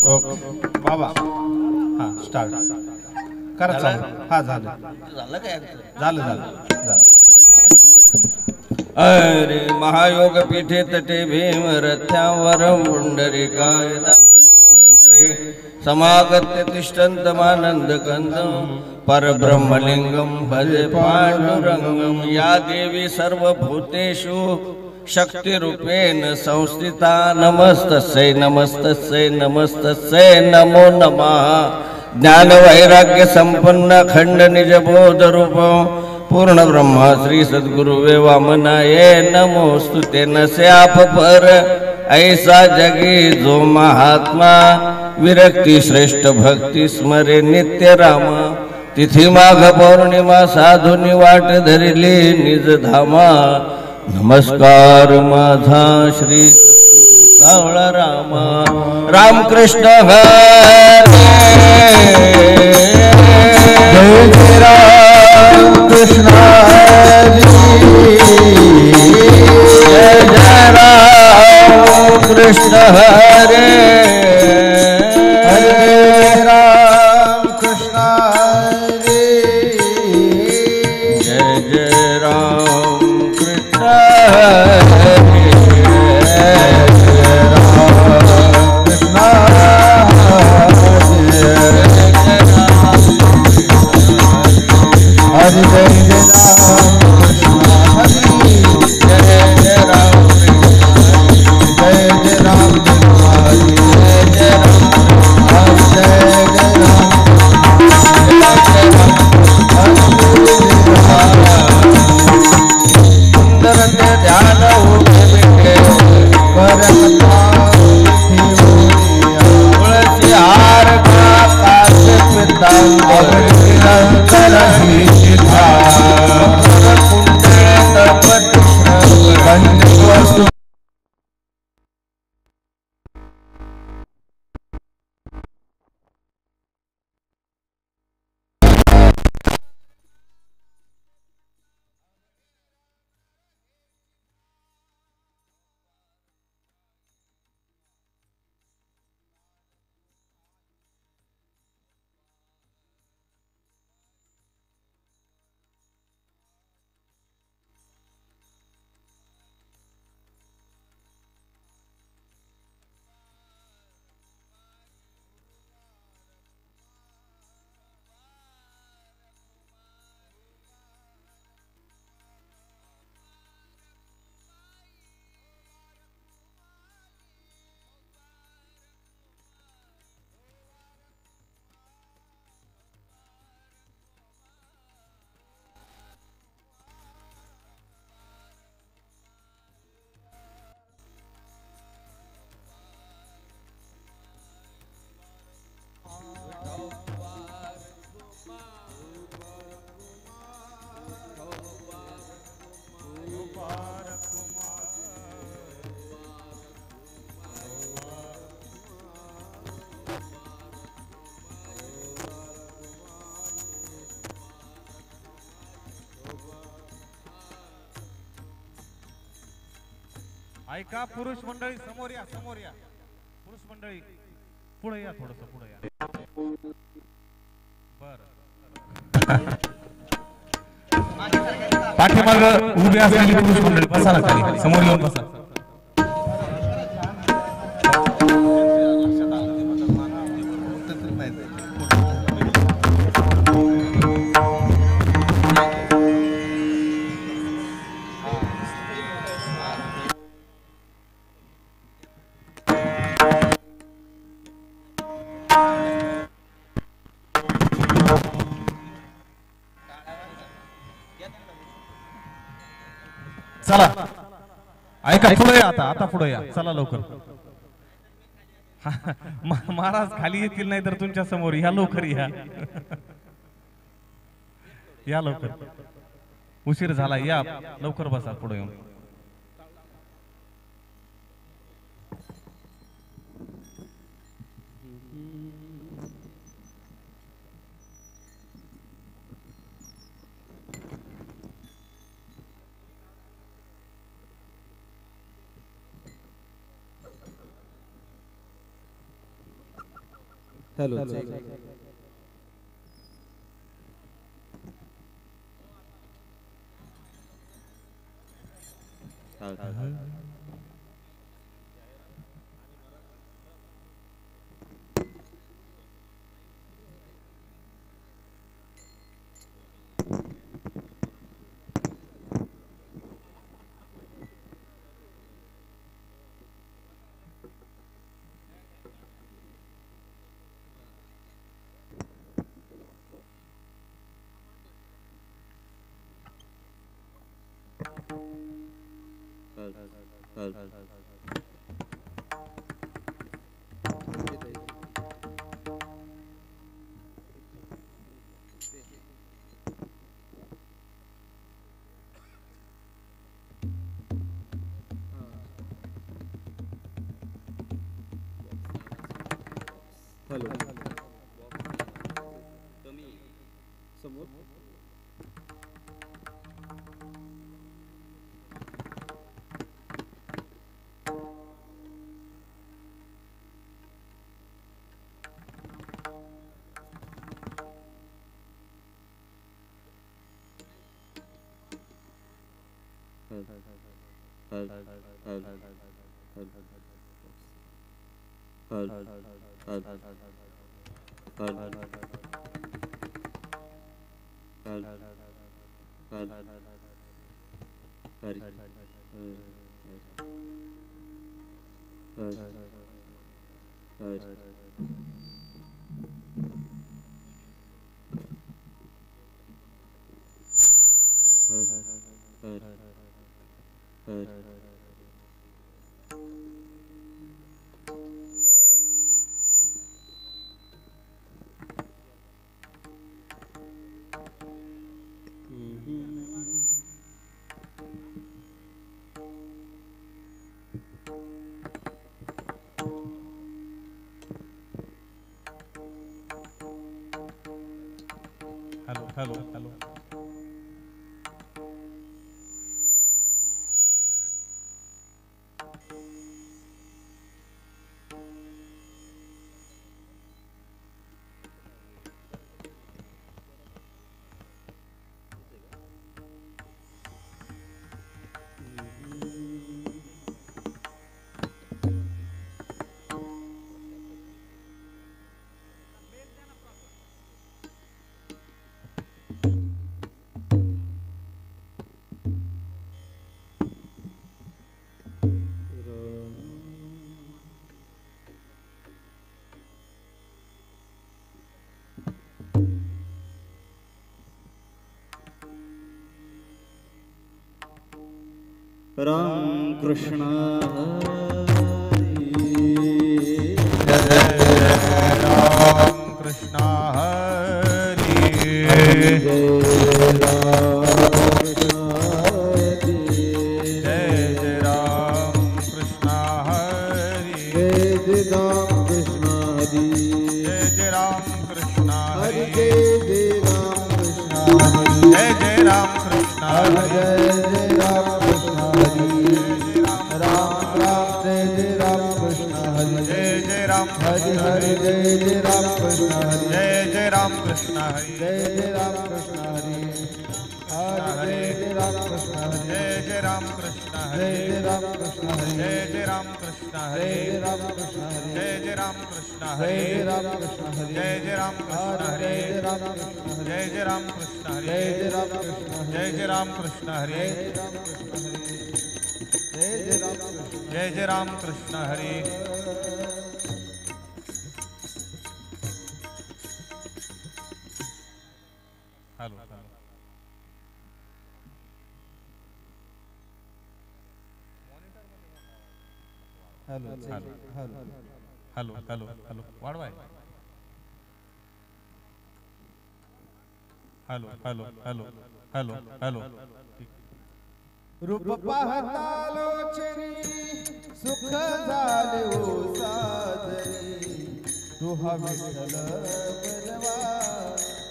Okay बाबा हा start करा चालू. हा झालं झालं काय झालं झालं झालं. अरे महायोग पीठे तटे भीम रथ्यावर पुंडरीकाय समागत्य तिष्ठन्तमानंद कंदम परब्रह्मलिंगम भजे पांडुरंगम. या देवी सर्वभूतेषु शक्तिरूपेण संस्थिता. नमस्तस्यै नमस्तस्यै नमस्तस्यै नमो नमः. ज्ञान वैराग्य संपन्न खंड निज बोध रूप पूर्ण ब्रह्मा श्री सद्गुरुवे वामनाये नमोस्तुते. नस्याप पर ऐसा जगी जो महात्मा विरक्ती श्रेष्ठ भक्ती स्मरे नित्य राम. तिथी माघ पौर्णिमा साधुनी वाट धरिली निज धामा. नमस्कार माझा श्री सावळा रामा. रामकृष्ण हरे जय राम कृष्ण हरी. जय जय राम कृष्ण हरे. हरे राम कृष्ण हरी. जय जय राम कृष्ण हरे. हरे जय जय राम कृष्ण हरी. जय जय राम जय जय राम कृष्ण हरी. जय राम जय जय राम सुंदर ते ध्यान उठे बिठे तुळसी हार का काच पितांबर कुंडे तपत श्रवण. ऐका पुरुष मंडळी समोर या समोर या. पुरुष मंडळी पुढे या थोडस पुढे या. बर पाठीमाग उभे असलेली पुरुष मंडळी बसा ना खाली. समोर येऊन बसा. चला ऐका पुढे या. आता पुढे या. चला लवकर. महाराज खाली येतील नाही तर तुमच्या समोर या. लवकर या. या लवकर. उशीर झाला. या लवकर बसा पुढे येऊन. हॅलो हॅलो समोर hello hello hello Ram Krishna Ram Krishna Hari जय जय राम कृष्ण हरी जय राम कृष्ण हरि जय जय राम कृष्ण हरी जय राम कृष्ण हरि जय जय राम कृष्ण हरी जय राम कृष्ण हरि राम राम जय राम कृष्ण हरि जय जय राम हरि हरि जय राम कृष्ण हरि जय जय राम कृष्ण हरी जय राम कृष्ण हरि हरि जय राम कृष्ण हरि जय जय राम कृष्ण हरी जय राम कृष्ण हरि जय जय राम कृष्ण हरी जय राम कृष्ण हरि जय जय राम कृष्ण हरी जय राम कृष्ण हरि जय जय राम कृष्ण हरी जय राम कृष्ण हरि जय जय राम कृष्ण हरी जय राम कृष्ण हरि जय जय राम कृष्ण हरी जय जय जय Ram Krishna Hari hello hello hello hello hello hello वाढवाय hello hello hello hello hello रूप पाहता लोचनी सुख झाले हो साजरी तुहा विठ्ठल बरवा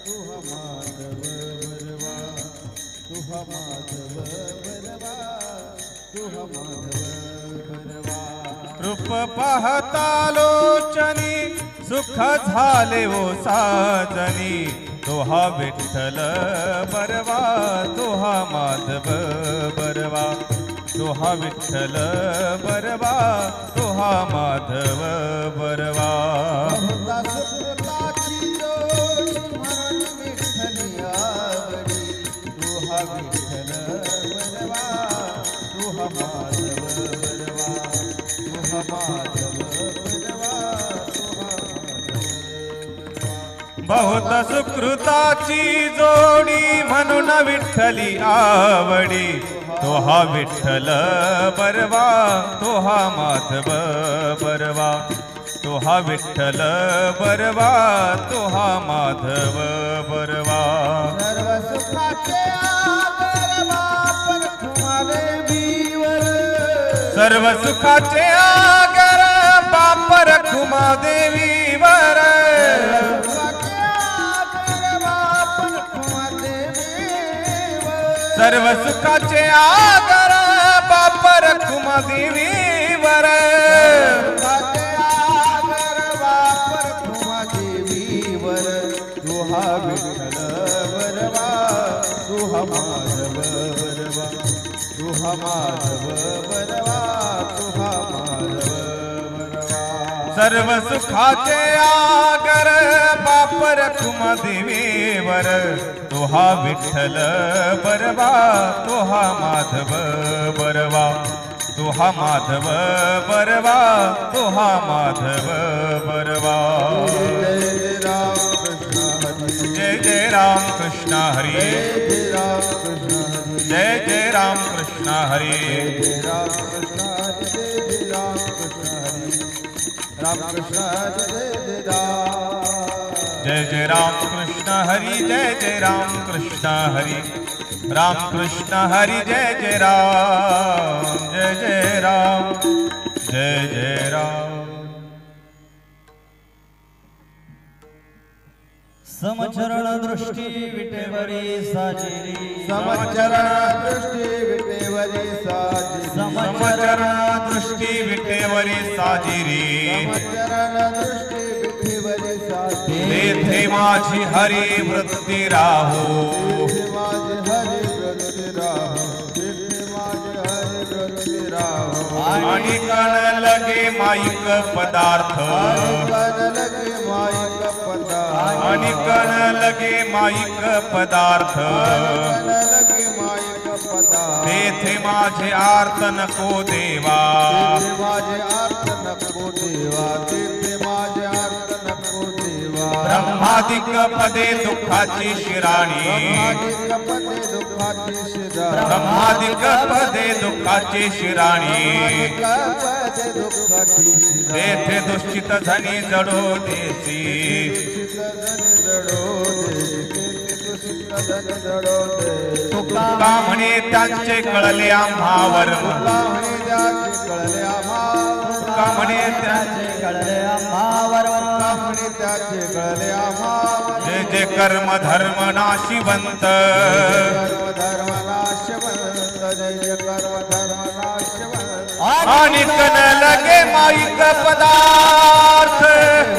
तुहा माधव बरवा तुहा माधव बरवा तुहा माधव बरवा रूप पाहता लोचनी सुख झाले ओ साजनी तो हा विठ्ठल बरवा तो हा माधव बरवा तो हा विठ्ठल बरवा तो हा माधव बरवा सुकृताची जोडी म्हणून विठ्ठली आवडी तू हा विठ्ठल बरवा तू हा माधव बरवा तू हा माधव बरवा तू हा बहुत सुकृताची जोडी म्हणून विठ्ठली आवडी तो हा विठ्ठल बरवा तो हा माधव बरवा तो हा विठ्ठल बरवा तो हा माधव बरवा सर्व सुखाचे आगर बापर तुम्हाले बीवर सर्व सुखाचे आगर बापर खुमा देवीवर सर्व सुखाचे आगर बापर खुमा देवीवर तू हा विठ्ठल बरवा तू हा माधव बरवा तू हा माधव बरवा तू हा माधव बरवा सर्व सुखाचे आगर बापर खुमा देवीवर तो हा विठ्ठल बरवा तो हा माधव बरवा तो हा माधव बरवा तो हा माधव बरवा जय जय राम कृष्ण हरी जय जय राम कृष्ण हरी राम कृष्ण जय जय राम कृष्ण हरी जय जय राम कृष्ण हरी राम कृष्ण हरी जय जय राम जय जय राम जय जय राम समचरण दृष्टी विटेवरी साजिरी समचरण दृष्टी विटेवरी साजिरी समचरण दृष्टी विटेवरी साजिरी समचरण दृष्टी विटेवरी साजिरी तेथे माझी हरी वृत्ती राहो माझे हरी वृत्ती राहो माझे हरी वृत्ती राहो आणि कण लगे माईक पदार्थ लगे माईक पदार्थ आणि कण लगे माईक पदार्थ लगे माईक पदार्थ तेथे माझे आर्त नको देवा माझे आर्त नको देवा तेथे माझे आर्त नको देवा ब्रह्मादिक पदे दुःखाची शिराणी पदे दुःखाची शिराणी ब्रह्मादिक पदे दुःखाची शिराणी पदे दुःखाची शिराणी तेथे दुष्टित झनी जडो देसी तुका म्हणे त्यांचे कळले आम्हावर तुका म्हणे त्यांचे कळले आम्हावर त्याचे कळले आम्हा जे जे कर्म धर्म नाशिवंत धर्म नाशवंत जय जय कर्म धर्म नाशवंत आणि कण लगे माईक पदार्थ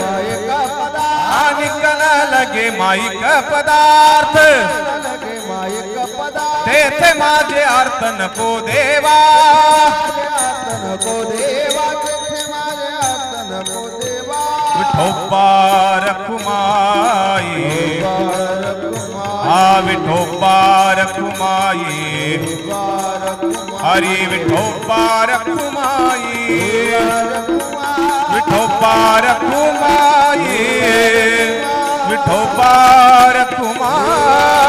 मायिक पदार्थ आणि कण लगे माईक पदार्थ लगे मायिक पदार्थ तेथे माझे अर्थ नको देवा अर्थ नको देवा तेथे माझे अर्थ नको देवा विठोबा रखुमाई हा विठोबा रखुमाई हरी विठोबा रखुमाई विठोबा रखुमाई विठोबा रखुमाई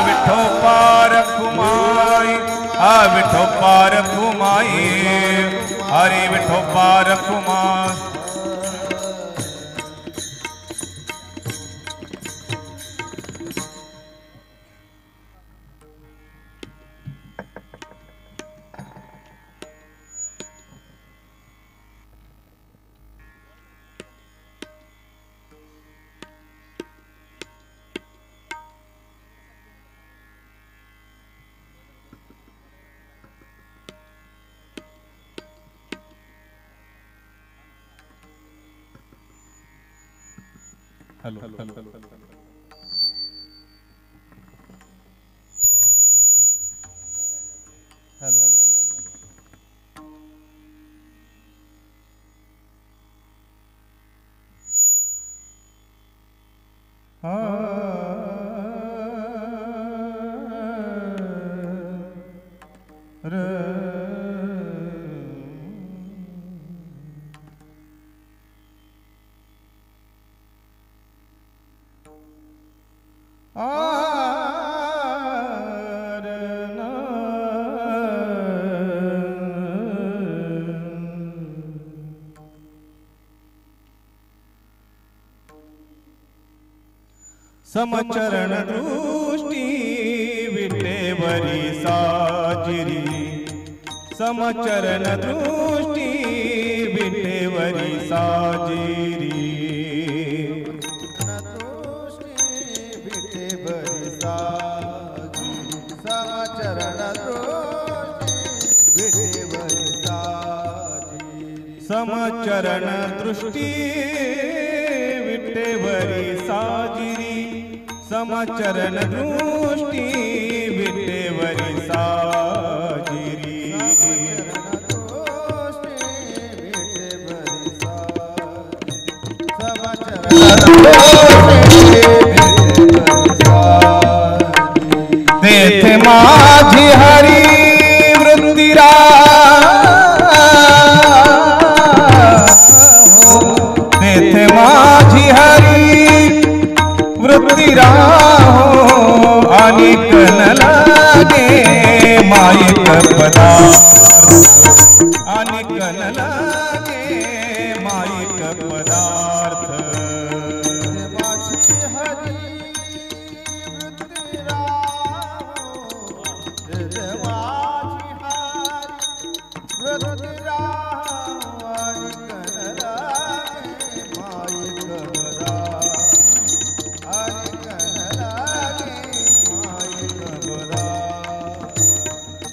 विठोबा रखुमाई हा विठोबा रखुमाई हरी विठोबा रखुमाई हेलो समचरण दृष्टि विटेवरी साजिरी समचरण दृष्टि विटेवरी साजिरी समचरण दृष्टि विटेवरी साजिरी समचरण दृष्टि विटेवरी साजिरी तेथे माझी हरी वृत्तीरा तेथे माझी हरी वृत्ती राहो आणि कन लागे माईक पदार्थ आणि कन लागे माईक पदार्थ माझी हरी वृत्ती राहो वृत्ती राहो आणि कन लागे माईक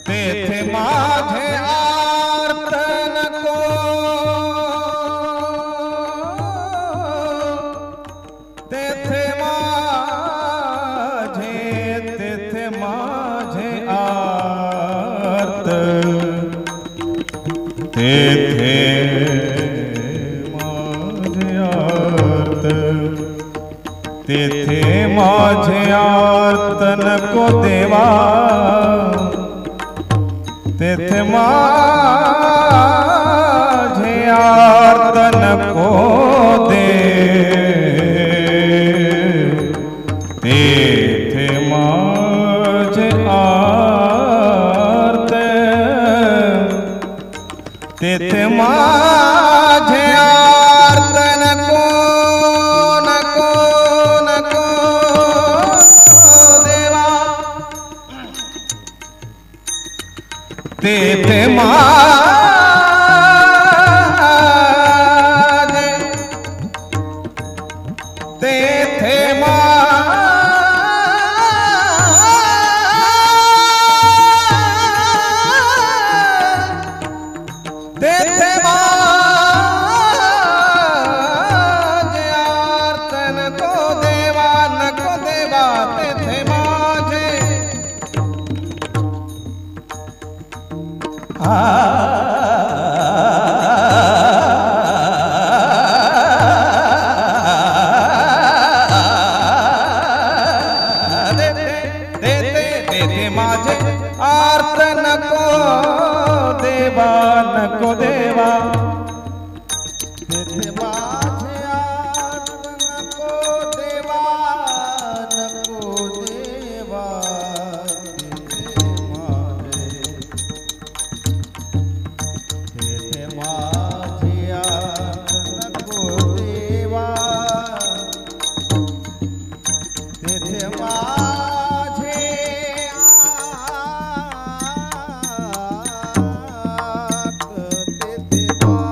तेथे माझे आर्त नको तेथे माझे आर्त तेथे माझे आर्त तेथे माझे आर्त नको देवा तेथे माझे आर्त नको दे तेथे माझे आर्त तेथे माझे आर्त नको नको नको देवा तेथे माझे तेथे तेथे माझे आर्त नको देवा तेथे माझे तेथे माझे आर्त नको देवा नको देवा तेथे माझे आर्त नको देवा नको देवा तेथे माझे आर्त नको देवा तेथे माझे आर्त तेथे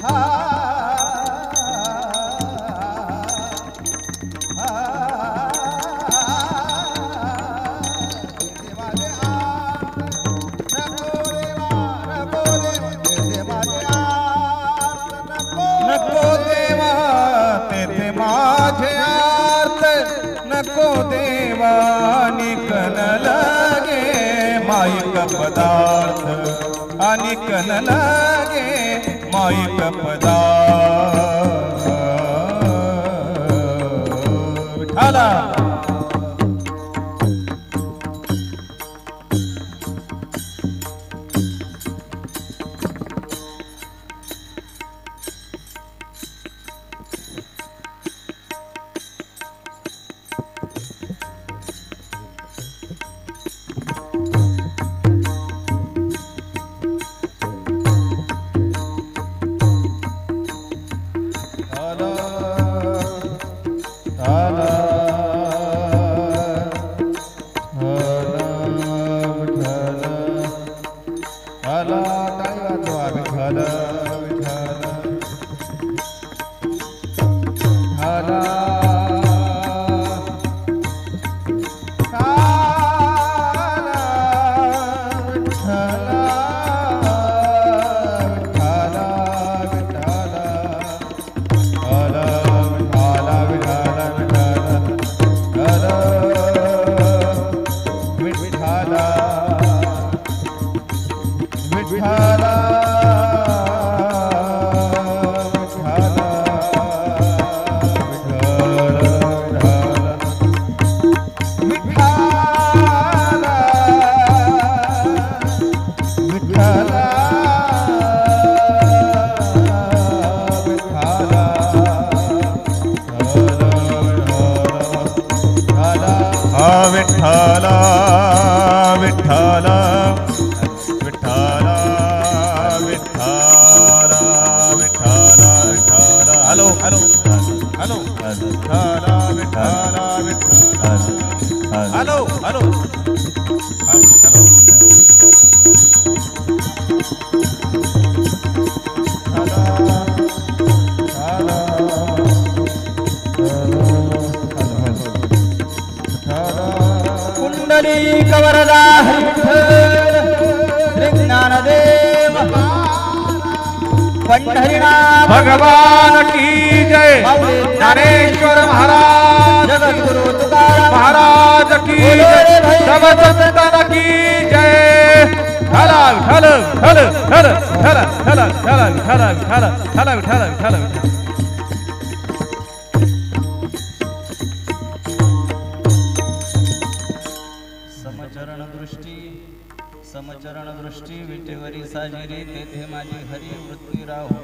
नको देवा तेथे माझे आर्त नको देवा निकन लागे माईक पदार्थ आणि कन लागे माईक पदार्थ विठाला विठ्ठला विठ्ठला विठ्ठला विठ्ठला विठ्ठला विठ्ठला हॅलो हॅलो हॅलो विठ्ठला विठ्ठला विठ्ठला हॅलो हॅलो हॅलो कवरदा श्री ज्ञानदेव पंढरीनाथ भगवान की जय ज्ञानेश्वर महाराज जगद्गुरु तुकाराम महाराज की जय सब संतान की जय हला हल हल हल हल हल हल हल हल हल हल हल समचरण दृष्टी विटेवरी साजिरी तेथे माझी हरी वृत्ती राहो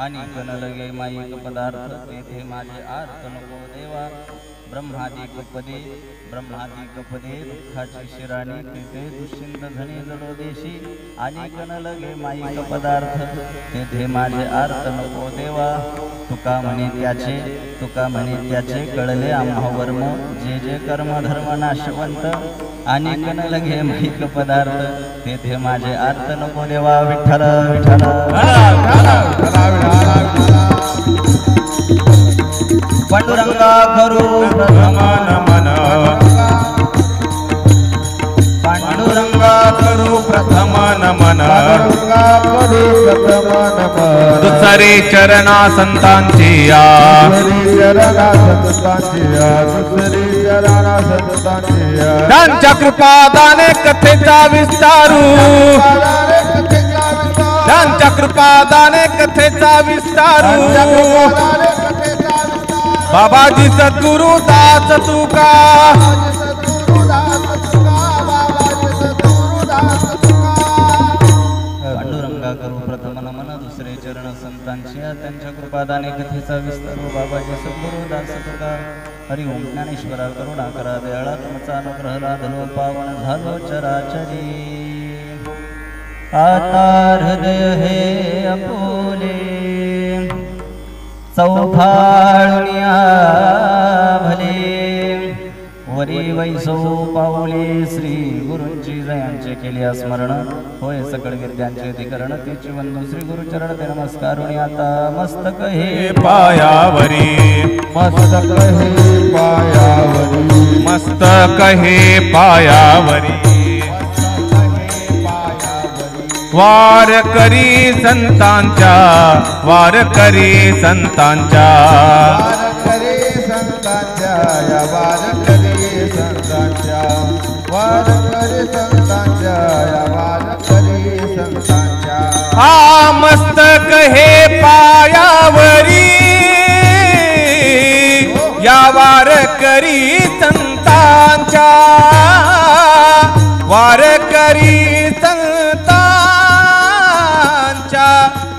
आणि कन लगे माईक पदार्थ तेथे माझे आर्त नको देवा ब्रह्मादिक पदे दुःखाची शिराणी तेथे दुष्यंत धनी जडो देशी आणि कन लगे माईक पदार्थ तेथे माझे आर्त नको देवा तुका म्हणे त्याचे कळले आम्हा वर्म जे जे कर्म धर्म नाशवंत आणि कन लगे माईक पदार्थ तेथे माझे आर्त नको देवा विठ्ठल विठ्ठल पांडुरंगा करू प्रथम नमन पांडुरंगा करू प्रथम नमन दुसरी चरणा संतांची या त्यांच्या कृपादाने कथेचा विस्तारू त्यांच्या कृपादाने कथेचा विस्तारू बाबाजी सद्गुरु दास तुका पांडुरंगा करू प्रथम नमन दुसरे चरण संतांची त्यांच्या कृपादाने कथेचा विस्तार बाबाजी सद्गुरु दास तुका हरि ओम ज्ञानेश्वरा करुणा करा दयाळा तुमचा अनुग्रह लाधलो पावन झालो चराचरी आता हृदय हे अपोले चौफाळुनिया भले वरी घडी वैसो पाऊले श्री गुरूंची जयांचे केले स्मरण होय सकळ विद्यांचे अधिकरण तेची वंदू श्री गुरुचरण ते नमस्कारुणी आता मस्तक हे पायावरी मस्तक हे पायावरी मस्तक हे पायावरी वार करी संतांच्या वार करी संतांच्या वारकरी संतांच्या या वारकरी संतांच्या वारकरी संतांच्या या वारकरी संतांच्या हा मस्तक हे पायावरी या वारकरी संतांच्या वारकरी संतांच्या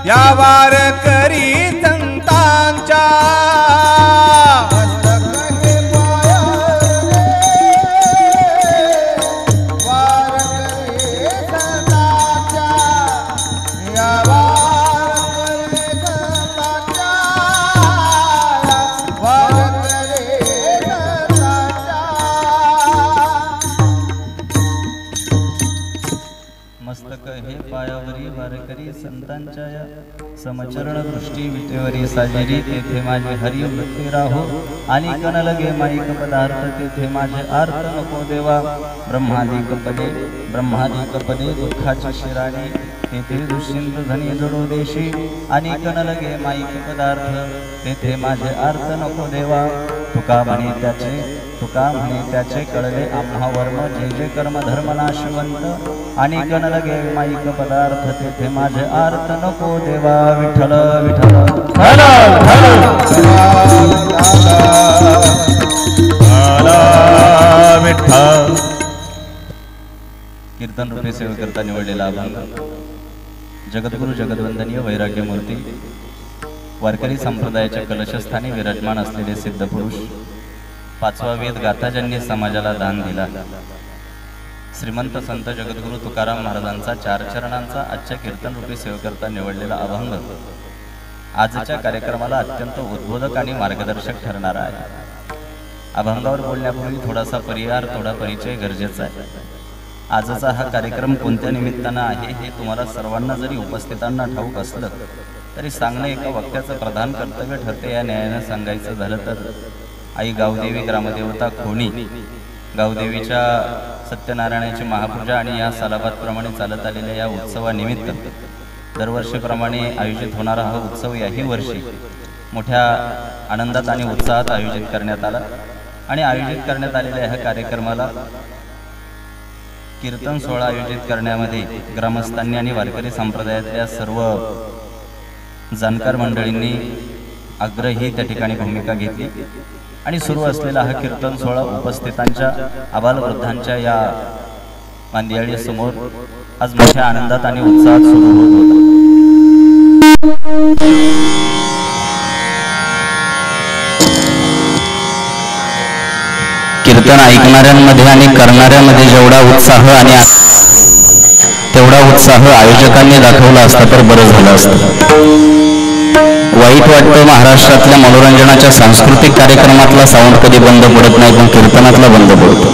या वारकरी संतांच्या मस्तक हे पायावरी वारकरी संतांच्या या वारकरी संतांच्या वारकरी संतांच्या मस्तक हे पायावरी वारकरी संतांच्या या समचरण दृष्टी विटेवरी साजेरी तेथे माझे हरि वृत्ती राहो आणि कण लगे माईक पदार्थ तेथे माझे आर्त नको देवा ब्रह्मादिक पदे दुःखाची शिराणी तेथे दुष्यंत धनी जडो देशी आणि कण लगे माईक पदार्थ तेथे माझे आर्त नको देवा तुका म्हणे त्याचे कळले आम्हा वर्म जे जे कर्म धर्म नाशवंत आणि कण लगे माईक पदार्थ तेथे माझे आर्त नको देवा विठ्ठल विठ्ठल विठ्ठल कीर्तन रूपे सेवेकरता निवडलेला अभंग जगद्गुरु जगद्वंदनीय वैराग्य मूर्ती वारकरी संप्रदायाच्या कलशस्थानी विराजमान असलेले सिद्ध पुरुष पाचवा वेद गाथाजन्य समाजाला दान दिला श्रीमंत संत जगद्गुरु तुकाराम महाराजांचा चार चरणांचा आजच्या कीर्तन रूपी सेवेकरता निवडलेला अभंग आजच्या कार्यक्रमाला अत्यंत उद्बोधक आणि मार्गदर्शक ठरणारा आहे. अभंगावर बोलण्यापूर्वी थोडासा थोडा परिचय गरजेचा आहे. आजचा हा कार्यक्रम कोणत्या निमित्तानं आहे हे तुम्हाला सर्वांना जरी उपस्थितांना ठाऊक असलं तरी सांगणं एका वक्त्याचं प्रधान कर्तव्य ठरते. या न्यायानं सांगायचं झालं तर आई गावदेवी ग्रामदेवता खोणी गावदेवीच्या सत्यनारायणाची महापूजा आणि या सालाबादप्रमाणे चालत आलेल्या या उत्सवानिमित्त दरवर्षीप्रमाणे आयोजित होणारा हा उत्सव याही वर्षी मोठ्या आनंदात आणि उत्साहात आयोजित करण्यात आला आणि आयोजित करण्यात आलेल्या ह्या कार्यक्रमाला कीर्तन सोहळा आयोजित करण्यामध्ये ग्रामस्थांनी आणि वारकरी संप्रदायातल्या सर्व जाणकार मंडळींनी आग्रही त्या ठिकाणी भूमिका घेतली आणि सुरू असलेला हा कीर्तन सोहळा उपस्थितांच्या आबालवृद्धांच्या या मांदियाळी समोर आज मोठ्या आनंदात आणि उत्साहात सुरू होत होता. कीर्तन ऐकणाऱ्यांमध्ये आणि करणाऱ्यामध्ये जेवढा उत्साह आणि तेवढा उत्साह आयोजकांनी दाखवला असता तर बरं झालं असतं. वाईट वाटतं महाराष्ट्रातल्या मनोरंजनाच्या सांस्कृतिक कार्यक्रमातला साऊंड कधी बंद पडत नाही पण कीर्तनातला बंद पडतो.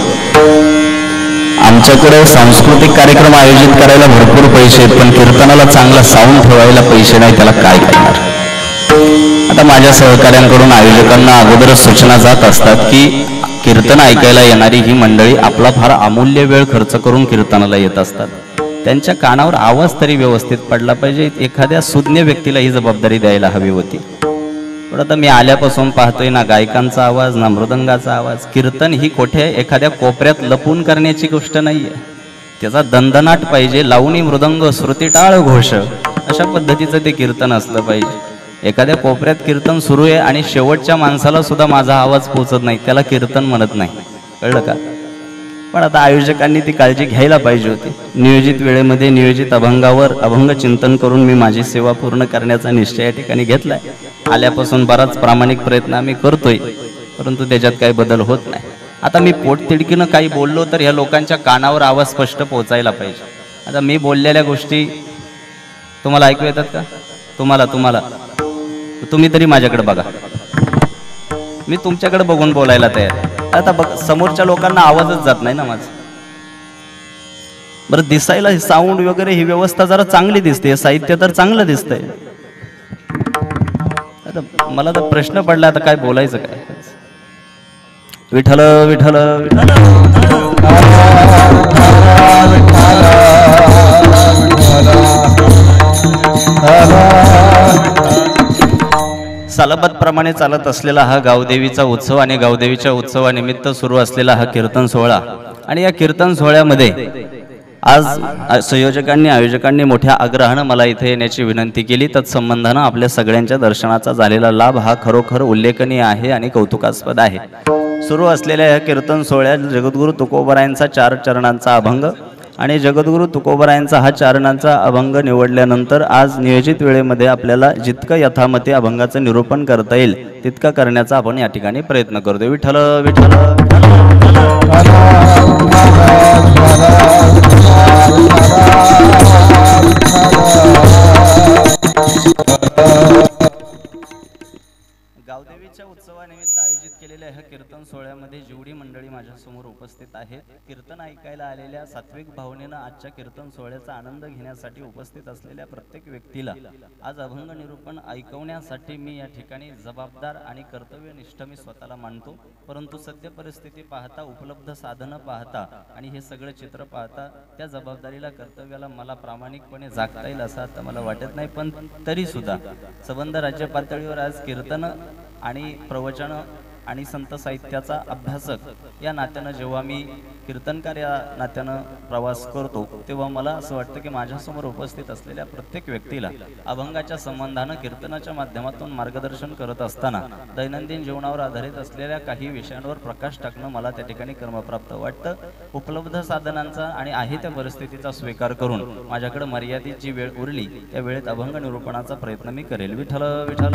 आमच्याकडे सांस्कृतिक कार्यक्रम आयोजित करायला भरपूर पैसे आहेत पण कीर्तनाला चांगला साऊंड ठेवायला पैसे नाही, त्याला काय करणार. आता माझ्या सहकाऱ्यांकडून आयोजकांना अगोदरच सूचना जात असतात की कीर्तन ऐकायला येणारी ही मंडळी आपला फार अमूल्य वेळ खर्च करून कीर्तनाला येत असतात. त्यांच्या कानावर आवाज तरी व्यवस्थित पडला पाहिजे. एखाद्या सुज्ञ व्यक्तीला ही जबाबदारी द्यायला हवी होती. पण आता मी आल्यापासून पाहतोय ना गायकांचा आवाज ना मृदंगाचा आवाज. कीर्तन ही कोठे एखाद्या कोपऱ्यात लपून करण्याची गोष्ट नाहीये. त्याचा दणदणाट पाहिजे, लावणी मृदंग श्रुतीटाळ घोष अशा पद्धतीचं ते कीर्तन असलं पाहिजे. एखाद्या कोपऱ्यात कीर्तन सुरू आहे आणि शेवटच्या माणसाला सुद्धा माझा आवाज पोहोचत नाही, त्याला कीर्तन म्हणत नाही. कळलं का? पण आता आयोजकांनी ती काळजी घ्यायला पाहिजे होती. नियोजित वेळेमध्ये नियोजित अभंगावर अभंग चिंतन करून मी माझी सेवा पूर्ण करण्याचा निश्चय या ठिकाणी घेतलाय. आल्यापासून बराच प्रामाणिक प्रयत्न आम्ही करतोय परंतु त्याच्यात काही बदल होत नाही. आता मी पोटतिडकीनं काही बोललो तर ह्या लोकांच्या कानावर आवाज स्पष्ट पोहोचायला पाहिजे. आता मी बोललेल्या गोष्टी तुम्हाला ऐकू येतात का? तुम्हाला तुम्ही तरी माझ्याकडे बघा. मी तुमच्याकडे बघून बोलायला तयार. आता बघ समोरच्या लोकांना आवाजच जात नाही ना माझा. बरं दिसायला साऊंड वगैरे ही व्यवस्था जरा चांगली दिसते, साहित्य तर चांगलं दिसतंय. आता मला तर प्रश्न पडला आता काय बोलायचं काय. विठ्ठल विठ्ठल सालबतप्रमाणे चालत असलेला हा गावदेवीचा उत्सव आणि गावदेवीच्या उत्सवानिमित्त सुरू असलेला हा कीर्तन सोहळा. आणि या कीर्तन सोहळ्यामध्ये आज संयोजकांनी आयोजकांनी मोठ्या आग्रहानं मला इथे येण्याची विनंती केली. तत्संबंधानं आपल्या सगळ्यांच्या दर्शनाचा झालेला लाभ हा खरोखर उल्लेखनीय आहे आणि कौतुकास्पद आहे. सुरू असलेल्या या कीर्तन सोहळ्यात जगद्गुरू तुकोबरायांचा 4 चरणांचा अभंग आणि जगद्गुरू तुकोबरायांचा हा 4 चरणांचा अभंग निवडल्यानंतर आज नियोजित वेळेमध्ये आपल्याला जितकं यथामते अभंगाचं निरूपण करता येईल तितकं करण्याचा आपण या ठिकाणी प्रयत्न करतोय. विठ्ठल विठ्ठल गावदेवीच्या उत्सवानिमित्त आयोजित केलेल्या ह्या कीर्तन सोहळ्यामध्ये जेवढी मंडळी माझ्यासमोर उपस्थित आहेत, कीर्तन ऐकायला आलेल्या सात्विक भावनेनं आजच्या कीर्तन सोहळ्याचा आनंद घेण्यासाठी उपस्थित असलेल्या प्रत्येक व्यक्तीला आज अभंग निरूपण ऐकवण्यासाठी मी या ठिकाणी जबाबदार आणि कर्तव्यनिष्ठ मी स्वतःला मानतो. परंतु सद्य परिस्थिती पाहता, उपलब्ध साधनं पाहता आणि हे सगळं चित्र पाहता त्या जबाबदारीला कर्तव्याला मला प्रामाणिकपणे जागता येईल असं आता मला वाटत नाही. पण तरी सुद्धा संबंध राज्य पातळीवर आज कीर्तन आणि प्रवचन आणि संत साहित्याचा अभ्यासक या नात्यानं जेव्हा मी कीर्तनकार या नात्यानं प्रवास करतो तेव्हा मला असं वाटतं की माझ्यासमोर उपस्थित असलेल्या प्रत्येक व्यक्तीला अभंगाच्या संबंधानं कीर्तनाच्या माध्यमातून मार्गदर्शन करत असताना दैनंदिन जीवनावर आधारित असलेल्या काही विषयांवर प्रकाश टाकणं मला त्या ठिकाणी कर्मप्राप्त वाटतं. उपलब्ध साधनांचा आणि आहे त्या परिस्थितीचा स्वीकार करून माझ्याकडे मर्यादित जी वेळ उरली त्या वेळेत अभंग निरूपणाचा प्रयत्न मी करेल. विठ्ठल विठ्ठल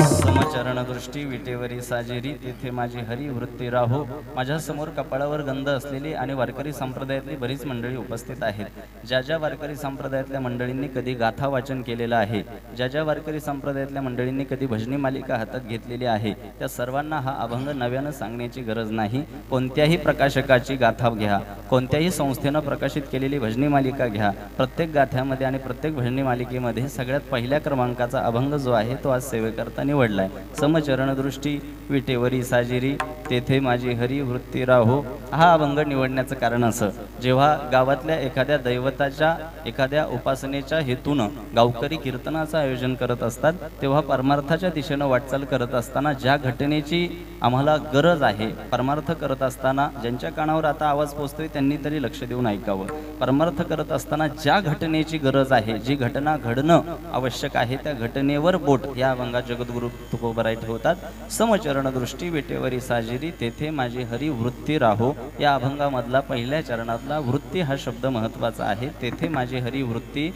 समचरण दृष्टी विटेवरी साजेरी तेथे माझी हरी वृत्ती राहो. माझ्या समोर कपाळावर गंध असलेली आणि वारकरी संप्रदायातली बरीच मंडळी उपस्थित आहेत. ज्या ज्या वारकरी संप्रदायातल्या मंडळींनी कधी गाथा वाचन केलेलं आहे, ज्या ज्या वारकरी संप्रदायातल्या मंडळींनी कधी भजनी मालिका हातात घेतलेली आहे, त्या सर्वांना हा अभंग नव्यानं सांगण्याची गरज नाही. कोणत्याही प्रकाशकाची गाथा घ्या, कोणत्याही संस्थेनं प्रकाशित केलेली भजनी मालिका घ्या, प्रत्येक गाथ्यामध्ये आणि प्रत्येक भजनी मालिकेमध्ये सगळ्यात पहिल्या क्रमांकाचा अभंग जो आहे तो आज सेवेकरता निवडलाय. समचरण दृष्टी विटेवरी साजिरी तेथे माझी हरी वृत्ती राहो. हा अभंग निवडण्याचं कारण असं, जेव्हा गावातल्या एखाद्या दैवताच्या एखाद्या उपासनेच्या हेतूनं गावकरी कीर्तनाचं आयोजन करत असतात तेव्हा परमार्थाच्या दिशेनं वाटचाल करत असताना ज्या घटनेची आम्हाला गरज आहे, परमार्थ करत असताना ज्यांच्या कानावर आता आवाज पोचतोय त्यांनी तरी लक्ष देऊन ऐकावं. परमार्थ करत असताना ज्या घटनेची गरज आहे, जी घटना घडणं आवश्यक आहे त्या घटनेवर बोट या अभंगात जगद्गुरू तुकोबराय ठेवतात. समचरण दृष्टी विटेवरी साजिरी तेथे माझी हरी वृत्ती राहो. या अभंगामधला पहिल्या चरणातला वृत्ती हा शब्द महत्वाचा आहे. तेथे माझी हरी वृत्ती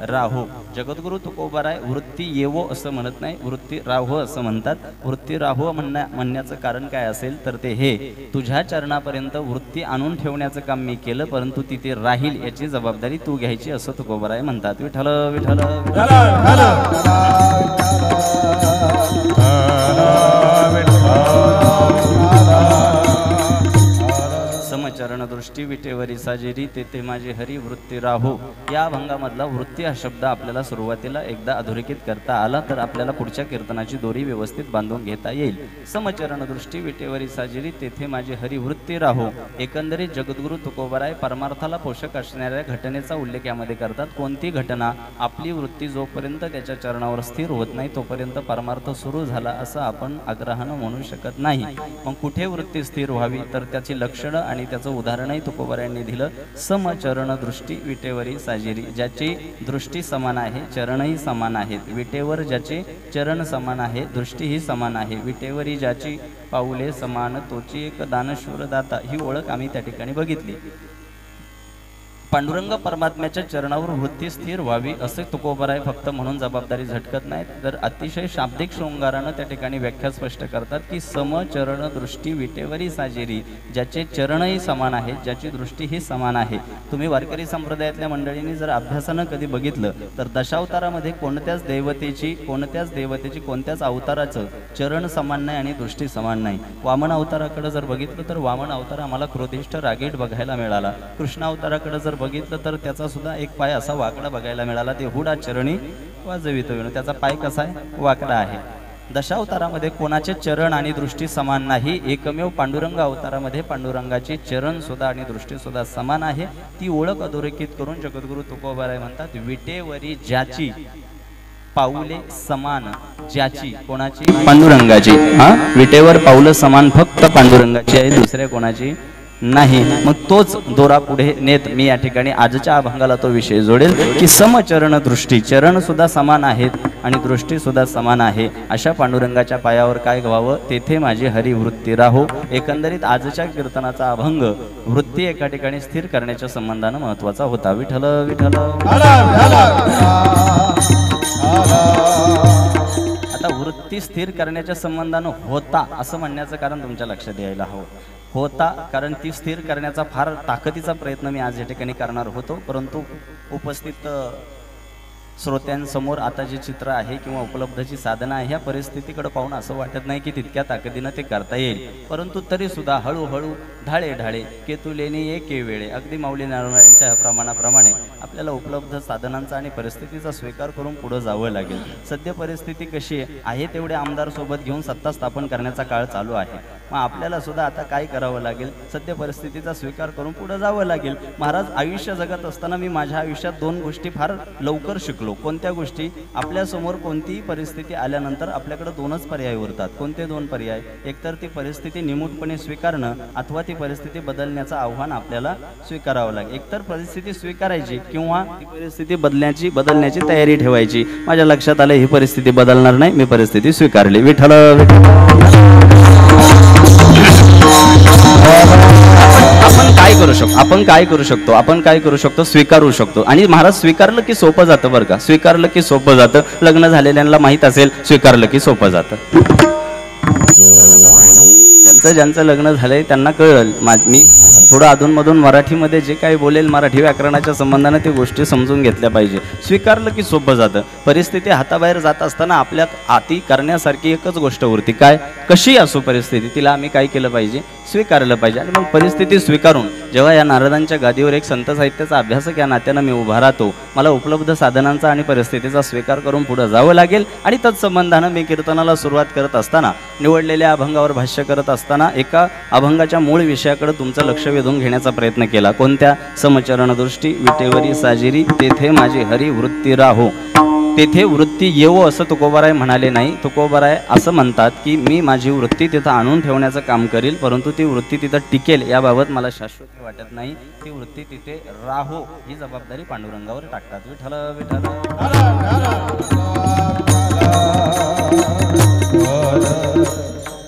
राहो. जगद्गुरू तुकोबराय वृत्ती येवो असं म्हणत नाही, वृत्ती राहो असं म्हणतात. वृत्ती राहो म्हणण्याचं कारण काय असेल तर ते हे, तुझ्या चरणापर्यंत वृत्ती आणून ठेवण्याचं काम मी केलं परंतु तिथे राहील याची जबाबदारी तू घ्यायची असं तुकोबराय म्हणतात. विठ्ठल विठ्ठल समचरण दृष्टी विटेवरी साजिरी तेथे माझी हरी वृत्ती राहो. या अभंगामधला वृत्ती हा शब्द आपल्याला सुरुवातीला एकदा अधोरेखित करता आला तर आपल्याला पुढच्या कीर्तनाची दोरी व्यवस्थित बांधून घेता येईल. समचरण दृष्टी विटेवरी साजिरी तेथे माझी हरी वृत्ती राहो. एकंदरीत जगद्गुरू तुकोबराय परमार्थाला पोषक असणाऱ्या घटनेचा उल्लेख यामध्ये करतात. कोणती घटना? आपली वृत्ती जोपर्यंत त्याच्या चरणावर स्थिर होत नाही तोपर्यंत परमार्थ सुरू झाला असं आपण आग्रहानं म्हणू शकत नाही. मग कुठे वृत्ती स्थिर व्हावी तर त्याची लक्षणं आणि त्याचं उदाहरणही तुकोबरायांनी दिलं. समचरण दृष्टी विटेवरी साजिरी, ज्याची दृष्टी समान आहे चरणही समान आहेत. विटेवर ज्याचे चरण समान आहे दृष्टीही समान आहे. विटेवरी ज्याची पाऊले समान तोची एक दानशूर दाता, ही ओळख आम्ही त्या ठिकाणी बघितली. पांडुरंग परमात्म्याच्या चरणावर वृत्ती स्थिर व्हावी असे तुकोबराय फक्त म्हणून जबाबदारी झटकत नाहीत, तर अतिशय शाब्दिक शृंगारानं त्या ठिकाणी व्याख्या स्पष्ट करतात की समचरण दृष्टी विटेवरी साजेरी, ज्याचे चरणही समान आहेत, ज्याची दृष्टीही समान आहे. तुम्ही वारकरी संप्रदायातल्या मंडळींनी जर अभ्यासानं कधी बघितलं तर दशावतारामध्ये कोणत्याच देवतेची कोणत्याच अवताराचं चरण समान नाही आणि दृष्टी समान नाही. वामन अवताराकडे जर बघितलं तर वामन अवतार आम्हाला क्रोधिष्ठ रागीट बघायला मिळाला. कृष्ण अवताराकडे जर बघितलं तर त्याचा सुद्धा एक पाय असा वाकडा बघायला मिळाला. ते हुडा चरणी वाजवितो, त्याचा पाय कसा आहे, वाकडा आहे. दशावतारामध्ये कोणाचे चरण आणि दृष्टी समान नाही. एकमेव पांडुरंग अवतारामध्ये पांडुरंगाची चरण सुद्धा आणि दृष्टी सुद्धा समान आहे. ती ओळख अधोरेखित करून जगद्गुरु तुकोबाराय म्हणतात, विटेवरी ज्याची पाऊले समान, ज्याची कोणाची, पांडुरंगाची. विटेवर पाऊलं समान फक्त पांडुरंगाची आहे, दुसऱ्या कोणाची नाही. मग तोच दोरा पुढे नेत मी या ठिकाणी आजच्या अभंगाला तो विषय जोडेल की समचरण दृष्टी, चरण सुद्धा समान आहेत आणि दृष्टी सुद्धा समान आहे. अशा पांडुरंगाच्या पायावर काय व्हावं, तेथे माझी हरिवृत्ती राहो. एकंदरीत आजच्या कीर्तनाचा अभंग वृत्ती एका ठिकाणी स्थिर करण्याच्या संबंधानं महत्वाचा होता. विठ्ठल विठ्ठल. आता वृत्ती स्थिर करण्याच्या संबंधानं होता असं म्हणण्याचं कारण तुमच्या लक्षात यायला हवं. होता कारण ती स्थिर करण्याचा फार ताकदीचा प्रयत्न मी आज या ठिकाणी करणार होतो, परंतु उपस्थित श्रोत्यांसमोर आता जे चित्र आहे किंवा उपलब्धची साधनं आहे ह्या परिस्थितीकडे पाहून असं वाटत नाही की तितक्या ताकदीनं ते करता येईल. परंतु तरी सुद्धा हळूहळू ढाळे ढाळे केतुलेने एके वेळे, अगदी माऊली नारायणांच्या प्रमाणाप्रमाणे आपल्याला उपलब्ध साधनांचा आणि परिस्थितीचा स्वीकार करून पुढे जावं लागेल. सध्या परिस्थिती कशी आहे तेवढे आमदार सोबत घेऊन सत्ता स्थापन करण्याचा काळ चालू आहे. मग आपल्याला सुद्धा आता काय करावं लागेल, सध्या परिस्थितीचा स्वीकार करून पुढे जावं लागेल. महाराज आयुष्य जगत असताना मी माझ्या आयुष्यात 2 गोष्टी फार लवकर शिकलो. कोणत्या गोष्टी, आपल्यासमोर कोणतीही परिस्थिती आल्यानंतर आपल्याकडे 2च पर्याय उरतात. कोणते 2 पर्याय, एकतर ती परिस्थिती निमूटपणे स्वीकारणं अथवा ती परिस्थिती बदलण्याचं आव्हान आपल्याला स्वीकारावं लागेल. एकतर परिस्थिती स्वीकारायची किंवा ती परिस्थिती बदलण्याची तयारी ठेवायची. माझ्या लक्षात आलं ही परिस्थिती बदलणार नाही, मी परिस्थिती स्वीकारली. विठ्ठल आपण काय करू शकतो, स्वीकारू शकतो. आणि महाराज स्वीकारलं की सोपं जातं बरं का, स्वीकारलं की सोपं जातं. लग्न झालेल्यांना माहीत असेल स्वीकारलं की सोपं जातं. ज्यांचं लग्न झालंय त्यांना कळलं. मी थोडं अधूनमधून मराठीमध्ये जे काही बोलेल मराठी व्याकरणाच्या संबंधाने ते गोष्टी समजून घेतल्या पाहिजे. स्वीकारलं की सोपं जातं. परिस्थिती हाताबाहेर जात असताना आपल्यात आती करण्यासारखी एकच गोष्ट उरते, काय, कशी असो परिस्थिती, तिला आम्ही काय केलं पाहिजे, स्वीकारलं पाहिजे. आणि मग परिस्थिती स्वीकारून जेव्हा या नारदांच्या गादीवर एक संत साहित्याचा अभ्यासक या नात्यानं मी उभा राहतो, मला उपलब्ध साधनांचा आणि परिस्थितीचा स्वीकार करून पुढे जावं लागेल. आणि तत्संबंधानं मी कीर्तनाला सुरुवात करत असताना, निवडलेल्या अभंगावर भाष्य करत असताना एका अभंगाच्या मूळ विषयाकडे तुमचं लक्ष वेधून घेण्याचा प्रयत्न केला. कोणत्या, समचरण दृष्टी विटेवरी साजिरी, तेथे माझी हरी वृत्ती राहो. तेथे वृत्ती येवो असं तुकोबाराय म्हणाले नाही. तुकोबाराय असं म्हणतात की मी माझी वृत्ती तिथं आणून ठेवण्याचं काम करील, परंतु ती वृत्ती तिथं टिकेल याबाबत मला शाश्वती वाटत नाही. ती वृत्ती तिथे राहो ही जबाबदारी पांडुरंगावर टाकतात. विठ्ठल विठ्ठल.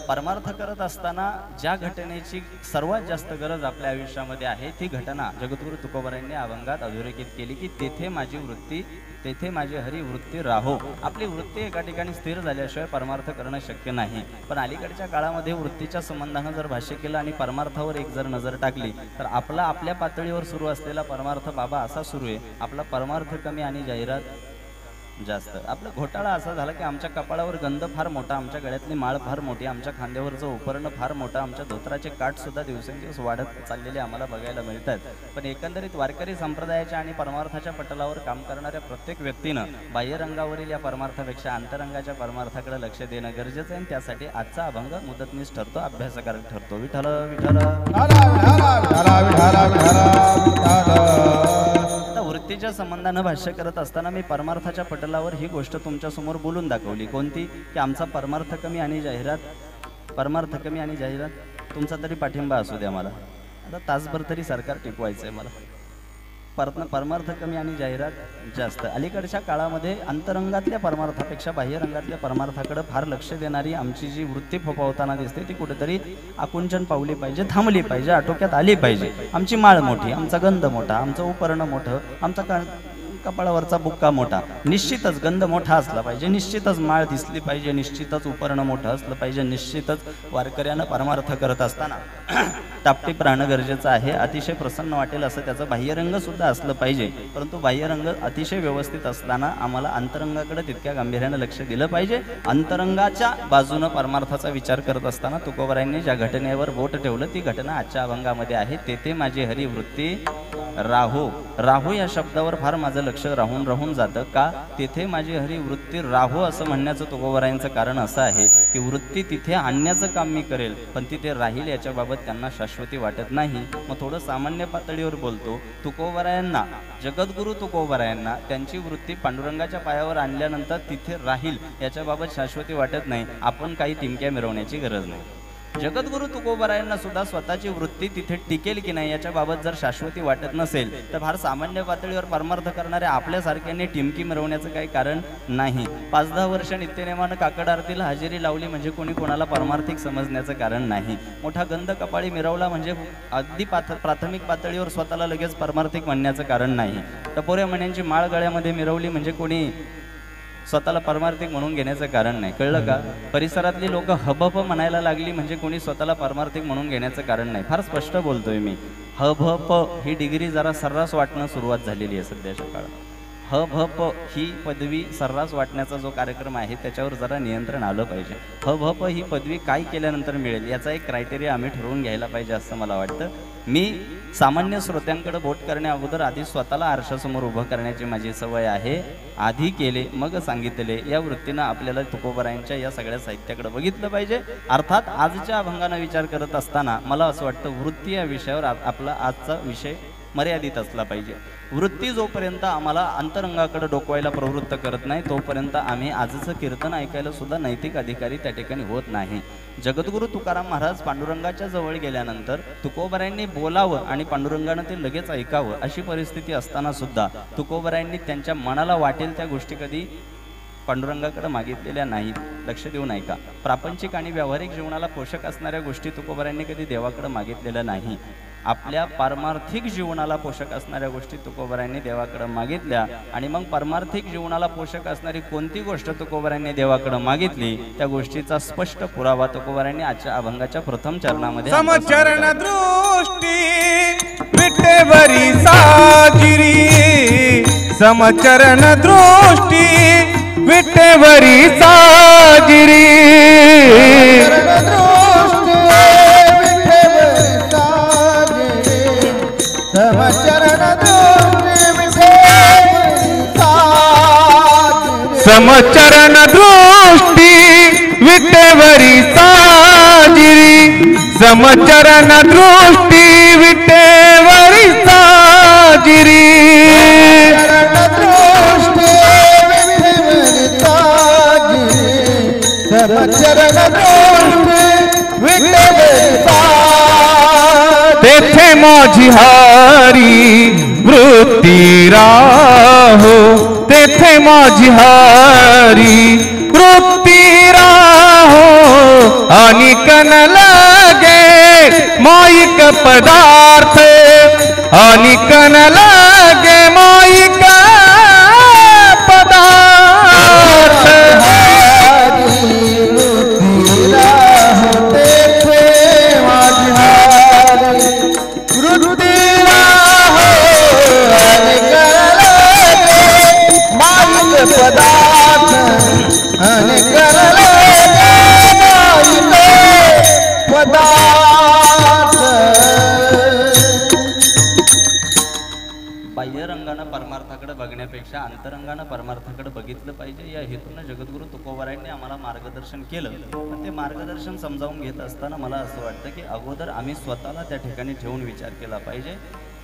परमार्थ करत असताना ज्या घटनेची सर्वात जास्त गरज आपल्या आयुष्यामध्ये आहे ती घटना जगद्गुरु तुकोबारायांनी अभंगात अधोरेखित केली की तेथे माझी वृत्ती, तेथे माझी हरी वृत्ती राहो. आपली वृत्ती एका ठिकाणी स्थिर झाल्याशिवाय परमार्थ करणं शक्य नाही. पण अलीकडच्या काळामध्ये वृत्तीच्या संबंधानं जर भाष्य केलं आणि परमार्थावर एक जर नजर टाकली तर आपल्या पातळीवर सुरू असलेला परमार्थ बाबा असा सुरू आहे. आपला परमार्थ कमी आणि जाहिरात जास्त. आपला घोटाळा असा झाला की आमच्या कपाळावर गंध फार मोठा, आमच्या गळ्यातली माळ फार मोठी, आमच्या खांद्यावरचं उपरणं फार मोठं, आमच्या धोत्राचे काठ सुद्धा दिवसेंदिवस वाढत चाललेले आम्हाला बघायला मिळतात. पण एकंदरीत वारकरी संप्रदायाच्या आणि परमार्थाच्या पटलावर काम करणाऱ्या प्रत्येक व्यक्तीनं बाह्यरंगावरील या परमार्थापेक्षा अंतरंगाच्या परमार्थाकडे लक्ष देणं गरजेचं आहे. त्यासाठी आजचा अभंग मुदतनीस ठरतो, अभ्यासकारक ठरतो. विठ्ठल विठ्ठल. वृत्तीच्या संबंधानं भाष्य करत असताना मी परमार्थाच्या पटलावर ही गोष्ट तुमच्या समोर बोलून दाखवली. कोणती, की आमचा परमार्थ कमी आणि जाहिरात तुमचा तरी पाठिंबा असू द्या. मला आता तासभर तरी सरकार टिकवायचं आहे. मला परमार्थ कमी आणि जाहिरात जास्त. अलीकडच्या काळामध्ये अंतरंगातल्या परमार्थापेक्षा बाह्यरंगातल्या परमार्थाकडे फार लक्ष देणारी आमची जी वृत्ती फोफावताना दिसते ती कुठेतरी आकुंचन पावली पाहिजे, थांबली पाहिजे, आटोक्यात आली पाहिजे. आमची माळ मोठी, आमचा गंध मोठा, आमचं उपर्ण मोठं, आमचा कपाळावरचा बुक्का मोठा. निश्चितच गंध मोठा असला पाहिजे, निश्चितच माळ दिसली पाहिजे, निश्चितच उपर्ण मोठं असलं पाहिजे, निश्चितच वारकऱ्यानं परमार्थ करत असताना टापटीप राहणं गरजेचं आहे. अतिशय प्रसन्न वाटेल असं त्याचं बाह्यरंग सुद्धा असलं पाहिजे. परंतु बाह्यरंग अतिशय व्यवस्थित असताना आम्हाला अंतरंगाकडे तितक्या गांभीर्यानं लक्ष दिलं पाहिजे. अंतरंगाच्या बाजूनं परमार्थाचा विचार करत असताना तुकोबारायांनी ज्या घटनेवर बोट ठेवलं ती घटना आजच्या अभंगामध्ये आहे. तेथे माझी हरिवृत्ती राहो. राहो या शब्दावर फार माझं लक्ष राहून जातं. का? तेथे माझी हरिवृत्ती राहो असं म्हणण्याचं तुकोबारायांचं कारण असं आहे की वृत्ती तिथे आणण्याचं काम मी करेल, पण तिथे राहील याच्याबाबत त्यांना शाश्वती वाटत नाही. मग थोडं सामान्य पातळीवर बोलतो. तुकोबारायांना, जगद्गुरु तुकोबारायांना त्यांची वृत्ती पांडुरंगाच्या पायावर आणल्यानंतर तिथे राहील याच्याबाबत शाश्वती वाटत नाही. आपण काही टिमक्या मिरवण्याची गरज नाही. जगद्गुरु तुकोबारायांना सुद्धा स्वतःची वृत्ती तिथे टिकेल की नाही याच्याबाबत जर शाश्वती वाटत नसेल तर फार सामान्य पातळीवर परमार्थ करणाऱ्या आपल्यासारख्यांनी टिमकी मिरवण्याचं काही कारण नाही. 5-10 वर्ष नित्यनेमानं काकड आरतीला हजेरी लावली म्हणजे कोणी कोणाला परमार्थिक समजण्याचं कारण नाही. मोठा गंध कपाळी मिरवला म्हणजे अगदी प्राथमिक पातळीवर स्वतःला लगेच परमार्थिक म्हणण्याचं कारण नाही. टपोऱ्या मण्यांची माळ गळ्यामध्ये मिरवली म्हणजे कोणी स्वतःला परमार्थिक म्हणून घेण्याचं कारण नाही. कळलं का? परिसरातली लोक हबप म्हणायला लागली म्हणजे कोणी स्वतःला परमार्थिक म्हणून घेण्याचं कारण नाही. फार स्पष्ट बोलतोय मी. हबप ही डिग्री जरा सर्रास वाटणं सुरुवात झालेली आहे सध्याच्या काळात. हबप ही पदवी सर्रास वाटण्याचा जो कार्यक्रम आहे त्याच्यावर जरा नियंत्रण आलं पाहिजे. हबप ही पदवी काय केल्यानंतर मिळेल याचा एक क्रायटेरिया आम्ही ठरवून घ्यायला पाहिजे असं मला वाटतं. मी सामान्य श्रोत्यांकडे बोट करण्या अगोदर आधी स्वतःला आरशासमोर उभं करण्याची माझी सवय आहे. आधी केले मग सांगितले या वृत्तीनं आपल्याला तुकोबारायांच्या या सगळ्या साहित्याकडे बघितलं पाहिजे. अर्थात आजच्या अभंगानं विचार करत असताना मला असं वाटतं वृत्ती या विषयावर आपला आजचा विषय मर्यादित असला पाहिजे. वृत्ती जोपर्यंत आम्हाला अंतरंगाकडे डोकवायला प्रवृत्त करत नाही तोपर्यंत आम्ही आजचं कीर्तन ऐकायला सुद्धा नैतिक अधिकारी त्या ठिकाणी होत नाही. जगद्गुरु तुकाराम महाराज पांडुरंगाच्या जवळ गेल्यानंतर तुकोबारायांनी बोलावं आणि पांडुरंगानं ते लगेच ऐकावं अशी परिस्थिती असताना सुद्धा तुकोबारायांनी त्यांच्या मनाला वाटेल त्या गोष्टी कधी पांडुरंगाकडे मागितलेल्या नाहीत. लक्ष देऊन ऐका. प्रापंचिक आणि व्यावहारिक जीवनाला पोषक असणाऱ्या गोष्टी तुकोबारायांनी कधी देवाकडे मागितलेल्या नाही. आपल्या पारमार्थिक जीवनाला पोषक असणाऱ्या गोष्टी तुकोबारायांनी देवाकडे मागितल्या आणि मग पारमार्थिक जीवनाला पोषक असणारी कोणती गोष्ट तुकोबारायांनी देवाकडे मागितली त्या गोष्टीचा स्पष्ट पुरावा तुकोबारायांनी आजच्या अभंगाच्या प्रथम चरणामध्ये समचरण दृष्टी विटेवरी साजिरी. समचरण दृष्टी विटेवरी साजिरी. समचरण दृष्टी विटेवरी साजिरी. समचरण दृष्टी विटेवरी साजिरी. तेथे माझी हरी वृत्ती राहो. तेथे माझी हरी वृत्ती राहो. अनिक न लगे माईक पदार्थ. अनिक न लगे माईक पदार्थ. बाह्यरंगानं परमार्थाकडे बघण्यापेक्षा अंतरंगानं परमार्थाकडे बघितलं पाहिजे या हेतूनं जगद्गुरु तुकोबारायांनी आम्हाला मार्गदर्शन केलं. पण ते मार्गदर्शन समजावून घेत असताना मला असं वाटतं की अगोदर आम्ही स्वतःला त्या ठिकाणी ठेवून विचार केला पाहिजे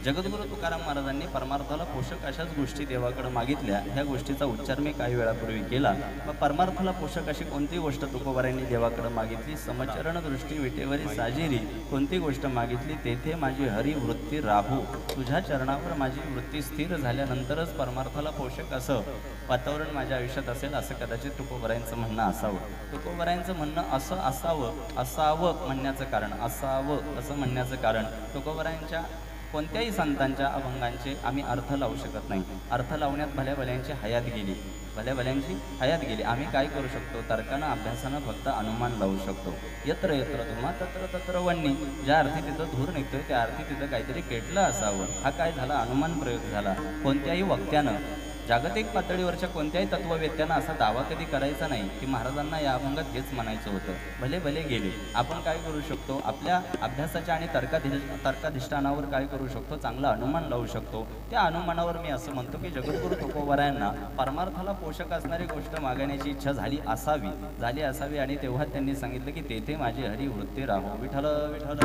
जगद्गुरू तुकाराम महाराजांनी परमार्थाला पोषक अशाच गोष्टी देवाकडे मागितल्या. ह्या गोष्टीचा उच्चार मी काही वेळापूर्वी केला. मग परमार्थाला पोषक अशी कोणती गोष्ट तुकोबारायांनी देवाकडे मागितली? समचरण दृष्टी विटेवरी साजिरी. कोणती गोष्ट मागितली? तेथे माझी हरी वृत्ती राहू. तुझ्या चरणावर माझी वृत्ती स्थिर झाल्यानंतरच परमार्थाला पोषक असं वातावरण माझ्या आयुष्यात असेल, असं कदाचित तुकोबारायांचं म्हणणं असावं. तुकोबारायांचं म्हणणं असं असावं म्हणण्याचं कारण, असावं असं म्हणण्याचं कारण, तुकोबारायांच्या कोणत्याही संतांच्या अभंगांचे आम्ही अर्थ लावू शकत नाही. अर्थ लावण्यात भल्याभल्यांची हयात गेली. आम्ही काय करू शकतो? तर्कानं अभ्यासानं फक्त अनुमान लावू शकतो. यत्र यत्र तुम्हा तत्र तत्र वन्नी. ज्या अर्थी तिथं धूर निघतोय त्या अर्थी तिथं काहीतरी पेटलं असावं. हा काय झाला? अनुमान प्रयोग झाला. कोणत्याही वक्त्यानं, जागतिक पातळीवरच्या कोणत्याही तत्ववेत्यांना असा दावा कधी करायचा नाही की महाराजांना या अभंगात हेच म्हणायचं होतं. भले गेले. आपण काय करू शकतो? आपल्या अभ्यासाच्या आणि तर्काधिष्ठानावर काय करू शकतो? चांगलं अनुमान लावू शकतो. त्या अनुमानावर मी असं म्हणतो की जगद्गुरू तुकोबारायांना परमार्थाला पोषक असणारी गोष्ट मागण्याची इच्छा झाली असावी आणि तेव्हा त्यांनी सांगितलं की तेथे माझी हरी वृत्ती राहू. विठ्ठल विठ्ठल.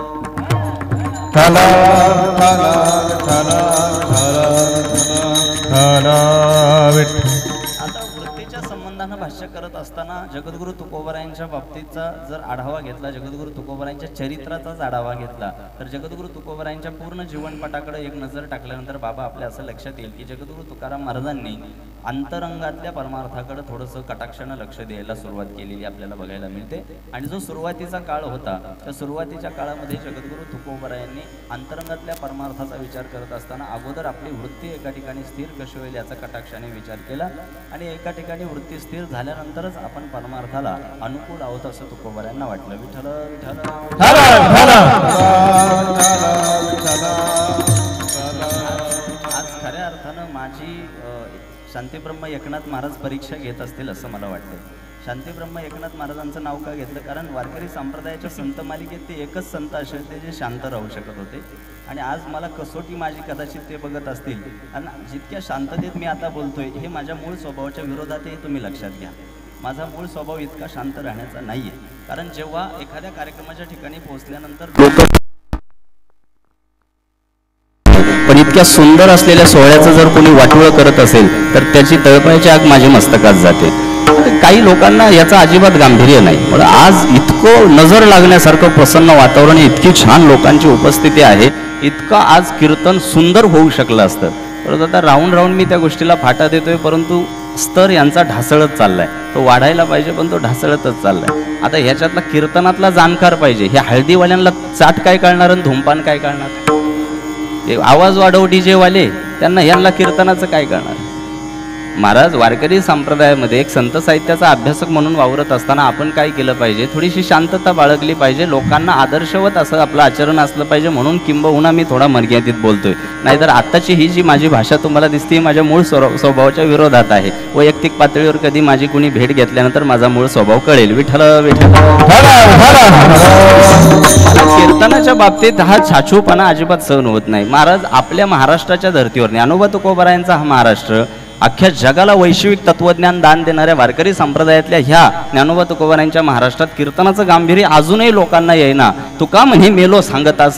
आता वृत्तीच्या संबंधानं भाष्य करत असताना जगद्गुरू तुकोबारायांच्या बाबतीचा जर आढावा घेतला, जगद्गुरू तुकोबारायांच्या चरित्राचाच आढावा घेतला, तर जगद्गुरू तुकोबारायांच्या पूर्ण जीवनपटाकडे एक नजर टाकल्यानंतर बाबा आपल्या असं लक्षात येईल की जगद्गुरू तुकाराम महाराजांनी अंतरंगातल्या परमार्थाकडे थोडंसं कटाक्षानं लक्ष द्यायला सुरुवात केलेली आपल्याला बघायला मिळते. आणि जो सुरुवातीचा काळ होता त्या सुरुवातीच्या काळामध्ये जगद्गुरू तुकोबारायांनी अंतरंगातल्या परमार्थाचा विचार करत असताना अगोदर आपली वृत्ती एका ठिकाणी स्थिर कशी होईल याचा कटाक्षाने विचार केला आणि एका ठिकाणी वृत्ती स्थिर झाल्यानंतरच आपण परमार्थाला अनुकूल आहोत असं तुकोबारायांना वाटलं. विठ्ठल विठ्ठल. आज खऱ्या अर्थानं माझी शांतीब्रह्म एकनाथ महाराज परीक्षा घेत असतील असं मला वाटतं. शांतीब्रह्म एकनाथ महाराजांचं नाव का घेतलं? कारण वारकरी संप्रदायाच्या संत मालिकेत ते एकच संत असे होते जे शांत राहू शकत होते. आणि आज मला कसोटी माझी कदाचित ते बघत असतील. आणि जितक्या शांततेत मी आता बोलतोय हे माझ्या मूळ स्वभावाच्या विरोधात हे तुम्ही लक्षात घ्या. माझा मूळ स्वभाव इतका शांत राहण्याचा नाही आहे. कारण जेव्हा एखाद्या कार्यक्रमाच्या ठिकाणी पोहोचल्यानंतर पण इतक्या सुंदर असलेल्या सोहळ्याचं जर कोणी वाटोळं करत असेल तर त्याची तळपायाची आग माझ्या मस्तकात जाते. काही लोकांना याचं अजिबात गांभीर्य नाही. म्हणून आज इतकं नजर लागण्यासारखं प्रसन्न वातावरण, इतकी छान लोकांची उपस्थिती आहे, इतकं आज कीर्तन सुंदर होऊ शकलं असतं. परंतु आता राहून मी त्या गोष्टीला फाटा देतोय, परंतु स्तर यांचा ढासळत चाललाय. तो वाढायला पाहिजे पण तो ढासळतच चाललाय. आता ह्याच्यातला कीर्तनातला जाणकार पाहिजे. ह्या हळदीवाल्यांना चाट काय कळणार आणि धूमपान काय कळणार? आवाज वाढव डीजे वाले, त्यांना यांना कीर्तनाचं काय करणार? महाराज वारकरी संप्रदायामध्ये एक संत साहित्याचा अभ्यासक म्हणून वावरत असताना आपण काय केलं पाहिजे? थोडीशी शांतता बाळगली पाहिजे. लोकांना आदर्शवत असं आपलं आचरण असलं पाहिजे. म्हणून किंबहुना मी थोडा मर्यादित बोलतोय. नाहीतर आत्ताची ही जी माझी भाषा तुम्हाला दिसते माझ्या मूळ स्वभावाच्या विरोधात आहे. वैयक्तिक पातळीवर कधी माझी कुणी भेट घेतल्यानंतर माझा मूळ स्वभाव कळेल. विठ्ठल विठ्ठल. कीर्तनाच्या बाबतीत हा छाछूपणा अजिबात सहन होत नाही. महाराज आपल्या महाराष्ट्राच्या धर्तीवर, ज्ञानोबा तुकोबारायांचा हा महाराष्ट्र अख्ख्या जगाला वैश्विक तत्वज्ञान दान देणाऱ्या वारकरी संप्रदायातल्या ह्या ज्ञानोबा तुकोबारायांच्या महाराष्ट्रात कीर्तनाचं गांभीर्य अजूनही लोकांना येईना. तुका म्हणे मेलो सांगता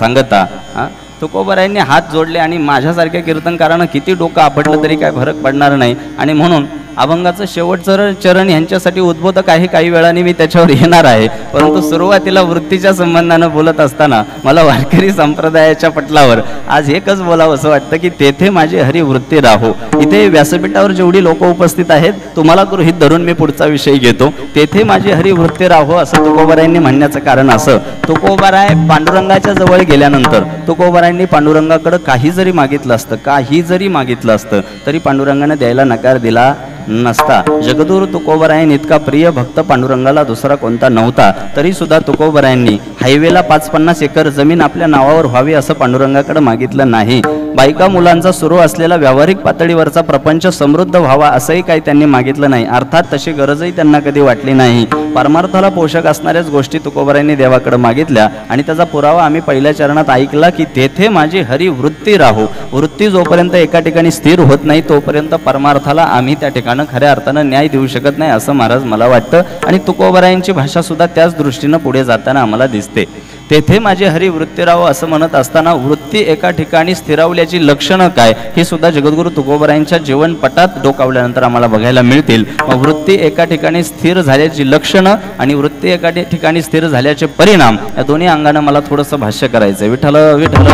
तुकोबारायांनी हात जोडले आणि माझ्यासारख्या कीर्तनकारांना किती डोकं आपटलं तरी काय फरक पडणार नाही. आणि म्हणून अभंगाचं शेवटचं चरण यांच्यासाठी उद्बोधक आहे. काही वेळाने मी त्याच्यावर येणार आहे. परंतु सुरुवातीला वृत्तीच्या संबंधानं बोलत असताना मला वारकरी संप्रदायाच्या पटलावर आज एकच बोलावं असं वाटतं की तेथे माझी हरी वृत्ती राहो. इथे व्यासपीठावर जेवढी लोक उपस्थित आहेत तुम्हाला गृहीत धरून मी पुढचा विषय घेतो. तेथे माझी हरी वृत्ती राहो असं तुकोबारायांनी म्हणण्याचं कारण असं, तुकोबाराय पांडुरंगाच्या जवळ गेल्यानंतर तुकोबारायांनी पांडुरंगाकडे काही जरी मागितलं असतं तरी पांडुरंगाने द्यायला नकार दिला नसता. जगद्गुरू तुकोबारायन इतका प्रिय भक्त पांडुरंगाला दुसरा कोणता नव्हता. तरी सुद्धा तुकोबारायांनी हायवेला 5-50 एकर जमीन आपल्या नावावर व्हावी असं पांडुरंगाकडे मागितलं नाही. बायका मुलांचा सुरू असलेला व्यावहारिक पातळीवरचा प्रपंच समृद्ध व्हावा असंही काही त्यांनी मागितलं नाही. अर्थात तशी गरजही त्यांना कधी वाटली नाही. परमार्थाला पोषक असणाऱ्याच गोष्टी तुकोबारायांनी देवाकडे मागितल्या आणि त्याचा पुरावा आम्ही पहिल्या चरणात ऐकला की तेथे माझी हरी वृत्ती राहो. वृत्ती जोपर्यंत एका ठिकाणी स्थिर होत नाही तोपर्यंत परमार्थाला आम्ही त्या ठिकाणी खऱ्या अर्थानं न्याय देऊ शकत नाही असं महाराज मला वाटतं. आणि तुकोबारायांची भाषा सुद्धा त्याच दृष्टीनं पुढे जाताना आम्हाला दिसते. तेथे माझे हरी वृत्ती राहो असं म्हणत असताना वृत्ती एका ठिकाणी स्थिरावल्याची लक्षणं काय हे सुद्धा जगद्गुरु तुकोबारायांच्या जीवनपटात डोकावल्यानंतर आम्हाला बघायला मिळतील. मग वृत्ती एका ठिकाणी स्थिर झाल्याची लक्षणं आणि वृत्ती एका ठिकाणी स्थिर झाल्याचे परिणाम या दोन्ही अंगाने मला थोडंसं भाष्य करायचंय. विठ्ठल विठ्ठल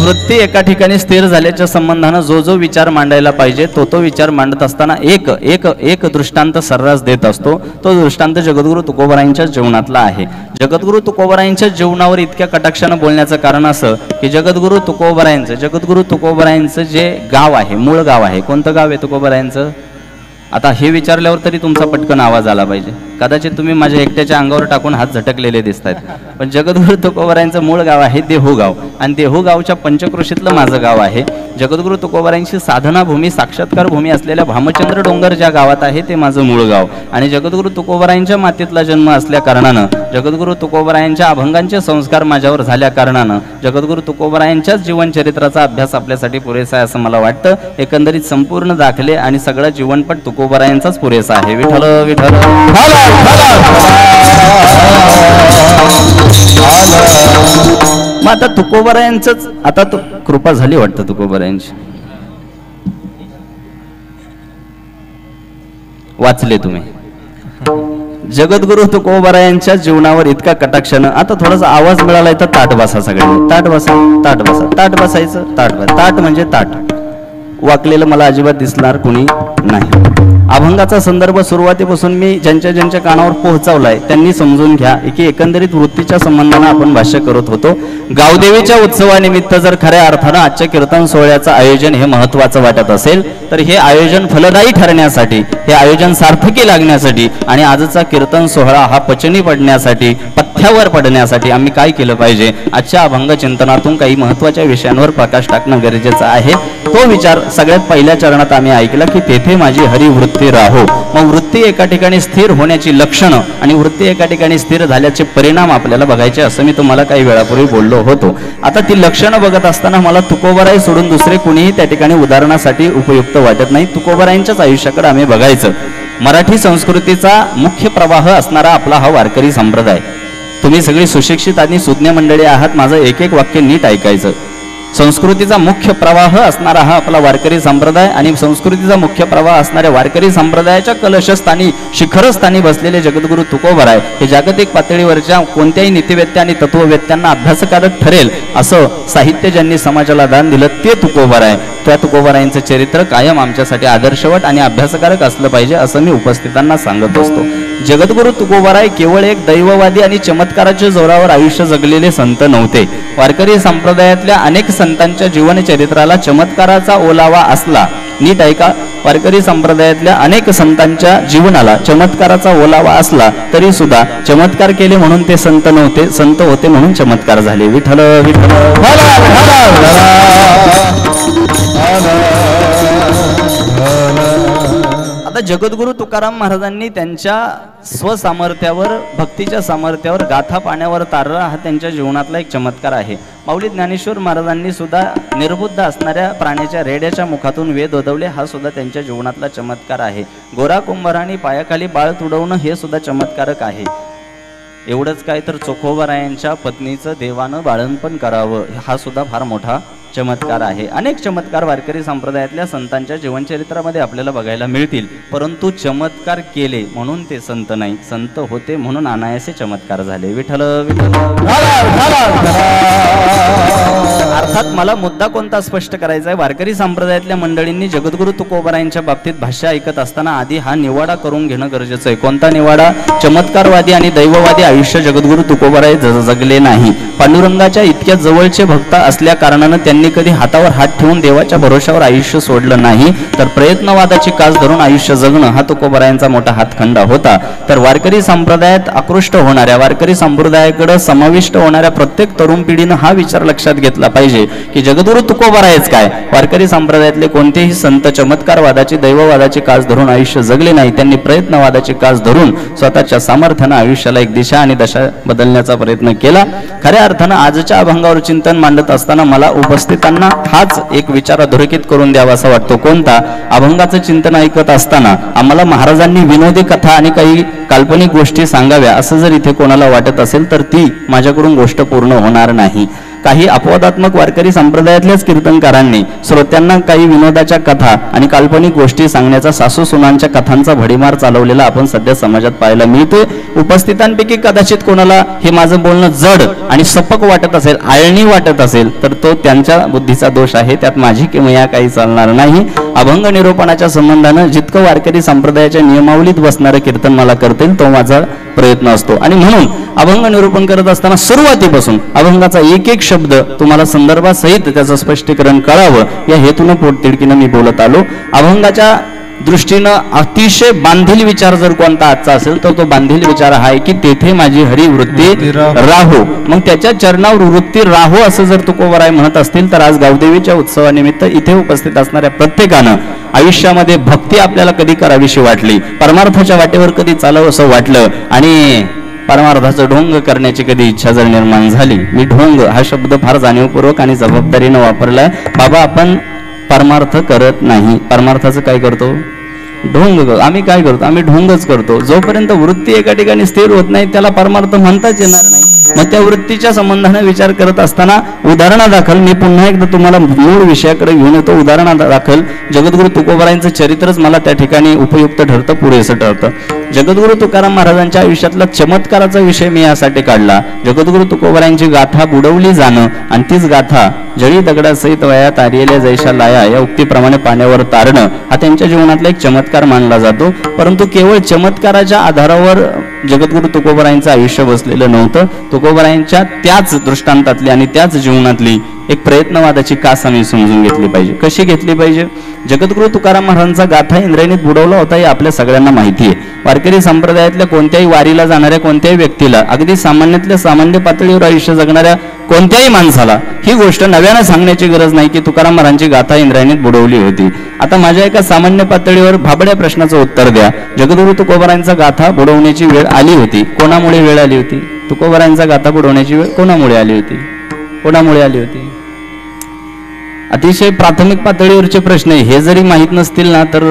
वृत्ती एका ठिकाणी स्थिर झाल्याच्या संबंधानं जो जो विचार मांडायला पाहिजे तो विचार मांडत असताना एक दृष्टांत सर्रास देत असतो. तो दृष्टांत जगद्गुरु तुकोबारायांच्या जीवनातला आहे. जगद्गुरु तुकोबारायांच्या जीवनावर इतक्या कटाक्षानं बोलण्याचं कारण असं की जगद्गुरु तुकोबारायांचं जे गाव आहे, मूळ गाव आहे, कोणतं गाव आहे तुकोबारायांचं? आता हे विचारल्यावर तरी तुमचा पटकन आवाज आला पाहिजे. कदाचित तुम्ही माझ्या एकट्याच्या अंगावर टाकून हात झटकलेले दिसत आहेत, पण जगद्गुरु तुकोबारायांचं मूळ गाव आहे देहूगाव आणि देहूगावच्या पंचक्रोशीतलं माझं गाव आहे. जगद्गुरु तुकोबारायांची साधना भूमी, साक्षात्कार भूमी असलेल्या भामचंद्र डोंगर ज्या गावात आहे ते माझं मूळ गाव आणि जगद्गुरु तुकोबारायांच्या मातीतला जन्म असल्या कारणानं, जगद्गुरु तुकोबारायांच्या अभंगांचे संस्कार माझ्यावर झाल्या कारणानं जगद्गुरु तुकोबारायांच्याच जीवनचरित्राचा अभ्यास आपल्यासाठी पुरेसा आहे असं मला वाटतं. एकंदरीत संपूर्ण दाखले आणि सगळा जीवनपट तुकोबारायांचाच पुरेसा आहे. विठ्ठल विठ्ठल. मग आता तुकोबारायांचंच आता कृपा झाली वाटतं तुकोबारायांची. वाचले तुम्ही जगद्गुरु तुकोबारायांच्या जीवनावर इतका कटाक्षानं. आता थोडासा आवाज मिळालाय तर ताट बसा सगळ्यांनी. ताट बसा, ताट बसा, ताट बसायचं. ताट म्हणजे ताट. वाकलेलं मला अजिबात दिसणार कुणी नाही. अभंगाचा संदर्भ सुरुवातीपासून मी ज्यांच्या कानावर पोहोचवलाय त्यांनी समजून घ्या की एकंदरीत वृत्तीच्या संबंधाने आपण भाष्य करत होतो. गावदेवीच्या उत्सवानिमित्त जर खऱ्या अर्थानं आजच्या कीर्तन सोहळ्याचं आयोजन हे महत्त्वाचं वाटत असेल तर हे आयोजन फलदायी ठरण्यासाठी, हे आयोजन सार्थकी लागण्यासाठी आणि आजचा कीर्तन सोहळा हा पचनी पडण्यासाठी, पथ्यावर पडण्यासाठी आम्ही काय केलं पाहिजे? आजच्या अभंग चिंतनातून काही महत्त्वाच्या विषयांवर प्रकाश टाकणं गरजेचं आहे. तो विचार सगळ्यात पहिल्या चरणात आम्ही ऐकला की तेथे माझी हरी वृत्ती राहो. मग वृत्ती एका ठिकाणी स्थिर होण्याची लक्षणं आणि वृत्ती एका ठिकाणी स्थिर झाल्याचे परिणाम आपल्याला बघायचे असं मी तुम्हाला काही वेळापूर्वी बोललो होतो. आता ती लक्षणं बघत असताना मला तुकोबाराय सोडून दुसरे कुणीही त्या ठिकाणी उदाहरणासाठी उपयुक्त वाटत नाही. तुकोबारायांच्याच आयुष्याकडे आम्ही बघायचं. मराठी संस्कृतीचा मुख्य प्रवाह असणारा आपला हा वारकरी संप्रदाय. तुम्ही सगळी सुशिक्षित आणि सुज्ञ मंडळी आहात. माझं एक वाक्य नीट ऐकायचं. संस्कृतीचा मुख्य प्रवाह असणारा हा आपला वारकरी संप्रदाय आणि संस्कृतीचा मुख्य प्रवाह असणाऱ्या वारकरी संप्रदायाच्या कलशस्थानी, शिखरस्थानी बसलेले जगद्गुरु तुकोबाराय हे जागतिक पातळीवरच्या कोणत्याही नीतिवेत्या आणि तत्ववेत्यांना अभ्यासकारक ठरेल असं साहित्य ज्यांनी समाजाला दान दिलं ते तुकोबाराय. त्या तुकोबारायांचं चरित्र कायम आमच्यासाठी आदर्शवत आणि अभ्यासकारक असलं पाहिजे असं मी उपस्थितांना सांगत असतो. जगद्गुरु तुकोबाराय केवळ एक दैववादी आणि चमत्काराच्या जोरावर आयुष्य जगलेले संत नव्हते. वारकरी संप्रदायातल्या अनेक संतांच्या जीवनचरित्राला चमत्काराचा ओलावा असला. नीट ऐका, वारकरी संप्रदायातल्या अनेक संतांच्या जीवनाला चमत्काराचा ओलावा असला तरी सुद्धा चमत्कार केले म्हणून ते संत नव्हते, संत होते म्हणून चमत्कार झाले. विठ्ठल विठ्ठल. आता जगद्गुरु तुकाराम महाराजांनी त्यांच्या स्वसामर्थ्यावर, भक्तीच्या सामर्थ्यावर गाथा पाण्यावर तारला हा त्यांच्या जीवनातला एक चमत्कार आहे. माऊली ज्ञानेश्वर महाराजांनी सुद्धा निर्बुद्ध असणाऱ्या प्राण्याच्या रेड्याच्या मुखातून वेद ओदवले हा सुद्धा त्यांच्या जीवनातला चमत्कार आहे. गोरा कुंभाराने पायाखाली बाळ तुडवणं हे सुद्धा चमत्कारक आहे. एवढंच काय तर चोखोबारायांच्या पत्नीचं देवानं बाळंतपण करावं हा सुद्धा फार मोठा चमत्कार आहे. अनेक चमत्कार वारकरी संप्रदायातल्या संतांच्या जीवनचरित्रामध्ये आपल्याला बघायला मिळतील. परंतु चमत्कार केले म्हणून ते संत नाही, संत होते म्हणून अनायासे चमत्कार झाले. विठ्ठल विठ्ठल. अर्थात मला मुद्दा कोणता स्पष्ट करायचा आहे. वारकरी संप्रदायातल्या मंडळींनी जगद्गुरु तुकोबारायांच्या बाबतीत भाष्य ऐकत असताना आधी हा निवाडा करून घेणं गरजेचं आहे. कोणता निवाडा? चमत्कारवादी आणि दैववादी आयुष्य जगद्गुरु तुकोबाराय जगले नाही. पांडुरंगाच्या इतक्या जवळचे भक्त असल्या कारणानं त्यांनी कधी हातावर हात ठेवून देवाच्या भरोशावर आयुष्य सोडलं नाही. तर प्रयत्नवादाची कास धरून आयुष्य जगणं हा तुकोबारायांचा मोठा हातखंडा होता. तर वारकरी संप्रदायात आकृष्ट होणाऱ्या, वारकरी संप्रदायाकडे समाविष्ट होणाऱ्या प्रत्येक तरुण पिढीनं हा विचार लक्षात घेतला पाहिजे असे की जगद्गुरु तुकोबारायच काय, वारकरी संप्रदायातले कोणतेही संत चमत्कारवादाची दैववादाची कास धरून आयुष्य जगले नाही. त्यांनी प्रयत्नवादाची कास धरून स्वतःच्या सामर्थ्यानं आयुष्याला एक दिशा आणि दशा बदलण्याचा प्रयत्न केला. खऱ्या अर्थानं आजच्या अभंगावर चिंतन मांडत असताना मला उपस्थितांना हाच एक विचार अधोरेखित करून द्यावा असा वाटतो. कोणता? अभंगाचं चिंतन ऐकत असताना आम्हाला महाराजांनी विनोदी कथा आणि काही काल्पनिक गोष्टी सांगाव्या असं जर इथे कोणाला वाटत असेल तर ती माझ्याकडून गोष्ट पूर्ण होणार नाही. काही अपवादात्मक वारकरी संप्रदायातल्याच कीर्तनकारांनी श्रोत्यांना काही विनोदाच्या कथा आणि काल्पनिक गोष्टी सांगण्याचा सासू सुनांच्या कथांचा भडीमार चालवलेला आपण सध्या समाजात पाहायला मिळतोय. उपस्थितांपैकी कदाचित कोणाला हे माझं बोलणं जड आणि सपक वाटत असेल, आळणी वाटत असेल तर तो त्यांच्या बुद्धीचा दोष आहे, त्यात माझी किमया काही चालणार नाही. अभंग निरूपणाच्या संबंधानं जितकं वारकरी संप्रदायाच्या नियमावलीत बसणारं कीर्तन मला करता येईल तो माझा प्रयत्न असतो. आणि म्हणून अभंग निरूपण करत असताना सुरुवातीपासून अभंगाचा एक एक शब्द तुम्हाला संदर्भासहित त्याचं स्पष्टीकरण कळावं या हेतून पोटतिडकीनं मी बोलत आलो. अभंगाच्या दृष्टीनं अतिशय बांधील विचार जर कोणता आजचा असेल तर तो बांधील विचार हा आहे की तेथे माझी हरिवृत्ती राहो. मग त्याच्या चरणावर वृत्ती राहो असं जर तुकोबाराय म्हणत असतील तर आज गावदेवीच्या उत्सवानिमित्त इथे उपस्थित असणाऱ्या प्रत्येकानं आयुष्यामध्ये भक्ती आपल्याला कधी करावीशी वाटली, परमार्थाच्या वाटेवर कधी चालावं असं वाटलं आणि परमार्थाचं ढोंग करण्याची कधी इच्छा जर निर्माण झाली. मी ढोंग हा शब्द फार जाणीवपूर्वक आणि जबाबदारीनं वापरलाय. बाबा आपण परमार्थ करत नाही, परमार्थाचं काय करतो? ढोंग. आम्ही काय करतो? आम्ही ढोंगच करतो. जोपर्यंत वृत्ती एका ठिकाणी स्थिर होत नाही त्याला परमार्थ म्हणताच येणार नाही. मग त्या वृत्तीच्या संबंधाने विचार करत असताना उदाहरणादाखल मी पुन्हा एकदा तुम्हाला मूळ विषयाकडे घेऊन येतो. उदाहरणादाखल जगद्गुरु तुकोबारायांचं चरित्रच मला त्या ठिकाणी उपयुक्त ठरतं, पुरेसं ठरतं. जगद्गुरु तुकाराम महाराजांच्या आयुष्यातला चमत्काराचा विषय मी यासाठी काढला. जगद्गुरु तुकोबारायांची गाथा बुडवली जाणं आणि तीच गाथा जळी दगडासहित वयात आलेल्या जैशा लाया या उक्तीप्रमाणे पाण्यावर तारणं हा त्यांच्या जीवनातला एक चमत्कार मानला जातो. परंतु केवळ चमत्काराच्या आधारावर जगद्गुरु तुकोबारायांचं आयुष्य बसलेलं नव्हतं. तुकोबारायांच्या त्याच दृष्टांतातली आणि त्याच जीवनातली एक प्रयत्नवादाची कास आम्ही समजून घेतली पाहिजे. कशी घेतली पाहिजे? जगद्गुरु तुकाराम महाराजांचा गाथा इंद्रायणीत बुडवला होता हे आपल्या सगळ्यांना माहिती आहे. वारकरी संप्रदायातल्या कोणत्याही वारीला जाणाऱ्या कोणत्याही व्यक्तीला, अगदी सामान्यातल्या सामान्य पातळीवर आयुष्य जगणाऱ्या कोणत्याही माणसाला ही गोष्ट नव्यानं सांगण्याची गरज नाही की तुकाराम महाराजांची गाथा इंद्रायणीत बुडवली होती. आता माझ्या एका सामान्य पातळीवर भाबड्या प्रश्नाचं उत्तर द्या. जगद्गुरु तुकोबारायांचा गाथा बुडवण्याची वेळ आली होती, कोणामुळे वेळ आली होती? तुकोबारायांचा गाथा बुडवण्याची वेळ कोणामुळे आली होती? कोणामुळे आली होती? अतिशय प्राथमिक पातळीवरचे प्रश्न हे जरी माहीत नसतील ना तर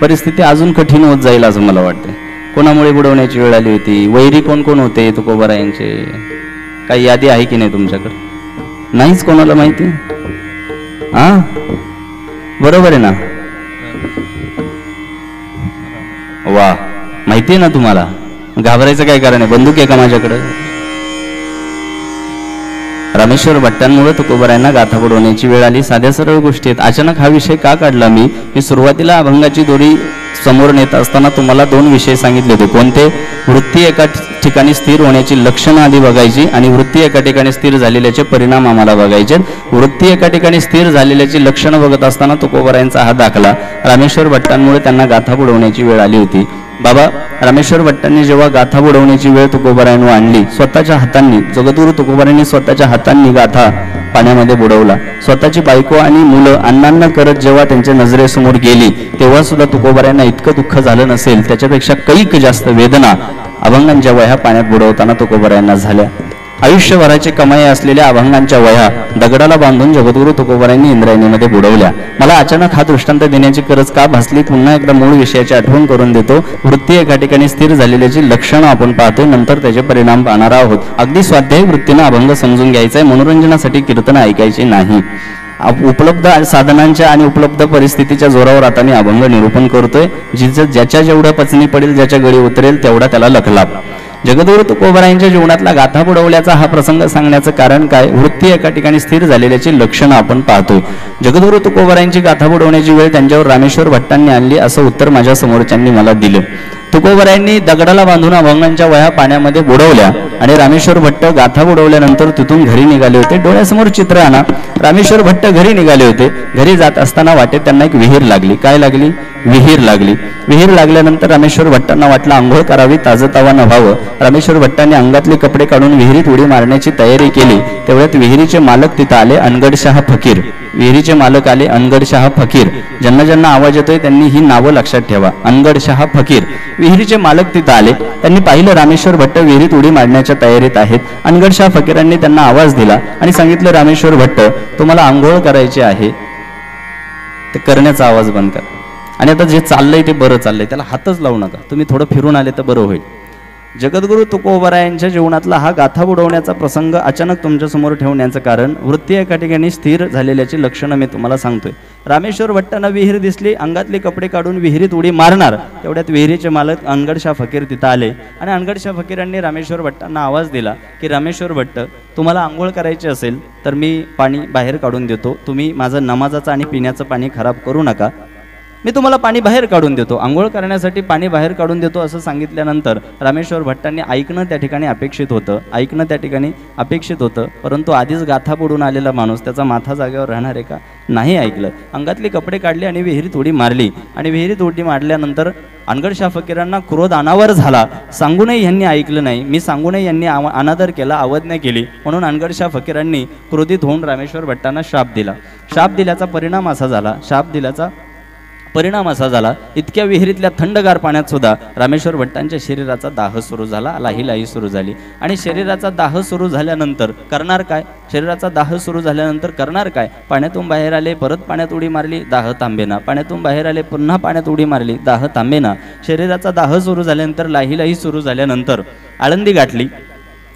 परिस्थिती अजून कठीण होत जाईल असं मला वाटतं. कोणामुळे बुडवण्याची वेळ आली होती? वैरी कोण कोण होते तुकोबारायांचे? काही यादी आहे की नाही तुमच्याकडे? नाहीच कोणाला माहिती? हा बरोबर आहे ना? वा, माहिती आहे ना तुम्हाला? घाबरायचं काय कारण आहे? बंदूक आहे का माझ्याकडे? रामेश्वर भट्टांमुळे तुकोबारायांना गाथा बुडवण्याची वेळ आली. साध्या सरळ गोष्टी आहेत. अचानक हा विषय का काढला मी? की सुरुवातीला अभंगाची दोरी समोर नेत असताना तुम्हाला दोन विषय सांगितले होते. कोणते? वृत्ती एका ठिकाणी स्थिर होण्याची लक्षणं आधी बघायची आणि वृत्ती एका ठिकाणी स्थिर झालेल्याचे परिणाम आम्हाला बघायचे. वृत्ती एका ठिकाणी स्थिर झालेल्याची लक्षणं बघत असताना तुकोबारायांचा हा दाखला. रामेश्वर भट्टांमुळे त्यांना गाथा बुडवण्याची वेळ आली होती. बाबा, रामेश्वर भट्टांनी जेव्हा गाथा बुडवण्याची वेळ तुकोबारायांवर आणली, स्वतःच्या हातांनी जगद्गुरु तुकोबारायांनी स्वतःच्या हातांनी गाथा पाण्यामध्ये बुडवला. स्वतःची बायको आणि मुलं अण्णांना करत जेव्हा त्यांच्या नजरेसमोर गेली तेव्हा सुद्धा तुकोबारायांना इतकं दुःख झालं नसेल त्याच्यापेक्षा कैक जास्त वेदना अभंगांच्या वह्या पाण्यात बुडवताना तुकोबारायांना झाल्या. आयुष्यभराची कमाई असलेल्या अभंगांच्या वह्या दगडाला बांधून जगद्गुरु तुकोबारायांनी इंद्रायणीमध्ये बुडवल्या. मला अचानक हा दृष्टांत देण्याची गरज का भासली? पुन्हा एकदा मूळ विषयाची आठवण करून देतो. वृत्ती एका ठिकाणी स्थिर झालेल्याची लक्षणं आपण पाहतोय, नंतर त्याचे परिणाम पाहणार आहोत. अगदी स्वाध्यायी वृत्तीनं अभंग समजून घ्यायचा आहे, मनोरंजनासाठी कीर्तन ऐकायची नाही. उपलब्ध साधनांच्या आणि उपलब्ध परिस्थितीच्या जोरावर आता मी अभंग निरूपण करतोय. ज्याच्या जेवढ्या पचनी पडेल, ज्याच्या गळी उतरेल तेवढा त्याला लखलाप. जगद्गुरु तुकोबारायांच्या जीवनातला गाथा बुडवल्याचा हा प्रसंग सांगण्याचं कारण काय? वृत्ती एका ठिकाणी स्थिर झालेल्याची लक्षणं आपण पाहतोय. जगद्गुरु तुकोबारायांची गाथा बुडवण्याची वेळ त्यांच्यावर रामेश्वर भट्टांनी आणली असं उत्तर माझ्या समोरच्यांनी मला दिलं. तुकोबारायांनी दगडाला बांधून अभंगांच्या वह्या पाण्यामध्ये बुडवल्या आणि रामेश्वर भट्ट गाथा बुडवल्यानंतर तिथून घरी निघाले होते. डोळ्यासमोर चित्र आणा. रामेश्वर भट्ट घरी निघाले होते. घरी जात असताना वाटेत त्यांना एक विहीर लागली. काय लागली? विहीर लागली. विहीर लागल्यानंतर रामेश्वर भट्टांना वाटलं आंघोळ करावी, ताजंतवानं व्हावं. रामेश्वर भट्टांनी अंगातले कपडे काढून विहिरीत उडी मारण्याची तयारी केली. तेवढ्यात विहिरीचे मालक तिथं आले, अनगडशाह फकीर. विहिरीचे मालक आले, अनगडशाह फकीर. ज्यांना ज्यांना आवाज येतोय त्यांनी ही नावं लक्षात ठेवा. अनगडशाह फकीर. विहिरीचे मालक तिथं आले. त्यांनी पाहिलं रामेश्वर भट्ट विहिरीत उडी मारण्याच्या तयारीत आहेत. अनगडशाह फकीरांनी त्यांना आवाज दिला आणि सांगितलं, रामेश्वर भट्ट, तुम्हाला आंघोळ करायची आहे, ते करण्याचा आवाज बंद करा. आणि आता जे चाललंय ते बरं चाललंय, त्याला हातच लावू नका. तुम्ही थोडं फिरून आले तर बरं होईल. जगद्गुरु तुकोबारायांच्या जीवनातला हा गाथा बुडवण्याचा प्रसंग अचानक तुमच्यासमोर ठेवण्याचं कारण, वृत्ती एका ठिकाणी स्थिर झालेल्याची लक्षणं मी तुम्हाला सांगतोय. रामेश्वर भट्टांना विहीर दिसली, अंगातले कपडे काढून विहिरीत उडी मारणार. तेवढ्यात विहिरीचे मालक अनगडशाह फकीर तिथं आले आणि अनगडशाह फकीरांनी रामेश्वर भट्टांना आवाज दिला की, रामेश्वर भट्ट, तुम्हाला आंघोळ करायची असेल तर मी पाणी बाहेर काढून देतो. तुम्ही माझं नमाजाचं आणि पिण्याचं पाणी खराब करू नका. मी तुम्हाला पाणी बाहेर काढून देतो, आंघोळ करण्यासाठी पाणी बाहेर काढून देतो असं सांगितल्यानंतर रामेश्वर भट्टांनी ऐकणं त्या ठिकाणी अपेक्षित होतं. परंतु आधीच गाथा बुडून आलेला माणूस, त्याचा माथा जागेवर राहणार आहे का? नाही ऐकलं. अंगातले कपडे काढले आणि विहिरीत उडी मारली. आणि विहिरीत उडी मारल्यानंतर अनगडशाह फकीरांना क्रोध अनावर झाला. सांगूनही यांनी ऐकलं नाही. मी सांगूनही यांनी अनादर केला, अवज्ञा केली. म्हणून अनगडशाह फकीरांनी क्रोधित होऊन रामेश्वर भट्टांना शाप दिला. शाप दिल्याचा परिणाम असा झाला, इतक्या विहिरीतल्या थंडगार पाण्यात सुद्धा रामेश्वर भट्टांच्या शरीराचा दाह सुरू झाला, लाही सुरू झाली. आणि शरीराचा दाह सुरू झाल्यानंतर करणार काय? पाण्यातून बाहेर आले, परत पाण्यात उडी मारली, दाह थांबेना. पाण्यातून बाहेर आले, पुन्हा पाण्यात उडी मारली, दाह थांबेना. शरीराचा दाह सुरू झाल्यानंतर, लाही सुरू झाल्यानंतर आळंदी गाठली.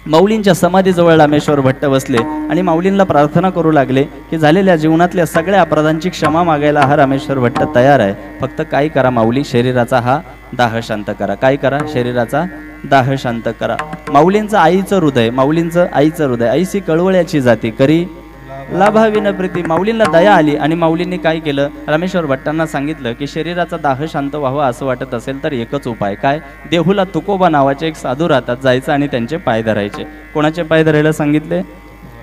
माऊलींच्या समाधीजवळ रामेश्वर भट्ट बसले आणि माऊलींना प्रार्थना करू लागले की, झालेल्या जीवनातल्या सगळ्या अपराधांची क्षमा मागायला हा रामेश्वर भट्ट तयार आहे. फक्त काय करा माऊली, शरीराचा हा दाह शांत करा. काय करा? शरीराचा दाह शांत करा. माऊलींचं आईचं हृदय, ऐसी कळवळ्याची जाती करी लाभाविन प्रीती. माऊलींना दया आली आणि माऊलींनी काय केलं, रामेश्वर भट्टांना सांगितलं की, शरीराचा दाह शांत व्हावा असं वाटत असेल तर एकच उपाय. काय? देहूला तुकोबा नावाचे एक साधू राहतात, जायचं आणि त्यांचे पाय धरायचे. कोणाचे पाय धरायला सांगितले?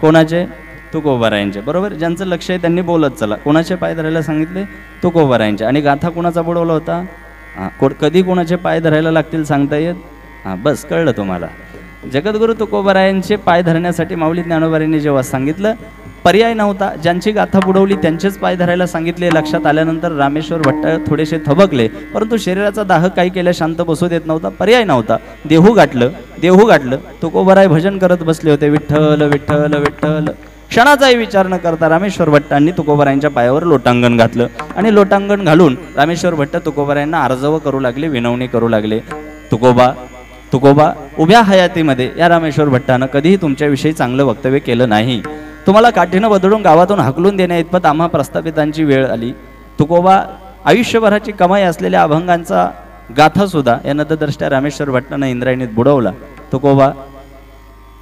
कोणाचे? तुकोबारायांचे. बरोबर, ज्यांचं लक्ष आहे त्यांनी बोलत चला. कोणाचे पाय धरायला सांगितले? तुकोबारायांचे. आणि गाथा कोणाचा बुडवला होता? कधी कोणाचे पाय धरायला लागतील सांगता येत? बस कळलं तुम्हाला. जगद्गुरु तुकोबारायांचे पाय धरण्यासाठी माऊली ज्ञानोबारायांनी जेव्हा सांगितलं, पर्याय नव्हता. ज्यांची गाथा बुडवली त्यांचेच पाय धरायला सांगितले. लक्षात आल्यानंतर रामेश्वर भट्ट थोडेसे थबकले, परंतु शरीराचा दाह काही केल्या शांत बसू देत नव्हता. पर्याय नव्हता. देहू गाठलं. तुकोबाराय भजन करत बसले होते, विठ्ठल विठ्ठल विठ्ठल. क्षणाचाही विचार न करता रामेश्वर भट्टांनी तुकोबारायांच्या पायावर लोटांगण घातलं आणि लोटांगण घालून रामेश्वर भट्ट तुकोबारायांना अर्जव करू लागले, विनवणी करू लागले. तुकोबा, उभ्या हयातीमध्ये या रामेश्वर भट्टानं कधीही तुमच्याविषयी चांगलं वक्तव्य केलं नाही. तुम्हाला काठीनं बदलून गावातून हाकलून देण्या इतपत आम्हा प्रस्थापितांची वेळ आली. तुकोबा, आयुष्यभराची कमाई असलेल्या अभंगांचा गाथा सुद्धा या नतद्रष्ट्या रामेश्वर भट्टानं इंद्रायणीत बुडवला. तुकोबा,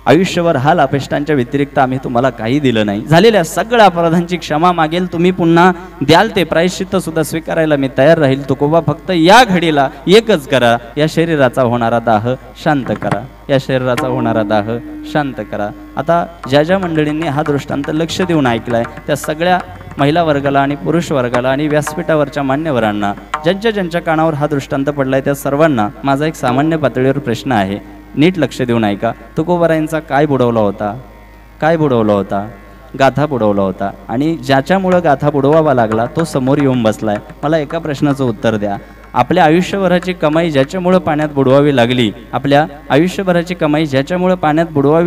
आयुष्यभर हाल अपेष्टांच्या व्यतिरिक्त आम्ही तुम्हाला काही दिलं नाही. झालेल्या सगळ्या अपराधांची क्षमा मागेल, तुम्ही पुन्हा द्याल ते प्रायश्चित्त सुद्धा स्वीकारायला मी तयार राहील. तुकोबा, फक्त या घडीला एकच करा, या शरीराचा होणारा दाह शांत करा. आता ज्या मंडळींनी हा दृष्टांत लक्ष देऊन ऐकलाय त्या सगळ्या महिला वर्गाला आणि पुरुष वर्गाला आणि व्यासपीठावरच्या मान्यवरांना, ज्यांच्या कानावर हा दृष्टांत पडलाय त्या सर्वांना माझा एक सामान्य पातळीवर प्रश्न आहे. नीट लक्ष देऊन ऐका. तुकोबारायांचा काय बुडवला होता? गाथा बुडवला होता. आणि ज्याच्यामुळं गाथा बुडवावा लागला तो समोर येऊन बसलाय. मला एका प्रश्नाचं उत्तर द्या. आपल्या आयुष्यभराची कमाई ज्याच्यामुळं पाण्यात बुडवावी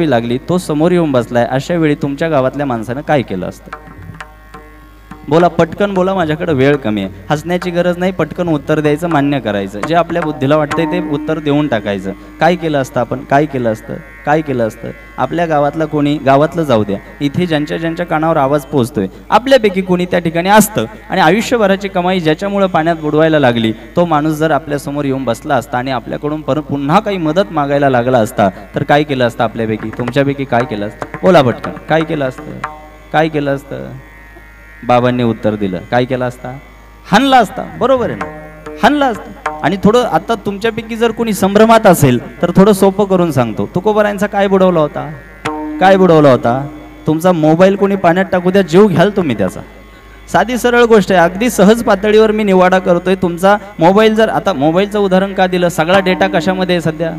लागली तो समोर येऊन बसलाय. अशा वेळी तुमच्या गावातल्या माणसानं काय केलं असतं? बोला, पटकन बोला, माझ्याकडे वेळ कमी आहे. हसण्याची गरज नाही, पटकन उत्तर द्यायचं, मान्य करायचं. जे आपल्या बुद्धीला वाटतंय ते उत्तर देऊन टाकायचं. काय केलं असतं? आपल्या गावातलं जाऊ द्या, इथे ज्यांच्या कानावर आवाज पोहोचतोय आपल्यापैकी कोणी त्या ठिकाणी असतं आणि आयुष्यभराची कमाई ज्याच्यामुळे पाण्यात बुडवायला लागली तो माणूस जर आपल्यासमोर येऊन बसला असता आणि आपल्याकडून पुन्हा काही मदत मागायला लागला असता तर काय केलं असतं? आपल्यापैकी, तुमच्यापैकी काय केलं असतं? बोला पटकन, काय केलं असतं? बाबांनी उत्तर दिलं. काय केला असता? हाणला असता. बरोबर आहे ना, हाणला असता. आणि थोडं आता तुमच्यापैकी जर कोणी संभ्रमात असेल तर थोडं सोपं करून सांगतो. तुकोबारायांचा काय बुडवला होता? तुमचा मोबाईल कोणी पाण्यात टाकू द्या, जीव घ्याल तुम्ही त्याचा. साधी सरळ गोष्ट आहे, अगदी सहज पातळीवर मी निवाडा करतोय. तुमचा मोबाईल जर, आता मोबाईलचं उदाहरण का दिलं, सगळा डेटा कशामध्ये आहे सध्या?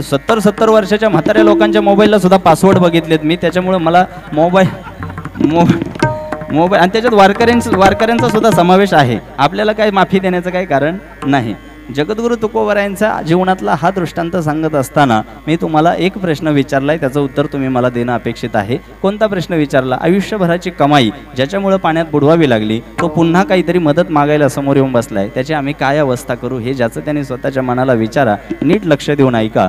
70 वर्षाच्या म्हाताऱ्या लोकांच्या मोबाईलला सुद्धा पासवर्ड बघितलेत मी, त्याच्यामुळे मला मोबाईल आणि त्याच्यात वारकऱ्यांचा सुद्धा समावेश आहे. आपल्याला काही माफी देण्याचं काही कारण नाही. जगद्गुरु तुकोबरायांचा जीवनातला हा दृष्टांत सांगत असताना मी तुम्हाला एक प्रश्न विचारलाय, त्याचं उत्तर तुम्ही मला देणं अपेक्षित आहे. कोणता प्रश्न विचारला? आयुष्यभराची कमाई ज्याच्यामुळे पाण्यात बुडवावी लागली, तो पुन्हा काहीतरी मदत मागायला समोर येऊन बसलाय, त्याची आम्ही काय अवस्था करू? हे ज्याचं त्यांनी स्वतःच्या मनाला विचारा, नीट लक्ष देऊन ऐका.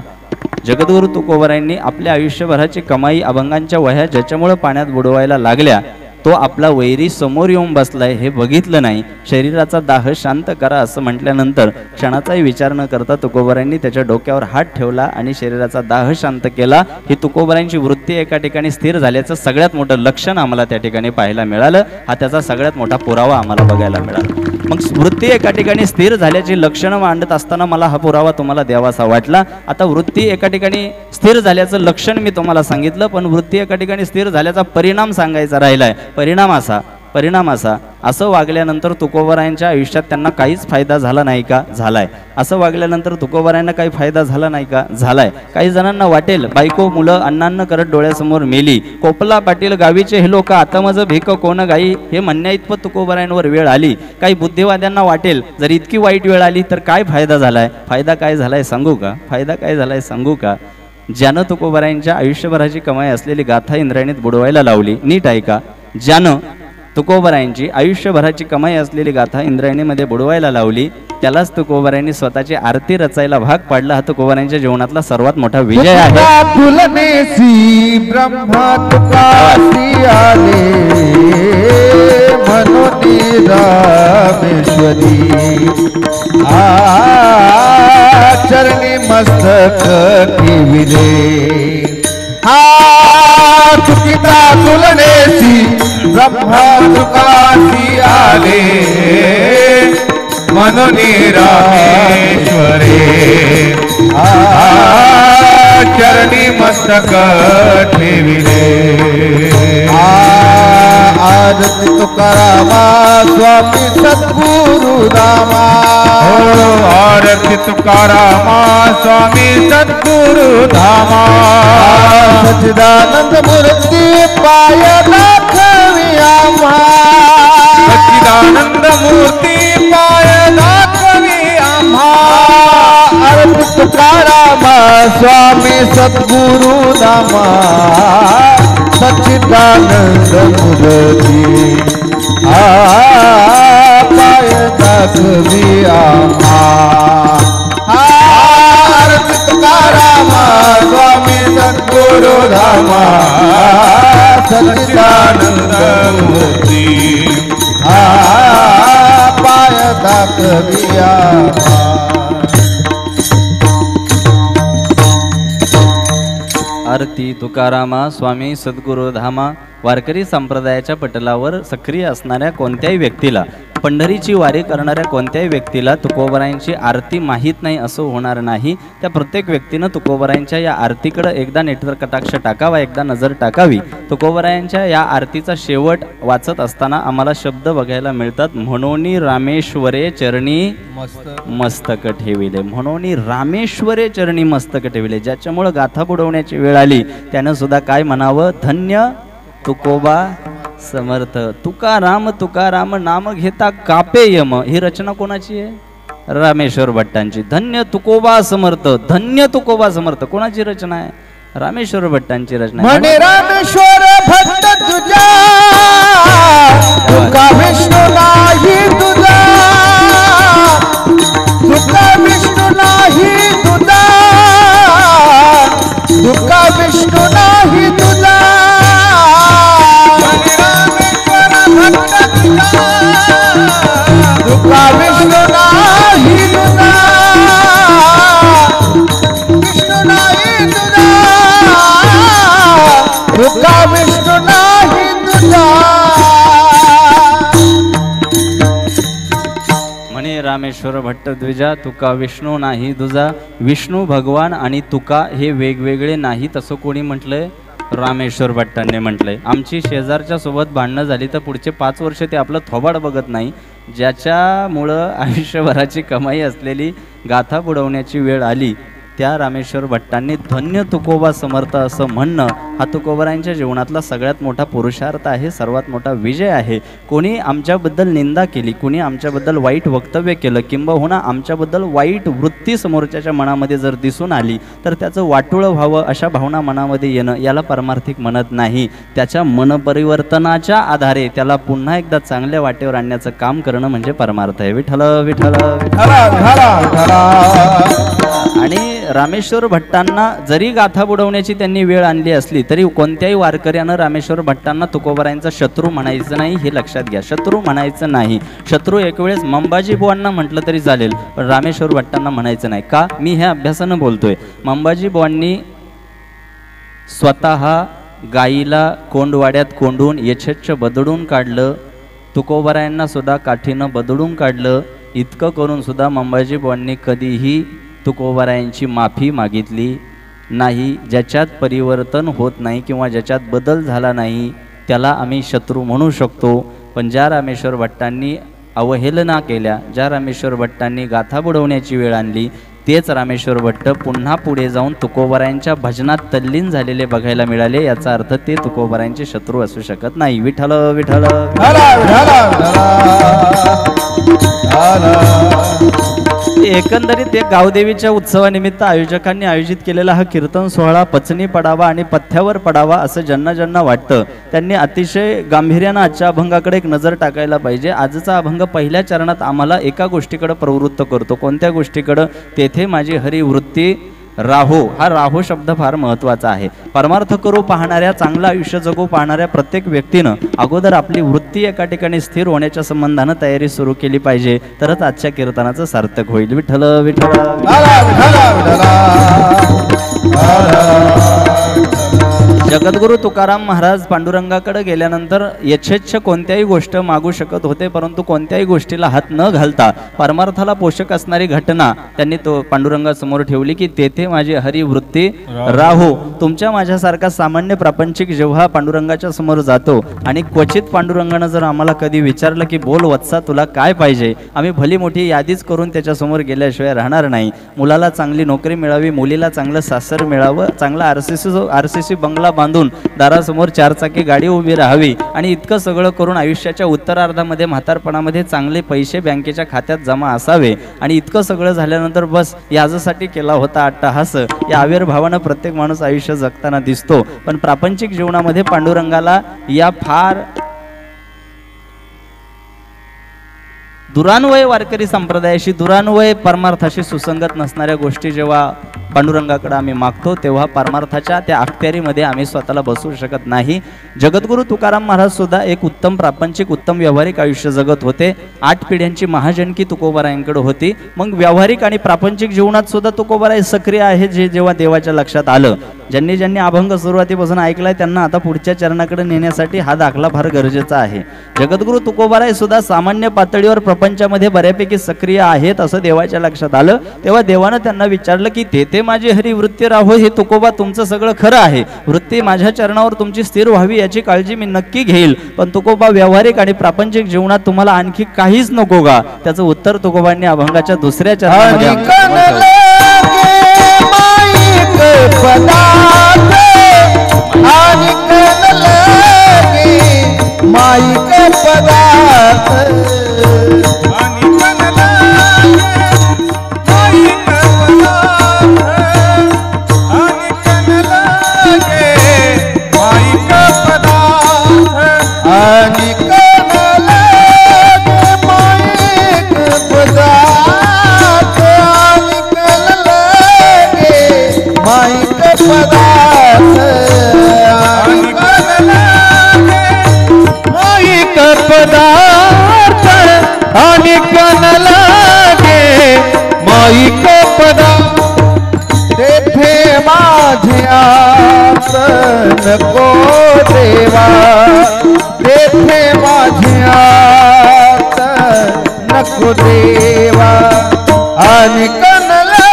जगद्गुरु तुकोबरायांनी आपल्या आयुष्यभराची कमाई, अभंगांच्या वह्या ज्याच्यामुळे पाण्यात बुडवायला लागल्या, तो आपला वैरी समोर येऊन बसलाय हे बघितलं नाही. शरीराचा दाह शांत करा असं म्हटल्यानंतर क्षणाचाही विचार न करता तुकोबरायांनी त्याच्या डोक्यावर हात ठेवला आणि शरीराचा दाह शांत केला. ही तुकोबरायांची वृत्ती एका ठिकाणी स्थिर झाल्याचं सगळ्यात मोठं लक्षण आम्हाला त्या ठिकाणी पाहायला मिळालं. हा त्याचा सगळ्यात मोठा पुरावा आम्हाला बघायला मिळाला. मग वृत्ती एका ठिकाणी स्थिर झाल्याची लक्षणं मांडत असताना मला हा पुरावा तुम्हाला द्यावासा वाटला. आता वृत्ती एका ठिकाणी स्थिर झाल्याचं लक्षण मी तुम्हाला सांगितलं, पण वृत्ती एका ठिकाणी स्थिर झाल्याचा परिणाम सांगायचा राहिलाय. परिणाम असा असं वागल्यानंतर तुकोबरायांच्या आयुष्यात त्यांना काहीच फायदा झाला नाही का? झालाय. असं वागल्यानंतर तुकोबरायांना काही फायदा झाला नाही का? झालाय. काही जणांना वाटेल बायको मुलं अन्नान्न करत डोळ्यासमोर मेली, कोपला पाटील गावीचे हे लोक आता माझं भेक कोण गाई, हे म्हणण्या इतपत तुकोबरायांवर वेळ आली. काही बुद्धिवाद्यांना वाटेल जर इतकी वाईट वेळ आली तर काय फायदा झालाय? फायदा काय झालाय सांगू का? फायदा काय झालाय सांगू का? ज्यानं तुकोबरायांच्या आयुष्यभराची कमाई असलेली गाथा इंद्रायणीत बुडवायला लावली, नीट ऐका, ज्यानं तुकोबरायांची आयुष्यभराची कमाई असलेली गाथा इंद्रायणीमध्ये बुडवायला लावली, त्यालाच तुकोबरायांनी स्वतःची आरती रचायला भाग पाडला. हा तुकोबरायांच्या जीवनातला सर्वात मोठा विजय आहे. तुलनेसी ब्रह्मा तुकासी आले, म्हणून रामेश्वरी चरणी मस्तक ठेविले. चुकिता तुलनेसी ब्रह्मा तुकासी आले, म्हणून रामेश्वरे चरणी मस्तक ठेविले. आरती तुकारामा स्वामी सद्गुरु धामा, आरती तुकारामा स्वामी सद्गुरु धामा. सच्चिदानंद मूर्ती पाय दाखवी आम्हा, सच्चिदानंद मूर्ती पाय दाखवी आम्हा. आरती तुकारामा स्वामी सद्गुरु धामा, सच्चिदानंद मूर्ती पाय दाखवी आम्हा. आरती तुकारामा स्वामी सद्गुरु धामा, सच्चिदानंद मूर्ती पाय दाखवी आम्हा. आरती तुकारामा स्वामी सद्गुरु धामा. वारकरी संप्रदायाच्या पटलावर सक्रिय असणाऱ्या कोणत्याही व्यक्तीला, पंढरीची वारी करणाऱ्या कोणत्याही व्यक्तीला तुकोबरायांची आरती माहीत नाही असं होणार नाही. त्या प्रत्येक व्यक्तीनं तुकोबरायांच्या या आरतीकडे एकदा नेत्रकटाक्ष टाकावा, एकदा नजर टाकावी. तुकोबरायांच्या या आरतीचा शेवट वाचत असताना आम्हाला शब्द बघायला मिळतात, म्हणून रामेश्वरे चरणी मस्तक ठेविले. म्हणून रामेश्वरे चरणी मस्तक ठेविले. ज्याच्यामुळे गाथा बुडवण्याची वेळ आली त्यानं सुद्धा काय म्हणावं? धन्य तुकोबा समर्थ. तुकाराम नाम घेता कापे यम. ही रचना कोणाची आहे? रामेश्वर भट्टांची. धन्य तुकोबा समर्थ, धन्य तुकोबा समर्थ कोणाची रचना आहे? रामेश्वर भट्टांची रचना. म्हणे रामेश्वर भट्ट तुझा, तुका विष्णू नाही तुझा, तुका विष्णू नाही तुझा, तुका विष्णू नाही तुझा. तुका विष्णू नाही तुझा, विष्णू नाही तुझा, तुका विष्णू नाही तुझा. म्हणे रामेश्वर भट्ट द्विजा, तुका विष्णू नाही तुझा. विष्णू भगवान आणि तुका हे वेगवेगळे नाहीत असं कोणी म्हटलंय? रामेश्वर भट्टांनी म्हटलंय. आमची शेजारच्या सोबत भांडणं झाली तर पुढचे 5 वर्ष ते आपलं थोबाड बघत नाही. ज्याच्यामुळं आयुष्यभराची कमाई असलेली गाथा बुडवण्याची वेळ आली त्या रामेश्वर भट्टांनी धन्य तुकोबा समर्थ असं म्हणणं हा तुकोबारायांच्या जीवनातला सगळ्यात मोठा पुरुषार्थ आहे, सर्वात मोठा विजय आहे. कोणी आमच्याबद्दल निंदा केली, कोणी आमच्याबद्दल वाईट वक्तव्य केलं, किंबहुना आमच्याबद्दल वाईट वृत्ती समोरच्याच्या मनामध्ये जर दिसून आली तर त्याचं वाटोळं व्हावं अशा भावना मनामध्ये येणं याला पारमार्थिक म्हणत नाही. त्याच्या मनपरिवर्तनाच्या आधारे त्याला पुन्हा एकदा चांगल्या वाटेवर आणण्याचं काम करणं म्हणजे परमार्थ आहे. विठ्ठल विठ्ठल आणि रामेश्वर भट्टांना जरी गाथा बुडवण्याची त्यांनी वेळ आणली असली तरी कोणत्याही वारकऱ्यानं रामेश्वर भट्टांना तुकोबारायांचा शत्रू म्हणायचं नाही, हे लक्षात घ्या. शत्रू म्हणायचं नाही. शत्रू एक वेळेस मंबाजी बुवांना म्हटलं तरी चालेल, पण रामेश्वर भट्टांना म्हणायचं नाही. का? मी हे अभ्यासानं बोलतोय. मंबाजी बुवांनी स्वतः गाईला कोंडवाड्यात कोंडून यथेच्छ बदडून काढलं, तुकोबारायांना सुद्धा काठीनं बदडून काढलं. इतकं करून सुद्धा मंबाजी बुवांनी कधीही तुकोबारायांची माफी मागितली नाही. ज्याच्यात परिवर्तन होत नाही किंवा ज्याच्यात बदल झाला नाही त्याला आम्ही शत्रू म्हणू शकतो. पण ज्या रामेश्वर भट्टांनी अवहेलना केल्या, ज्या रामेश्वर भट्टांनी गाथा बुडवण्याची वेळ आणली, तेच रामेश्वर भट्ट पुन्हा पुढे जाऊन तुकोबारायांच्या भजनात तल्लीन झालेले बघायला मिळाले. याचा अर्थ ते तुकोबारायांचे शत्रू असू शकत नाही. विठ्ठल विठ्ठल. एकंदरीत एक गावदेवीच्या उत्सवानिमित्त आयोजकांनी आयोजित केलेला हा कीर्तन सोहळा पचनी पडावा आणि पथ्यावर पडावा असं ज्यांना ज्यांना वाटतं त्यांनी अतिशय गांभीर्यानं आजच्या अभंगाकडे एक नजर टाकायला पाहिजे. आजचा अभंग पहिल्या चरणात आम्हाला एका गोष्टीकडे प्रवृत्त करतो. कोणत्या गोष्टीकडं? तेथे माझी हरिवृत्ती राहो. हा राहो शब्द फार महत्त्वाचा आहे. परमार्थ करू पाहणाऱ्या, चांगलं आयुष्य जगू पाहणाऱ्या प्रत्येक व्यक्तीनं अगोदर आपली वृत्ती एका ठिकाणी स्थिर होण्याच्या संबंधानं तयारी सुरू केली पाहिजे, तरच आजच्या कीर्तनाचं सार्थक होईल. विठ्ठल विठ्ठल. जगद्गुरु तुकाराम महाराज पांडुरंगाकडे गेल्यानंतर यथेच्छ कोणत्याही गोष्ट मागू शकत होते, परंतु कोणत्याही गोष्टीला हात न घालता परमार्थाला पोषक असणारी घटना त्यांनी तो पांडुरंगासमोर ठेवली की तेथे माझी हरिवृत्ती राहो. तुमच्या माझ्यासारखा सामान्य प्रापंचिक जेव्हा पांडुरंगाच्या समोर जातो आणि क्वचित पांडुरंगानं जर आम्हाला कधी विचारलं की बोल वत्सा तुला काय पाहिजे, आम्ही भली मोठी यादीच करून त्याच्यासमोर गेल्याशिवाय राहणार नाही. मुलाला चांगली नोकरी मिळावी, मुलीला चांगलं सासर मिळावं, चांगला आरसीसी बंगला बांधून दारासमोर 4 चाकी गाडी उभी राहावी आणि इतकं सगळं करून आयुष्याच्या उत्तरार्धामध्ये म्हातारपणामध्ये चांगले पैसे बँकेच्या खात्यात जमा असावे आणि इतकं सगळं झाल्यानंतर बस याच्यासाठी केला होता अट्टहास या आविर्भावानं प्रत्येक माणूस आयुष्य जगताना दिसतो. पण प्रापंचिक जीवनामध्ये पांडुरंगाला या फार दुरान्वय वारकरी संप्रदायाशी, दुरान्वय परमार्थाशी सुसंगत नसणाऱ्या गोष्टी जेव्हा पांडुरंगाकडे आम्ही मागतो तेव्हा परमार्थाच्या त्या अखत्यारीमध्ये आम्ही स्वतःला बसवू शकत नाही. जगद्गुरु तुकाराम महाराज सुद्धा एक उत्तम प्रापंचिक, उत्तम व्यावहारिक आयुष्य जगत होते. 8 पिढ्यांची महाजनकी तुकोबारायांकडे होती. मग व्यावहारिक आणि प्रापंचिक जीवनात सुद्धा तुकोबाराय सक्रिय आहे, जे जेव्हा देवाच्या लक्षात आलं. ज्यांनी ज्यांनी अभंग सुरुवातीपासून ऐकलाय त्यांना आता पुढच्या चरणाकडे नेण्यासाठी हा दाखला फार गरजेचा आहे. जगद्गुरु तुकोबाराय सुद्धा सामान्य पातळीवर प्रपंचामध्ये बऱ्यापैकी सक्रिय आहेत असं देवाच्या लक्षात आलं. तेव्हा देवानं त्यांना विचारलं की तेथे माझी हरिवृत्ती राहो. हे तुकोबा तुमचं सगळं खरं आहे, वृत्ती माझ्या चरणावर तुमची स्थिर व्हावी याची काळजी मी नक्की घेईल, पण तुकोबा व्यावहारिक आणि प्रापंचिक जीवनात तुम्हाला आणखी काहीच नको का? त्याचं उत्तर तुकोबांनी अभंगाच्या दुसऱ्या चरणामध्ये नको देवा, तेथे माझ्या नको देवा आणि कनला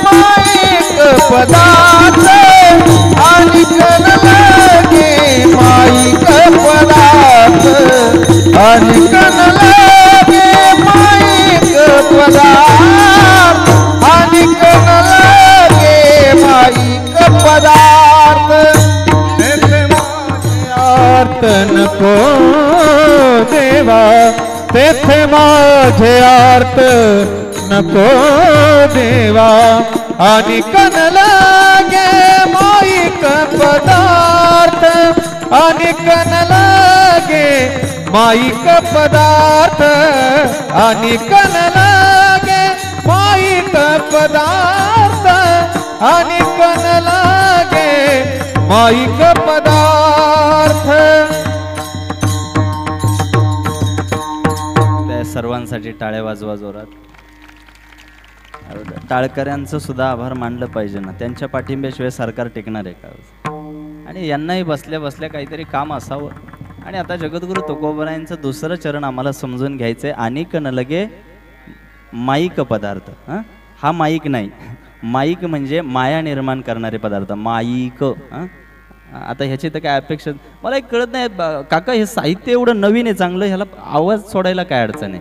माईक पदार्थ आणि पदार्थ नको देवा, तेथे माझे आर्त नको देवा, आणि कन लागे माईक पदार्थ, आणि कन लागे माईक पदार्थ, आणि कन लागे माईक पदार्थ, आणि कन लागे माईक पदार्थ. त्या सर्वांसाठी टाळ्या वाजवा जोरात. टाळकऱ्यांचं सुद्धा आभार मानलं पाहिजे ना, त्यांच्या पाठिंब्याशिवाय सरकार टिकणार आहे का? आणि यांनाही बसल्या बसल्या काहीतरी काम असावं. आणि आता जगद्गुरु तुकोबारायांचं दुसरं चरण आम्हाला समजून घ्यायचंय. अनेक न लगे माईक पदार्थ. हा माईक नाही, माईक म्हणजे माया निर्माण करणारे पदार्थ, माईक. आता ह्याची तर काय अपेक्षा मला एक कळत नाही काका, हे साहित्य एवढं नवीन आहे चांगलं, ह्याला आवाज सोडायला काय अडचण आहे?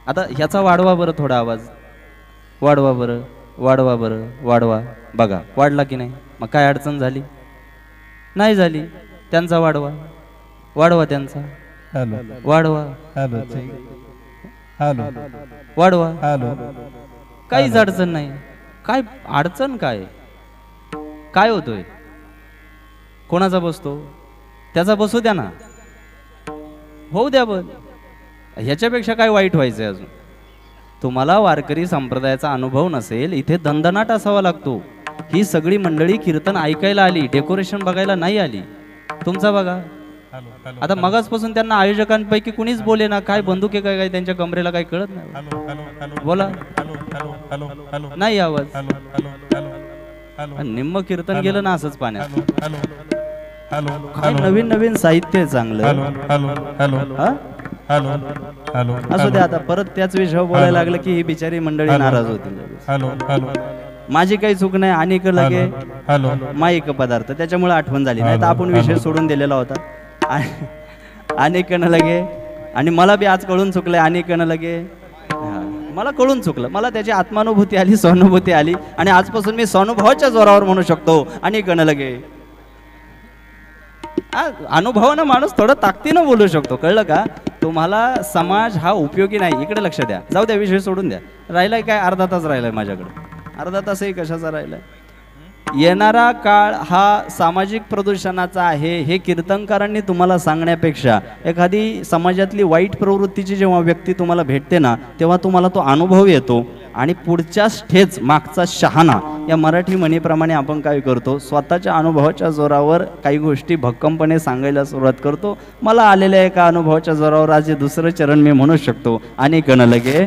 आता ह्याचा वाढवा बरं, थोडा आवाज वाढवा बरं, वाढवा बरं, वाढवा. बघा वाढला की नाही? मग काय अडचण झाली? नाही झाली. त्यांचा वाढवा, वाढवा त्यांचा, हॅलो वाढवा, हॅलो हॅलो वाढवा, हॅलो. काहीच अडचण नाही. काय अडचण? काय काय होतोय? कोणाचा बसतो? त्याचा बसू द्या ना, होऊ द्या. बघ ह्याच्यापेक्षा काय वाईट व्हायचंय अजून? तुम्हाला वारकरी संप्रदायाचा अनुभव नसेल, इथे दणदणाट असावा लागतो. ही सगळी मंडळी कीर्तन ऐकायला आली, डेकोरेशन बघायला नाही आली. तुमचा बघा. आता मगाचपासून त्यांना आयोजकांपैकी कुणीच बोले ना, काय बंदूक आहे काय त्यांच्या कमरेला, काही कळत नाही. बोला नाही आवाज. निम्म कीर्तन गेलं ना असंच पाण्यात. काय नवीन नवीन साहित्य चांगलं. असू द्या. आता परत त्याच विषयावर बोलायला लागलं की ही बिचारी मंडळी नाराज होती. माझी काही चूक नाही. अनेक लगे माईक पदार्थ, त्याच्यामुळे आठवण झाली, नाही तर आपण विषय सोडून दिलेला होता. अनेक लगे. आणि मला बी आज कळून चुकलंय. अनेक लगे मला कळून चुकलं. मला त्याची आत्मानुभूती आली, स्वानुभूती आली, आणि आजपासून मी स्वानुभवाच्या जोरावर म्हणू शकतो अनेक लगे. अनुभवानं माणूस थोडं ताकदीनं बोलू शकतो. कळलं का? तुम्हाला समाज हा उपयोगी नाही. इकडे लक्ष द्या. जाऊ द्या, विषय सोडून द्या. राहिलाय काय? अर्धा तास राहिलाय माझ्याकडे. अर्धा तासही कशाचा राहिलाय? येणारा काळ हा सामाजिक प्रदूषणाचा आहे हे कीर्तनकारांनी तुम्हाला सांगण्यापेक्षा एखादी समाजातली वाईट प्रवृत्तीची जेव्हा व्यक्ती तुम्हाला भेटते ना, तेव्हा तुम्हाला तो अनुभव येतो. आणि पुढच्याच ठेच मागचा शहाणा या मराठी म्हणीप्रमाणे आपण काय करतो, स्वतःच्या अनुभवाच्या जोरावर काही गोष्टी भक्कमपणे सांगायला सुरुवात करतो. मला आलेल्या एका अनुभवाच्या जोरावर आज हे दुसरं चरण मी म्हणू शकतो, अनेक न लगे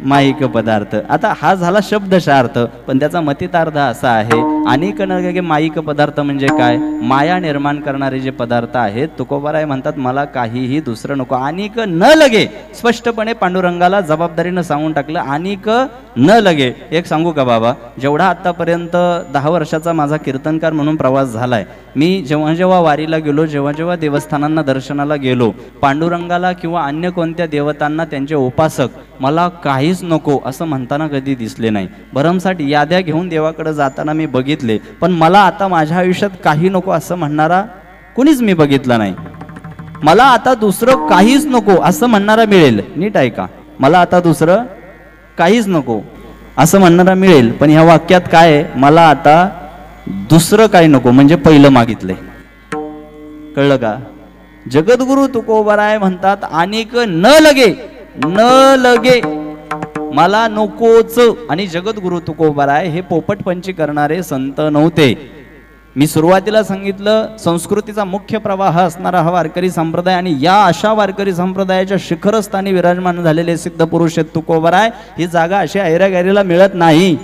माईक पदार्थ. आता हा झाला शब्दशः अर्थ, पण त्याचा मतितार्थ असा आहे, अनेक न लगे माईक पदार्थ म्हणजे काय? माया निर्माण करणारे जे पदार्थ आहेत. तुकोबाराय म्हणतात मला काहीही दुसरं नको. अनेक न लगे स्पष्टपणे पांडुरंगाला जबाबदारीनं सांगून टाकलं, अनेक न लगे. एक सांगू का बाबा, जेवढा आतापर्यंत 10 वर्षाचा माझा कीर्तनकार म्हणून प्रवास झालाय, मी जेव्हा जेव्हा वारीला गेलो, जेव्हा जेव्हा देवस्थानांना दर्शनाला गेलो, पांडुरंगाला किंवा अन्य कोणत्या देवतांना त्यांचे उपासक मला काहीच नको असं म्हणताना कधी दिसले नाही. भरमसाठ याद्या घेऊन देवाकडे जाताना मी बघितले, पण मला आता माझ्या आयुष्यात काही नको असं म्हणणारा कुणीच मी बघितला नाही. मला आता दुसरं काहीच नको असं म्हणणारा मिळेल. नीट ऐका, मला आता दुसरं काहीच नको असं म्हणणारा मिळेल, पण ह्या वाक्यात काय आहे? मला आता दुसरं काही नको म्हणजे पहिलं मागितलंय. कळलं का? जगद्गुरु तुकोबाराय म्हणतात अनेक न लगे, न लगे मला नकोच. आणि जगद्गुरु तुकोबाराय हे पोपटपंची करणारे संत नव्हते. मी सुरुवातीला सांगितलं, संस्कृतीचा मुख्य प्रवाह असणारा हा वारकरी संप्रदाय, आणि या अशा वारकरी संप्रदायाच्या शिखरस्थानी विराजमान झालेले सिद्ध पुरुष आहेत तुकोबाराय. ही जागा अशी ऐऱ्यागैरीला मिळत नाही.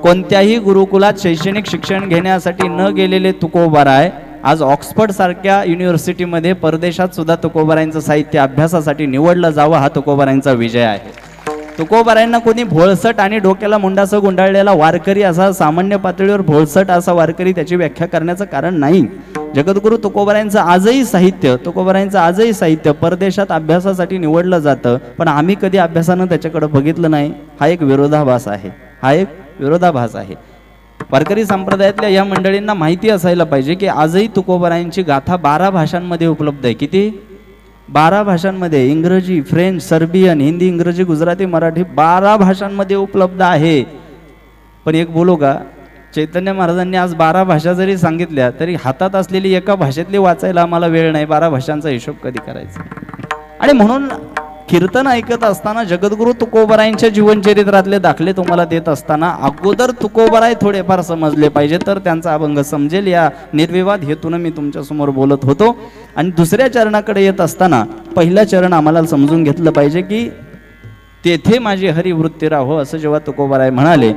कोणत्याही गुरुकुलात शैक्षणिक शिक्षण घेण्यासाठी न गेलेले तुकोबाराय आज ऑक्सफर्ड सारख्या युनिव्हर्सिटीमध्ये परदेशात सुद्धा तुकोबारायांचं साहित्य अभ्यासासाठी निवडलं जावं, हा तुकोबारायांचा विजय आहे. तुकोबारायांना कोणी भोळसट आणि डोक्याला मुंडासं गुंडाळलेला वारकरी असा, सामान्य पातळीवर भोळसट असा वारकरी त्याची व्याख्या करण्याचं कारण नाही. जगद्गुरु तुकोबारायांचं आजही साहित्य, तुकोबारायांचं आजही साहित्य परदेशात अभ्यासासाठी निवडलं जातं, पण आम्ही कधी अभ्यासानं त्याच्याकडे बघितलं नाही. हा एक विरोधाभास आहे, हा एक विरोधाभास आहे. वारकरी संप्रदायातल्या या मंडळींना माहिती असायला पाहिजे की आजही तुकोबारायांची गाथा 12 भाषांमध्ये उपलब्ध आहे. किती? 12 भाषांमध्ये. इंग्रजी, फ्रेंच, सर्बियन, हिंदी, इंग्रजी, गुजराती, मराठी 12 भाषांमध्ये उपलब्ध आहे. पण एक बोलू का, चैतन्य महाराजांनी आज 12 भाषा जरी सांगितल्या तरी हातात असलेली एका भाषेतली वाचायला आम्हाला वेळ नाही. 12 भाषांचा हिशोब कधी करायचा? आणि म्हणून कीर्तन ऐकत असताना जगद्गुरु तुकोबारायांच्या जीवनचरित्रातले दाखले तुम्हाला देत असताना अगोदर तुकोबाराय थोडेफार समजले पाहिजे, तर त्यांचा अभंग समजेल. या निर्विवाद हेतून मी तुमच्यासमोर बोलत होतो. आणि दुसऱ्या चरणाकडे येत असताना पहिलं चरण आम्हाला समजून घेतलं पाहिजे की तेथे माझी हरिवृत्ती राहो, असं जेव्हा तुकोबाराय म्हणाले,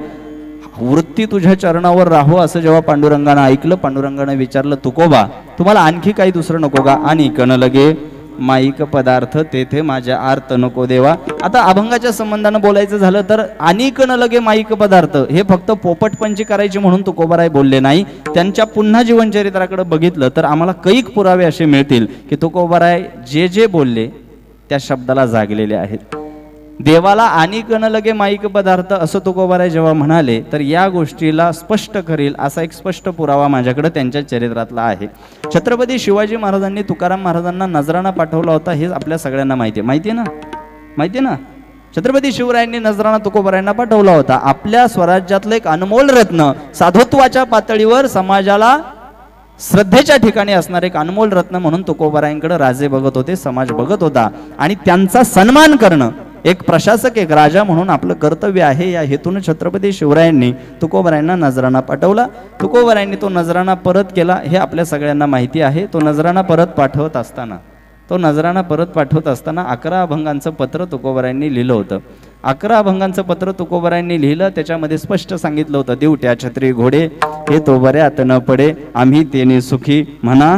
वृत्ती तुझ्या चरणावर राहो असं जेव्हा पांडुरंगानं ऐकलं, पांडुरंगानं विचारलं, तुकोबा तुम्हाला आणखी काही दुसरं नको का? आणि कण लगे माईक पदार्थ तेथे माझ्या आर्त नको देवा. आता अभंगाच्या संबंधानं बोलायचं झालं तर अनिक न लगे माईक पदार्थ हे फक्त पोपटपंची करायची म्हणून तुकोबाराय बोलले नाही. त्यांच्या पुन्हा जीवनचरित्राकडे बघितलं तर आम्हाला कैक पुरावे असे मिळतील की तुकोबाराय जे जे बोलले त्या शब्दाला जागलेले आहेत. देवाला अनिक न लगे माईक पदार्थ असं तुकोबाराय जेव्हा म्हणाले तर या गोष्टीला स्पष्ट करील असा एक स्पष्ट पुरावा माझ्याकडे त्यांच्या चरित्रातला आहे. छत्रपती शिवाजी महाराजांनी तुकाराम महाराजांना नजराणा पाठवला होता हे आपल्या सगळ्यांना माहिती आहे ना? माहिती आहे ना? छत्रपती शिवरायांनी नजराणा तुकोबारायांना पाठवला होता. आपल्या स्वराज्यातलं एक अनमोल रत्न, साधुत्वाच्या पातळीवर समाजाला श्रद्धेच्या ठिकाणी असणारे एक अनमोल रत्न म्हणून तुकोबारायांकडे राजे बघत होते, समाज बघत होता. आणि त्यांचा सन्मान करणं एक प्रशासक, एक राजा म्हणून आपलं कर्तव्य आहे. या हेतून छत्रपती शिवरायांनी तुकोबारायांना नजराणा पाठवला. तुकोबारायांनी तो नजराणा परत केला हे आपल्या सगळ्यांना माहिती आहे. तो नजराणा परत पाठवत असताना 11 अभंगांचं पत्र तुकोबारायांनी लिहिलं होतं. 11 अभंगांचं पत्र तुकोबारायांनी लिहिलं. त्याच्यामध्ये स्पष्ट सांगितलं होतं, दिवट्या छत्री घोडे हे तो बऱ्यात न पडे, आम्ही तेने सुखी म्हणा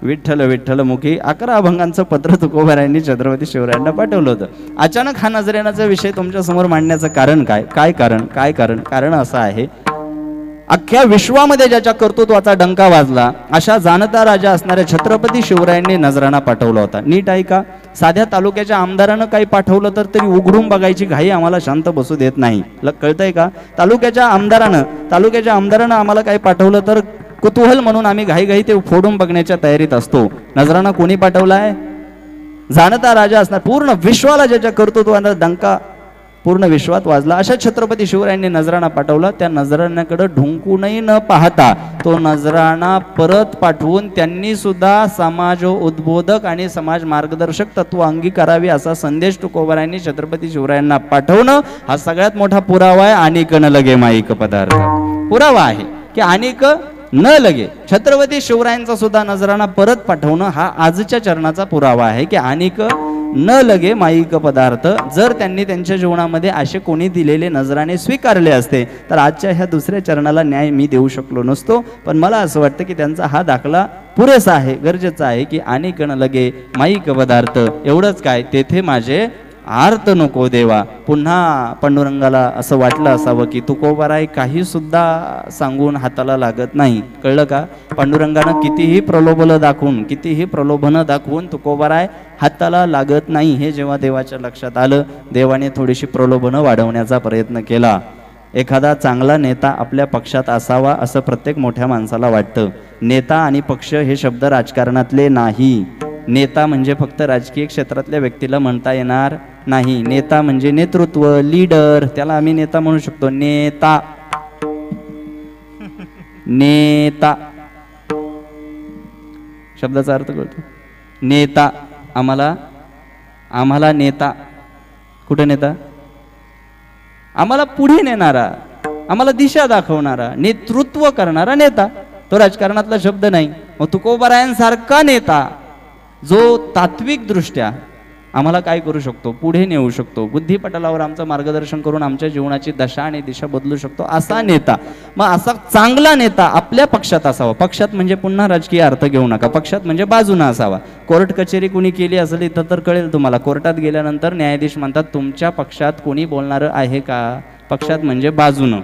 विठ्ठल विठ्ठल मुखी. 11 अभंगांचं पत्र तुकोबारायांनी छत्रपती शिवरायांना पाठवलं होतं. अचानक हा नजरेणाचा विषय तुमच्या समोर मांडण्याचं कारण काय? कारण असं आहे, अख्ख्या विश्वामध्ये ज्याच्या कर्तृत्वाचा डंका वाजला अशा जाणता राजा असणाऱ्या छत्रपती शिवरायांनी नजराणा पाठवला होता. नीट ऐका, साध्या तालुक्याच्या आमदारानं काही पाठवलं तर तरी उघडून बघायची घाई आम्हाला शांत बसू देत नाही. कळतंय का? तालुक्याच्या आमदारानं आम्हाला काही पाठवलं तर कुतूहल म्हणून आम्ही घाई ते फोडून बघण्याच्या तयारीत असतो. नजराणा कोणी पाठवलाय? जाणता राजा असणार, पूर्ण विश्वाला ज्याच्या कर्तृत्वाचा डंका पूर्ण विश्वात वाजला अशा छत्रपती शिवरायांनी नजराणा पाठवला. त्या नजराण्याकडे ढुंकूनही न पाहता तो नजराणा परत पाठवून त्यांनी सुद्धा समाज उद्बोधक आणि समाज मार्गदर्शक तत्व अंगीकारावी असा संदेश तुकोबारायांनी छत्रपती शिवरायांना पाठवणं हा सगळ्यात मोठा पुरावा आहे. अनिक न लगे माईक पदार्थ पुरावा आहे की अनिक न लगे छत्रपती शिवरायांचा सुद्धा नजराणा परत पाठवणं हा आजच्या चरणाचा पुरावा आहे की अनिक न लगे माईक पदार्थ. जर त्यांनी त्यांच्या जीवनामध्ये असे कोणी दिलेले नजराणे स्वीकारले असते तर आजच्या ह्या दुसऱ्या चरणाला न्याय मी देऊ शकलो नसतो. पण मला असं वाटतं की त्यांचा हा दाखला पुरेसा आहे, गरजेचा आहे की अनिक न लगे माईक पदार्थ. एवढंच काय, तेथे माझे आर्त नको देवा. पुन्हा पांडुरंगाला असं वाटलं असावं की तुकोबाराय काही सुद्धा सांगून हाताला लागत नाही. कळलं का? पांडुरंगानं कितीही प्रलोभनं दाखवून तुकोबाराय हाताला लागत नाही हे जेव्हा देवाच्या लक्षात आलं, देवाने थोडीशी प्रलोभनं वाढवण्याचा प्रयत्न केला. एखादा चांगला नेता आपल्या पक्षात असावा असं प्रत्येक मोठ्या माणसाला वाटतं. नेता आणि पक्ष हे शब्द राजकारणातले नाही. नेता म्हणजे फक्त राजकीय क्षेत्रातल्या व्यक्तीला म्हणता येणार नाही. नेता म्हणजे नेतृत्व, लीडर, त्याला आम्ही नेता म्हणू शकतो. नेता शब्दाचा अर्थ कळतो. नेता आम्हाला नेता कुठे नेता? आम्हाला पुढे नेणारा, आम्हाला दिशा दाखवणारा, नेतृत्व करणारा नेता. तो राजकारणातला शब्द नाही. मग तुकोबारायांसारखा नेता जो तात्विक दृष्ट्या आम्हाला काय करू शकतो, पुढे नेऊ शकतो, बुद्धिपटलावर आमचं मार्गदर्शन करून आमच्या जीवनाची दशा आणि दिशा बदलू शकतो असा नेता. मग असा चांगला नेता आपल्या पक्षात असावा. पक्षात म्हणजे पुन्हा राजकीय अर्थ घेऊ नका, पक्षात म्हणजे बाजूनं असावा. कोर्ट कचेरी कुणी केली असेल इथं तर कळेल तुम्हाला. कोर्टात गेल्यानंतर न्यायाधीश म्हणतात तुमच्या पक्षात कोणी बोलणारं आहे का? पक्षात म्हणजे बाजूनं.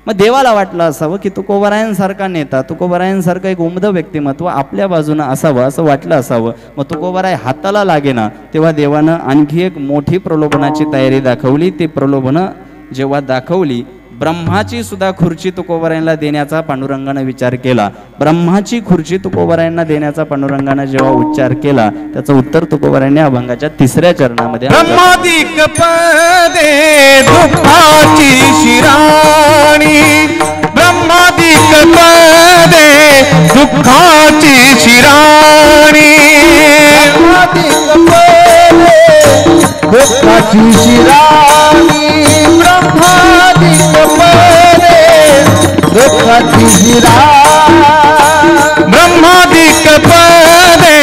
मग देवाला वाटलं असावं की तुकोबारायांसारखा नेता, तुकोबारायांसारखं एक उमदं व्यक्तिमत्व आपल्या बाजूनं असावं असं वाटलं असावं. मग तुकोबाराय हाताला लागेना तेव्हा देवानं आणखी एक मोठी प्रलोभनाची तयारी दाखवली. ती प्रलोभनं जेव्हा दाखवली, ब्रह्माची सुद्धा खुर्ची तुकोबारायांना देण्याचा पांडुरंगाने विचार केला. ब्रह्माची खुर्ची तुकोबारायांना देण्याचा पांडुरंगाने जेव्हा उच्चार केला त्याचं उत्तर तुकोबारायांनी अभंगाच्या 3ऱ्या चरणामध्ये ब्रह्मादिक पदे दुःखाची शिराणी, ब्रह्मादिक पदे दुःखाची शिराणी, दुःखाची शिराणी, ब्रह्मादिक पदे दुःखाची शिराणी, ब्रह्मादिक पदे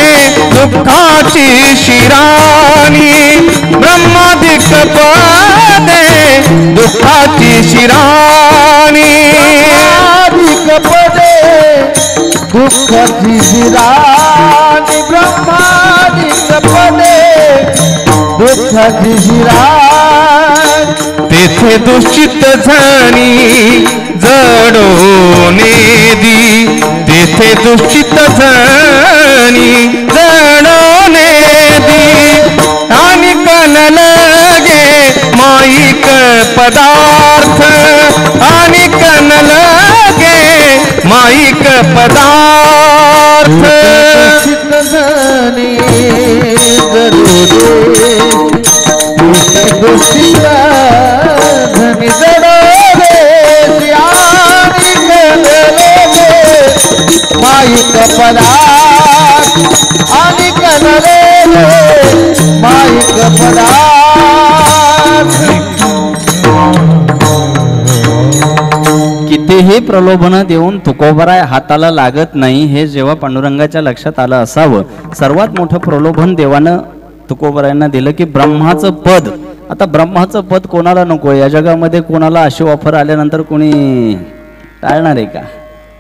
दुःखाची शिराणी, ब्रह्मादिक पदे दुःखाची शिराणी, ब्रह्मादिक पदे दुःखाची शिराणी, ब्रह्मादिक पदे दुःखाची शिराणी, तेथे दुष्चित झणी जडोने दी, तेथे दुष्चित झणी जडोने दी, आणि कन लगे माईक पदार्थ, आणि कन लगे माईक पदार्थ, चित्तजनी जरूरे धनी जडोरे श्यामी कनले माईक पदार्थ, आणि कनले माईक पदार्थ. कितीही प्रलोभन देऊन तुकोबराय हाताला लागत नाही हे जेव्हा पांडुरंगाच्या लक्षात आलं असावं. सर्वात मोठं प्रलोभन देवानं तुकोबरायांना दिलं की ब्रह्माचं पद. आता ब्रह्माचं पद कोणाला नको? या जगामध्ये कोणाला अशी ऑफर आल्यानंतर कोणी टाळणार आहे का?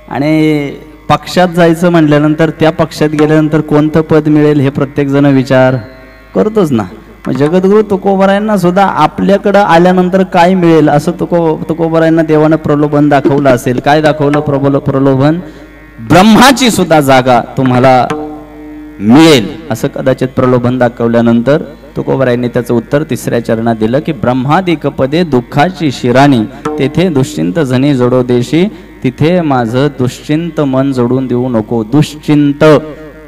आणि पक्षात जायचं म्हटल्यानंतर त्या पक्षात गेल्यानंतर कोणतं पद मिळेल हे प्रत्येक जण विचार करतोच ना. मग जगद्गुरु तुकोबरायांना सुद्धा आपल्याकडं आल्यानंतर काय मिळेल असं तुकोबरायांना देवानं प्रलोभन दाखवलं असेल. काय दाखवलं प्रलोभन? ब्रह्माची सुद्धा जागा तुम्हाला मिळेल असं कदाचित प्रलोभन दाखवल्यानंतर तुकोबरायांनी त्याचं उत्तर 3ऱ्या चरणात दिलं की ब्रह्मादिक पदे दुःखाची शिराणी, तेथे दुश्चिंत जणी जडो देशी, तिथे माझं दुश्चिंत मन जोडून देऊ नको. दुश्चिंत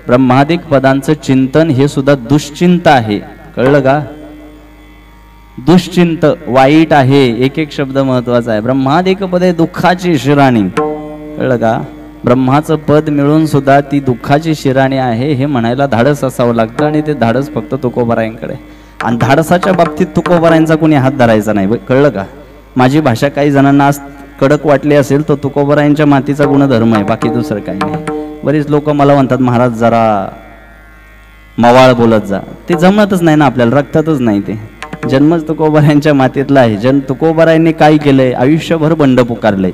ब्रह्मादिक पदांचं चिंतन हे सुद्धा दुश्चिंत आहे. कळलं का? दुश्चिंत वाईट आहे. एक एक शब्द महत्वाचा आहे. ब्रह्मादिक पदे दुःखाची शिराणी. कळलं का? ब्रह्माचं पद मिळून सुद्धा ती दुःखाची शिराणी आहे हे म्हणायला धाडस असावं लागतं. आणि ते धाडस फक्त तुकोबरायांकडे. आणि धाडसाच्या बाबतीत तुकोबरायांचा कोणी हात धरायचा नाही. कळलं का? माझी भाषा काही जणांना आज कडक वाटली असेल तर तुकोबरायांच्या मातीचा गुणधर्म आहे, बाकी दुसरं काही नाही. बरीच लोक मला म्हणतात महाराज जरा मवाळ बोलत जा. ते जमतच नाही ना आपल्याला, रक्तातच नाही. ते जन्मच तुकोबरायांच्या मातीतला आहे. तुकोबरायांनी काय केलंय? आयुष्यभर बंड पुकारलंय.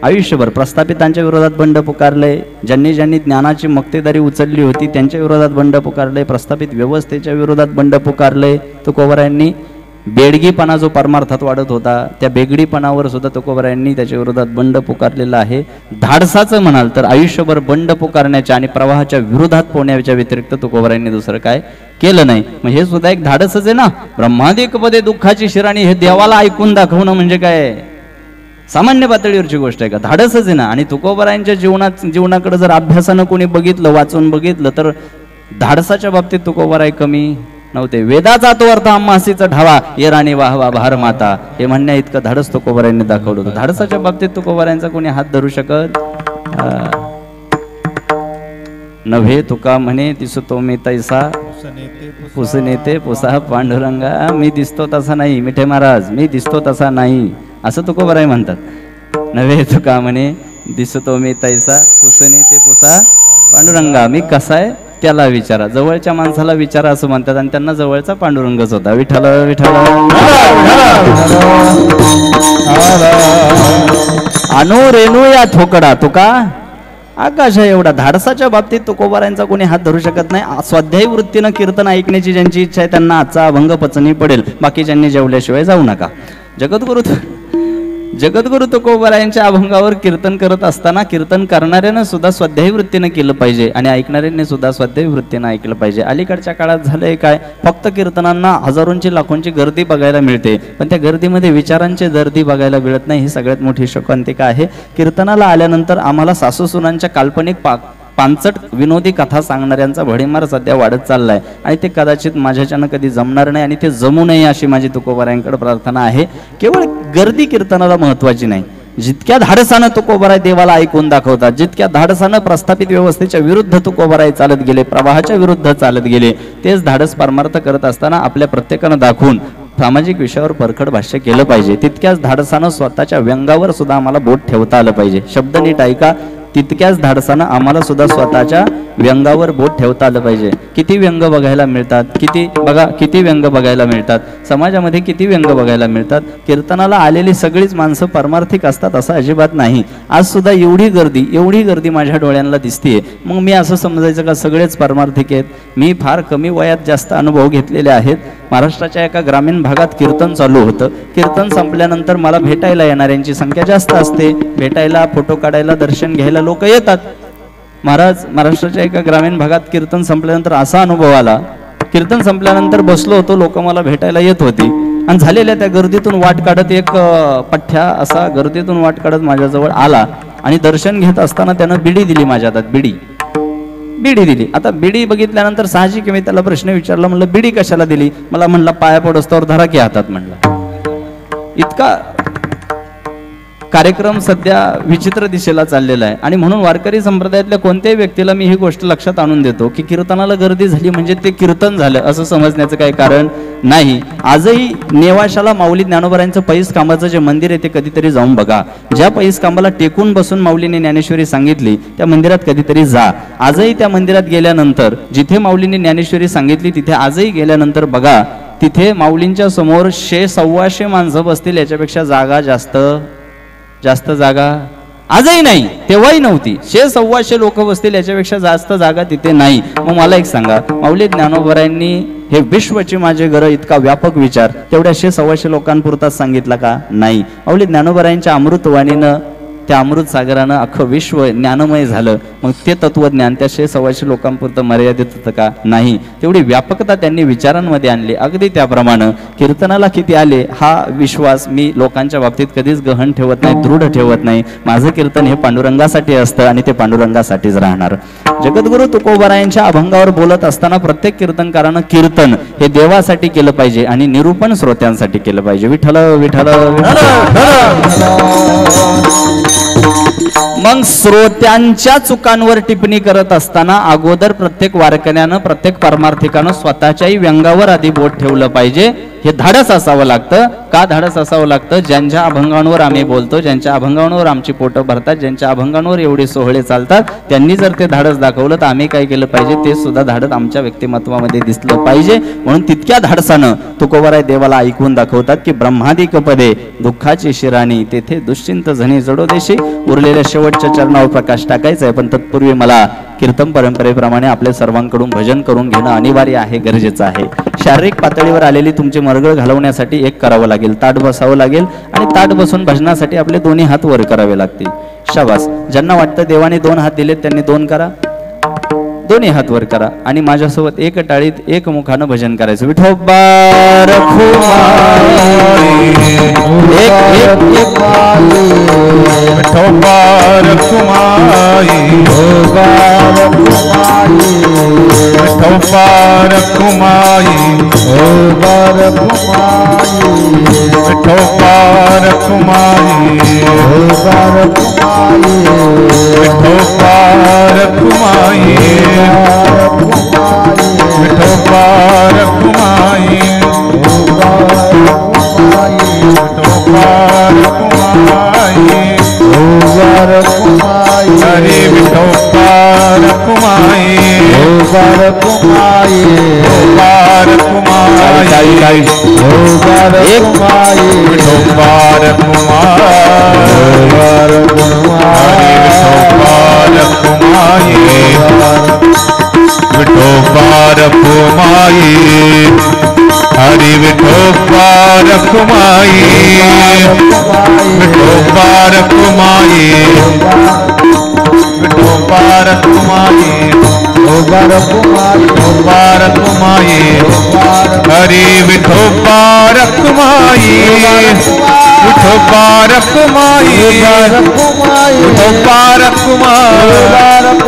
आयुष्यभर प्रस्थापितांच्या विरोधात बंड पुकारलंय. ज्यांनी ज्यांनी ज्ञानाची मक्तेदारी उचलली होती त्यांच्या विरोधात बंड पुकारलंय. प्रस्थापित व्यवस्थेच्या विरोधात बंड पुकारलंय. तुकोबरायांनी बेडगीपणा जो परमार्थात वाढत होता त्या बेगडीपणावर सुद्धा तुकोबरायांनी त्याच्या विरोधात बंड पुकारलेला आहे. धाडसाचं म्हणाल तर आयुष्यभर बंड पुकारण्याच्या आणि प्रवाहाच्या विरोधात पोहण्याच्या व्यतिरिक्त तुकोबरायांनी दुसरं काय केलं नाही. मग हे सुद्धा एक धाडसच आहे ना. ब्रह्मादिक पदे दुःखाची शिराणी हे देवाला ऐकून दाखवणं म्हणजे काय सामान्य पातळीवरची गोष्ट आहे का? धाडसच आहे ना. आणि तुकोबरायांच्या जीवनाकडे जर अभ्यासानं कोणी बघितलं, वाचून बघितलं तर धाडसाच्या बाबतीत तुकोबराय कमी नव्हते. वेदाचा तो अर्थ आम्हासीचा ढावा ये राणी वाहवा भार माता हे म्हणण्या इतकं धाडस तुकोबरायांनी दाखवलं होतं. धाडसाच्या बाबतीत तुकोबरायांचा कोणी हात धरू शकत नव्हे. तुका म्हणे दिसतो मी तैसा पुसनेते पुसा पांडुरंगा. मी दिसतो तसा नाही मिठे महाराज, मी दिसतो तसा नाही असं तुकोबराय म्हणतात. नव्हे तुका म्हणे दिसतो मी तैसा पुसनेते पुसा पांडुरंगा. मी कसा आहे त्याला विचारा. जवळच्या माणसाला विचारा असं म्हणतात आणि त्यांना जवळचा पांडुरंगच होता. विठ्ठल विठ्ठल अनु रेणू या ठोकडा तुका आकाश आहे एवढा. धाडसाच्या बाबतीत तुकोबरायांचा कोणी हात धरू शकत नाही. स्वाध्यायी वृत्तीनं कीर्तन ऐकण्याची ज्यांची इच्छा आहे त्यांना आजचा अभंग पचनी पडेल. बाकीच्यांनी जेवल्याशिवाय जाऊ नका. जगद्गुरु जगद्गुरु तुकोबारायांच्या अभंगावर कीर्तन करत असताना कीर्तन करणाऱ्यानं सुद्धा स्वाध्यायी वृत्तीनं केलं पाहिजे आणि ऐकणाऱ्यांनी सुद्धा स्वाध्यायी वृत्तीनं ऐकलं पाहिजे. अलीकडच्या काळात झालंय काय, फक्त कीर्तनांना हजारोंची लाखोंची गर्दी बघायला मिळते, पण त्या गर्दीमध्ये विचारांची गर्दी बघायला मिळत नाही. ही सगळ्यात मोठी शोकांतिका आहे. कीर्तनाला आल्यानंतर आम्हाला सासूसुनांच्या काल्पनिक पानचट विनोदी कथा सांगणाऱ्यांचा भडीमार सध्या वाढत चाललाय आणि ते कदाचित माझ्याच्यानं कधी जमणार नाही आणि ते जमू नये अशी माझी तुकोबारायांकडे प्रार्थना आहे. केवळ गर्दी कीर्तनाला महत्वाची नाही, जितक्या धाडसानं तुकोबाराय देवाला ऐकून दाखवतात, जितक्या धाडसानं प्रस्थापित व्यवस्थेच्या विरुद्ध तुकोबाराय चालत गेले, प्रवाहाच्या विरुद्ध चालत गेले, तेच धाडस परमार्थ करत असताना आपल्या प्रत्येकानं दाखवून सामाजिक विषयावर परखड भाष्य केलं पाहिजे. तितक्याच धाडसानं स्वतःच्या व्यंगावर सुद्धा आम्हाला बोट ठेवता आलं पाहिजे. शब्द नीट ऐका, तितक्याच धाडसानं आम्हाला सुद्धा स्वतःच्या व्यंगावर बोट ठेवता आलं पाहिजे. किती व्यंग बघायला मिळतात, किती व्यंग बघायला मिळतात समाजामध्ये, किती व्यंग बघायला मिळतात. कीर्तनाला आलेली सगळीच माणसं परमार्थिक असतात असं अजिबात नाही. आज सुद्धा एवढी गर्दी माझ्या डोळ्यांना दिसतीये. मग मी असं समजायचं का सगळेच परमार्थिक आहेत? मी फार कमी वयात जास्त अनुभव घेतलेले आहेत. महाराष्ट्राच्या एका ग्रामीण भागात कीर्तन चालू होतं. कीर्तन संपल्यानंतर मला भेटायला येणाऱ्यांची संख्या जास्त असते. भेटायला, फोटो काढायला, दर्शन घ्यायला लोक येतात. महाराष्ट्राच्या एका ग्रामीण भागात कीर्तन संपल्यानंतर असा अनुभव आला, कीर्तन संपल्यानंतर बसलो होतो, लोक मला भेटायला येत होती आणि झालेल्या त्या गर्दीतून वाट काढत एक पठ्ठ्या असा गर्दीतून वाट काढत माझ्याजवळ आला आणि दर्शन घेत असताना त्यानं बिडी दिली माझ्या हातात. बिडी दिली. आता बिडी बघितल्यानंतर साहजिक मी त्याला प्रश्न विचारला, म्हणलं बिडी कशाला दिली? मला म्हणला पाया पडस्तवर धरा की हातात. म्हणला इतका कार्यक्रम सध्या विचित्र दिशेला चाललेला आहे आणि म्हणून वारकरी संप्रदायातल्या कोणत्याही व्यक्तीला मी ही गोष्ट लक्षात आणून देतो की कीर्तनाला गर्दी झाली म्हणजे ते कीर्तन झालं असं समजण्याचं काही कारण नाही. आजही नेवाशाला माऊली ज्ञानोबारायांचं पैस कांबाचं जे मंदिर आहे ते कधीतरी जाऊन बघा. ज्या पैस कांबाला टेकून बसून माऊलीने ज्ञानेश्वरी सांगितली त्या मंदिरात कधीतरी जा. आजही त्या मंदिरात गेल्यानंतर जिथे माऊलीने ज्ञानेश्वरी सांगितली तिथे आजही गेल्यानंतर बघा, तिथे माऊलींच्या समोर 100-125 माणसं बसतील. याच्यापेक्षा जागा जास्त जागा आजही नाही, तेव्हाही नव्हती. 100-125 लोक बसतील, याच्यापेक्षा जास्त जागा तिथे नाही. मग मला एक सांगा, माऊली ज्ञानोबारायांनी हे विश्वची माझे घर इतका व्यापक विचार तेवढ्या 100-125 लोकांपुरताच सांगितला का? नाही. माऊली ज्ञानोबारायांच्या अमृतवाणीनं, त्या अमृत सागरानं अख्खं विश्व ज्ञानमय झालं. मग ते तत्वज्ञान त्या 100-125 लोकांपुरतं मर्यादित होतं का? नाही. तेवढी व्यापकता त्यांनी विचारांमध्ये आणली. अगदी त्याप्रमाणे कीर्तनाला किती आले हा विश्वास मी लोकांच्या बाबतीत कधीच गहन ठेवत नाही, दृढ ठेवत नाही. माझं कीर्तन हे पांडुरंगासाठी असतं आणि ते पांडुरंगासाठीच राहणार. जगद्गुरु तुकोबारायांच्या अभंगावर बोलत असताना प्रत्येक कीर्तनकारानं कीर्तन हे देवासाठी केलं पाहिजे आणि निरूपण श्रोत्यांसाठी केलं पाहिजे. विठ्ठल विठ्ठल मग श्रोत्यांच्या चुकांवर टिप्पणी करत असताना अगोदर प्रत्येक वारकऱ्यानं, प्रत्येक परमार्थिकानं स्वतःच्याही व्यंगावर आधी बोट ठेवलं पाहिजे. हे धाडस असावं लागतं. का धाडस असावं लागतं? ज्यांच्या अभंगांवर आम्ही बोलतो, ज्यांच्या अभंगांवर आमची पोटं भरतात, ज्यांच्या अभंगांवर एवढे सोहळे चालतात, त्यांनी जर ते धाडस दाखवलं तर आम्ही काय केलं पाहिजे? ते सुद्धा धाडस आमच्या व्यक्तिमत्वामध्ये दिसलं पाहिजे. म्हणून तितक्या धाडसानं तुकोबाराय देवाला ऐकून दाखवतात की ब्रह्मादिक पदे दुःखाची शिराणी, तेथे दुश्चिंत झणी जडोदेशी. उरलेल्या शेवटच्या चरणावर प्रकाश टाकायचा आहे, पण तत्पूर्वी मला कीर्तन परंपरेप्रमाणे आपल्या सर्वांकडून भजन करून घेणं अनिवार्य आहे, गरजेचं आहे. शारीरिक पातळीवर आलेली तुमची मरगळ घालवण्यासाठी एक करावं लागेल, ताट बसावं लागेल आणि ताट बसून भजनासाठी आपले दोन्ही हात वर करावे लागतील. शाबास. ज्यांना वाटतं देवाने 2 हात दिलेत त्यांनी 2 करा, दोन्ही हात वर करा आणि माझ्यासोबत एक टाळीत एक मुखानं भजन करायचं. विठोबा रखुमाई, विठोबा रखुमाई, विठोबा रखुमाई, विठोबा रखुमाई, विठोबा रखुमाई, विठोबा रखुमाई, विठोबा रखुमाई, हरे विठोबा रखुमाई, विठोबा रखुमाई, विठोबा रखुमाई, विठोबा रखुमाई, विठोबा रखुमाई, विठोबा रखुमाई. हरी विठोबा रखुमाई विठोबा रखुमाई विठोबा रखुमाई विठोबा रखुमाई हरी विठोबा रखुमाई विठोबा रखुमाई विठोबा रखुमाई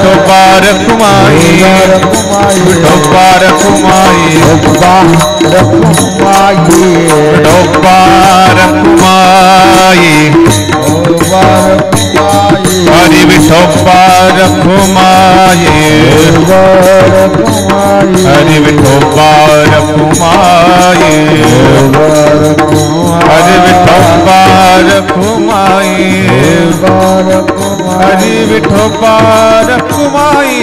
विठोबा रखुमाई विठोबा रखुमाई विठोबा रखुमाई हरि विठोबा रखुमाई हरि विठोबा रखुमाई हरि विठोबा रखुमाई हरि विठोबा रखुमाई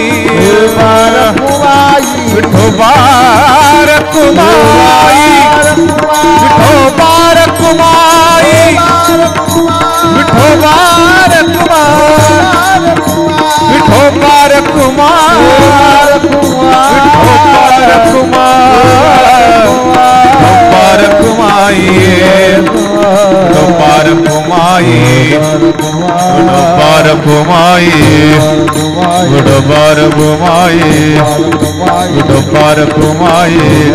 विठोबा रखुमाई विठोबा रखुमाई विठोबा रखुमाई विठोबा रखुमाई विठोबा रखुमाई विठोबा रखुमाई विठोबा रखुमाई विठोबा रखुमाई विठोबा रखुमाई विठोबा रखुमाई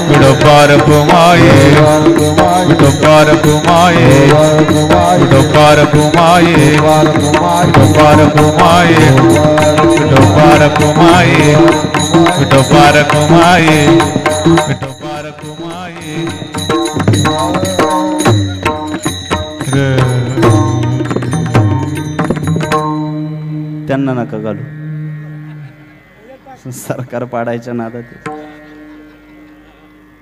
विठोबा रखुमाई विठोबा रखुमाई विठोबा रखुमाई विठोबा रखुमाई विठोबा रखुमाई विठोबा रखुमाई विठोबा रखुमाई त्यांना नका घालू सरकार पाडायच्या नादात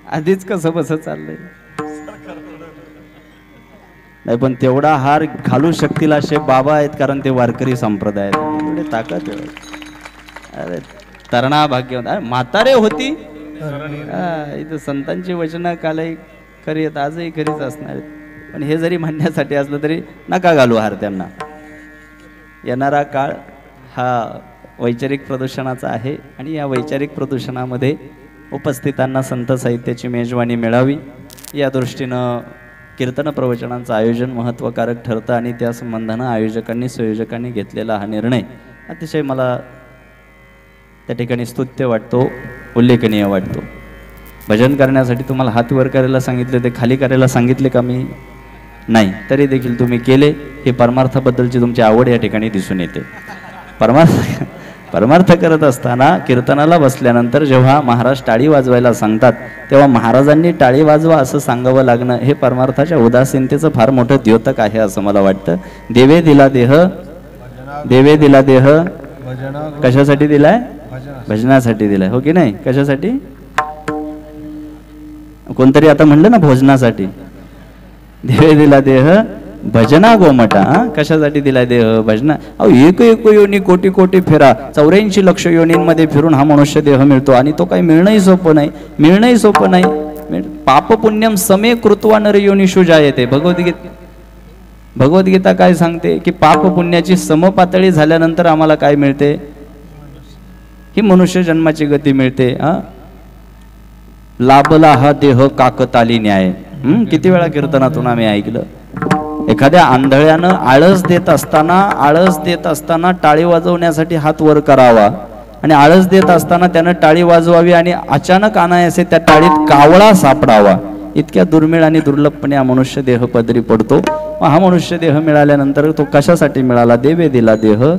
आधीच कसं बस चाललंय नाही पण तेवढा हार घालू शकतील असे बाबा आहेत कारण ते वारकरी संप्रदाय आहेत एवढे ताकद अरे तरणा भाग्यवंत अरे म्हातारे होती इथं संतांची वचनं कालही खरी आहेत आजही खरीच असणार आहेत पण हे जरी म्हणण्यासाठी असलं तरी नका घालू हार त्यांना येणारा काळ हा वैचारिक प्रदूषणाचा आहे आणि या वैचारिक प्रदूषणामध्ये उपस्थितांना संत साहित्याची मेजवानी मिळावी या दृष्टीनं कीर्तन प्रवचनांचं आयोजन महत्त्वकारक ठरतं आणि त्या संबंधानं आयोजकांनी संयोजकांनी घेतलेला हा निर्णय अतिशय मला त्या ठिकाणी स्तुत्य वाटतो उल्लेखनीय वाटतो भजन करण्यासाठी तुम्हाला हात वर करायला सांगितले ते खाली करायला सांगितले का मी नाही तरी देखील तुम्ही केले हे परमार्थाबद्दलची तुमची आवड या ठिकाणी दिसून येते परमार्थ करत असताना कीर्तनाला बसल्यानंतर जेव्हा महाराज टाळी वाजवायला सांगतात तेव्हा महाराजांनी टाळी वाजवा असं सांगावं लागणं हे परमार्थाच्या उदासीनतेचं फार मोठं द्योतक आहे असं मला वाटतं देवे दिला देह कशासाठी दिलाय भजनासाठी दिलाय हो की नाही कशासाठी कोणतरी आता म्हणलं ना भोजनासाठी देवे दिला देह भजना गोमटा कशासाठी दिलाय देह भजना अहो एक योनी कोटी कोटी फेरा 84 लक्ष योनींमध्ये फिरून हा मनुष्य देह मिळतो आणि तो काही मिळणंही सोपं नाही पाप पुण्यम समे कृत्वा नर योनिषु जायते भगवद्गीता काय सांगते की पाप पुण्याची समपातळी झाल्यानंतर आम्हाला काय मिळते ही मनुष्य जन्माची गती मिळते लाभला हा देह काकताली न्याय किती वेळा कीर्तनातून आम्ही ऐकलं एखाद्या आंधळ्यानं आळस देत असताना टाळी वाजवण्यासाठी हात वर करावा आणि आळस देत असताना त्यानं टाळी वाजवावी आणि अचानक अनायासे त्या टाळीत कावळा सापडावा इतक्या दुर्मिळ आणि दुर्लभपणे हा मनुष्य देह पदरी पडतो हा मनुष्य देह मिळाल्यानंतर तो कशासाठी मिळाला देवे दिला देह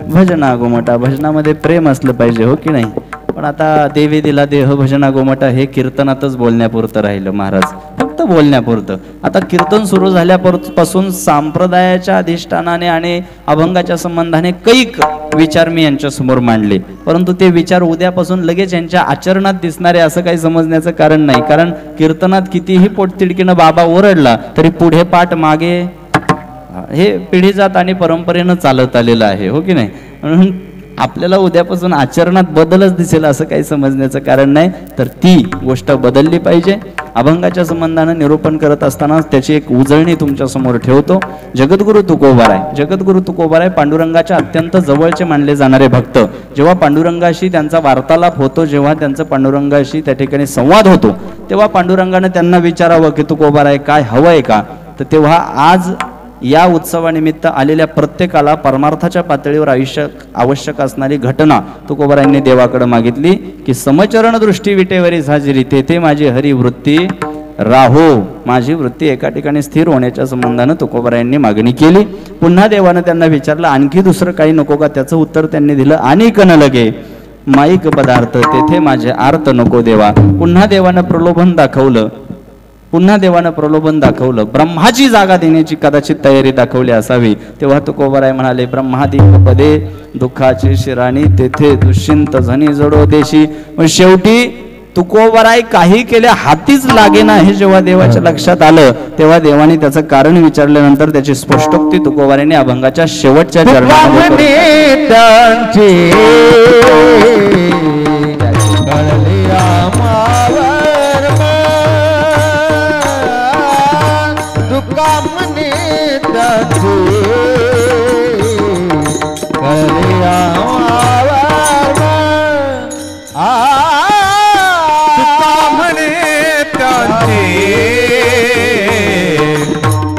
भजना गोमटा भजनामध्ये प्रेम असलं पाहिजे हो की नाही पण आता देवे दिला देह भजना गोमटा हे कीर्तनातच बोलण्यापुरतं राहिलं महाराज फक्त बोलण्यापुरतं आता कीर्तन सुरू झाल्यापासून संप्रदायाच्या अधिष्ठानाने आणि अभंगाच्या संबंधाने कैक विचार मी यांच्या समोर मांडले परंतु ते विचार उद्यापासून लगेच यांच्या आचरणात दिसणारे असं काही समजण्याचं कारण नाही कारण कीर्तनात कितीही पोटतिडकीनं बाबा ओरडला तरी पुढे पाठ मागे हे पिढीजात आणि परंपरेनं चालत आलेलं आहे हो की नाही म्हणून आपल्याला उद्यापासून आचरणात बदलच दिसेल असं काही समजण्याचं कारण नाही, तर ती गोष्ट बदलली पाहिजे. अभंगाच्या संबंधानं निरूपण करत असताना त्याची एक उजळणी तुमच्या समोर ठेवतो. जगद्गुरु तुकोबाराय, जगद्गुरु तुकोबाराय पांडुरंगाच्या अत्यंत जवळचे मानले जाणारे भक्त. जेव्हा पांडुरंगाशी त्यांचा वार्तालाप होतो, जेव्हा त्यांचा पांडुरंगाशी त्या ठिकाणी संवाद होतो, तेव्हा पांडुरंगाने त्यांना विचारावं की तुकोबाराय काय हवंय का. तर तेव्हा आज या उत्सवानिमित्त आलेल्या प्रत्येकाला परमार्थाच्या पातळीवर आवश्यक असणारी घटना तुकोबारायांनी देवाकडे मागितली की समचरण दृष्टी विटेवरी झाजिरी तेथे माझी हरी वृत्ती राहो. माझी वृत्ती एका ठिकाणी स्थिर होण्याच्या संबंधानं तुकोबारायांनी मागणी केली. पुन्हा देवानं त्यांना विचारलं आणखी दुसरं काही नको का. त्याचं उत्तर त्यांनी दिलं आणि कन लगे माईक पदार्थ तेथे माझे आर्त नको देवा. पुन्हा देवानं प्रलोभन दाखवलं, पुन्हा देवानं प्रलोभन दाखवलं. ब्रह्माची जागा देण्याची कदाचित तयारी दाखवली असावी. तेव्हा तुकोबाराय म्हणाले ब्रह्मादीप पदे दुःखाची शिराणी तेथे दुष्यंत झनी जडो देशी. शेवटी तुकोबाराय काही केले हातीच लागेना हे जेव्हा देवाच्या लक्षात आलं, तेव्हा देवाने त्याचं कारण विचारल्यानंतर त्याची स्पष्टोक्ती तुकोबारायने अभंगाच्या शेवटच्या चरणामध्ये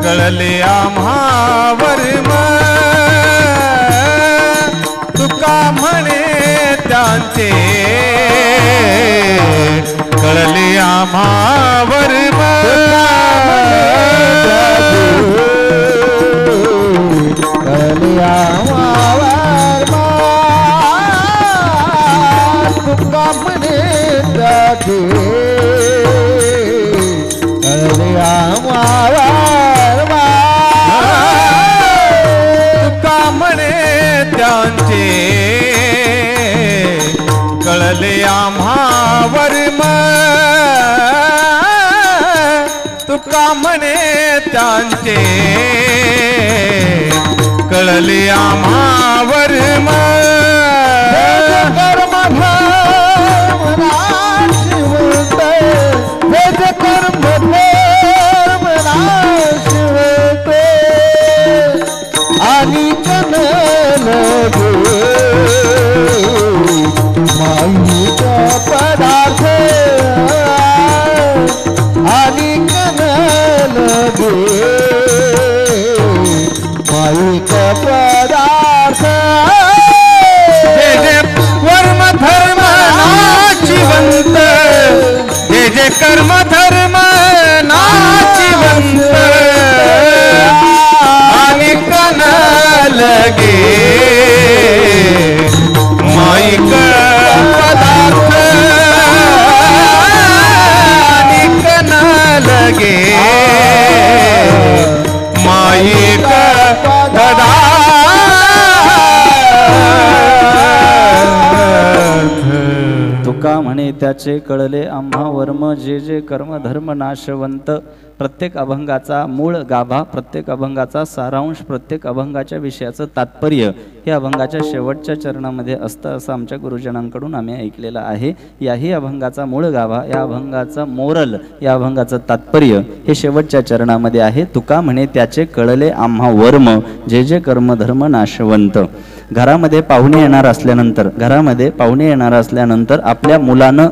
कळले आम्हावर तुका म्हणे त्यांचे कळले आम्हावर कळले आम्हावर तुका म्हणे त्याचे कळले आम्हावर त्यांचे कळले आम्हावर तुका म्हणे त्यांचे कळले आम्हावर आणि माईका पदार्थ आणि कनल गे माईका पदार्थ जे जे कर्म धर्म नाचिवंत जे जे कर्म धर्म नाचिवंत आणि कनल गे माईक पदार्थ निकन लगे माईक पदार्थ तुका म्हणे त्याचे कळले आम्हा वर्म जे जे कर्म धर्म नाशवंत. प्रत्येक अभंगाचा मूळ गाभा, प्रत्येक अभंगाचा सारांश, प्रत्येक अभंगाच्या विषयाचं तात्पर्य हे अभंगाच्या शेवटच्या चरणामध्ये असतं असं आमच्या गुरुजनांकडून आम्ही ऐकलेलं आहे. याही अभंगाचा मूळ गाभा, या अभंगाचा मोरल, या अभंगाचं तात्पर्य हे शेवटच्या चरणामध्ये आहे. तुका म्हणे त्याचे कळले आम्हा वर्म जे जे कर्म धर्म नाशवंत. घरामध्ये पाहुणे येणार असल्यानंतर आपल्या मुलानं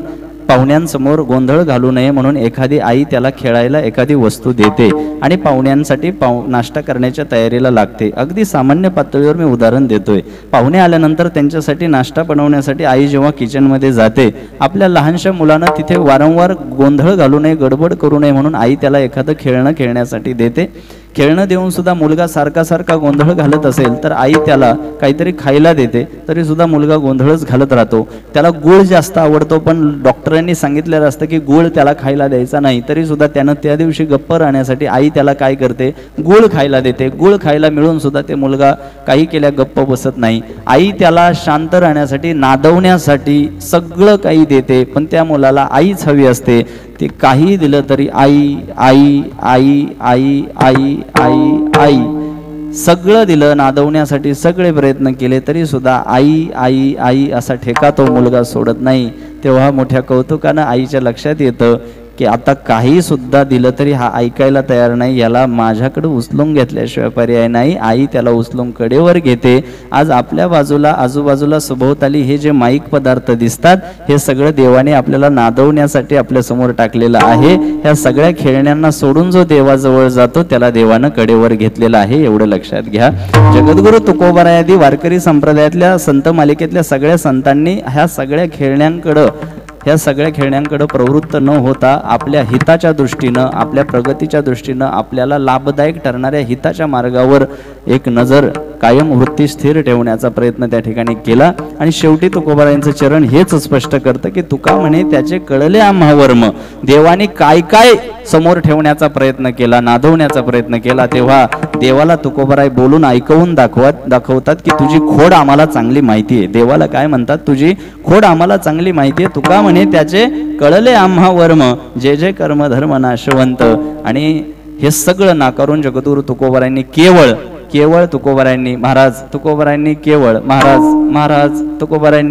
पाहुण्यांसमोर गोंधळ घालू नये म्हणून एखादी आई त्याला खेळायला एखादी वस्तू देते आणि पाहुण्यांसाठी नाश्ता करण्याच्या तयारीला लागते. अगदी सामान्य पातळीवर मी उदाहरण देतोय. पाहुणे आल्यानंतर त्यांच्यासाठी नाश्ता बनवण्यासाठी आई जेव्हा किचनमध्ये जाते, आपल्या लहानशा मुलानं तिथे वारंवार गोंधळ घालू नये, गडबड करू नये म्हणून आई त्याला एखादं खेळणं खेळण्यासाठी देते. खेळणं देऊन सुद्धा मुलगा सारखा गोंधळ घालत असेल तर आई त्याला काहीतरी खायला देते, तरी सुद्धा मुलगा गोंधळच घालत राहतो. त्याला गूळ जास्त आवडतो, पण डॉक्टरांनी सांगितलेलं असतं की गूळ त्याला खायला द्यायचा नाही, तरी सुद्धा त्यानं त्या दिवशी गप्प राहण्यासाठी आई त्याला काय करते, गूळ खायला देते. गूळ खायला मिळून सुद्धा ते मुलगा काही केल्या गप्प बसत नाही. आई त्याला शांत राहण्यासाठी, नादवण्यासाठी सगळं काही देते, पण त्या मुलाला आईच हवी असते. ते काही दिलं तरी आई आई आई आई आई आई आई सगळं दिलं, नादवण्यासाठी सगळे प्रयत्न केले, तरी सुद्धा आई आई आई असा ठेका तो मुलगा सोडत नाही. तेव्हा मोठ्या कौतुकानं आईच्या लक्षात येतं की आता काही सुद्धा दिलं तरी हा ऐकायला तयार नाही, याला माझ्याकडे उचलून घेतल्याशिवाय पर्याय नाही. आई त्याला उचलून कडेवर घेते. आज आपल्या बाजूला आजूबाजूला सभोवताली हे जे माईक पदार्थ दिसतात हे सगळं देवाने आपल्याला नादवण्यासाठी आपल्या समोर टाकलेलं आहे. ह्या सगळ्या खेळण्यांना सोडून जो देवाजवळ जातो त्याला देवानं कडेवर घेतलेलं आहे, एवढं लक्षात घ्या. जगद्गुरु तुकोबारायादी वारकरी संप्रदायातल्या संत मालिकेतल्या सगळ्या संतांनी ह्या सगळ्या खेळण्यांकडं प्रवृत्त न होता आपल्या हिताच्या दृष्टीनं, आपल्या प्रगतीच्या दृष्टीनं, आपल्याला लाभदायक ठरणाऱ्या हिताच्या मार्गावर एक नजर कायम वृत्ती स्थिर ठेवण्याचा प्रयत्न त्या ठिकाणी केला. आणि शेवटी तुकोबारायांचं चरण हेच स्पष्ट करतं की तुका म्हणे त्याचे कळले आम्हा वर्म. देवाने काय काय समोर ठेवण्याचा प्रयत्न केला, नादवण्याचा प्रयत्न केला, तेव्हा देवाला तुकोबाराय बोलून ऐकवून दाखवतात की तुझी खोड आम्हाला चांगली माहिती आहे. देवाला काय म्हणतात, तुझी खोड आम्हाला चांगली माहिती आहे. तुका म्हणे त्याचे कळले आम्हा वर्म, जे जे कर्म धर्म नाशवंत. आणि हे सगळं नाकारून जगद्गुरु तुकोबारायांनी केवळ तुकोबारायांनी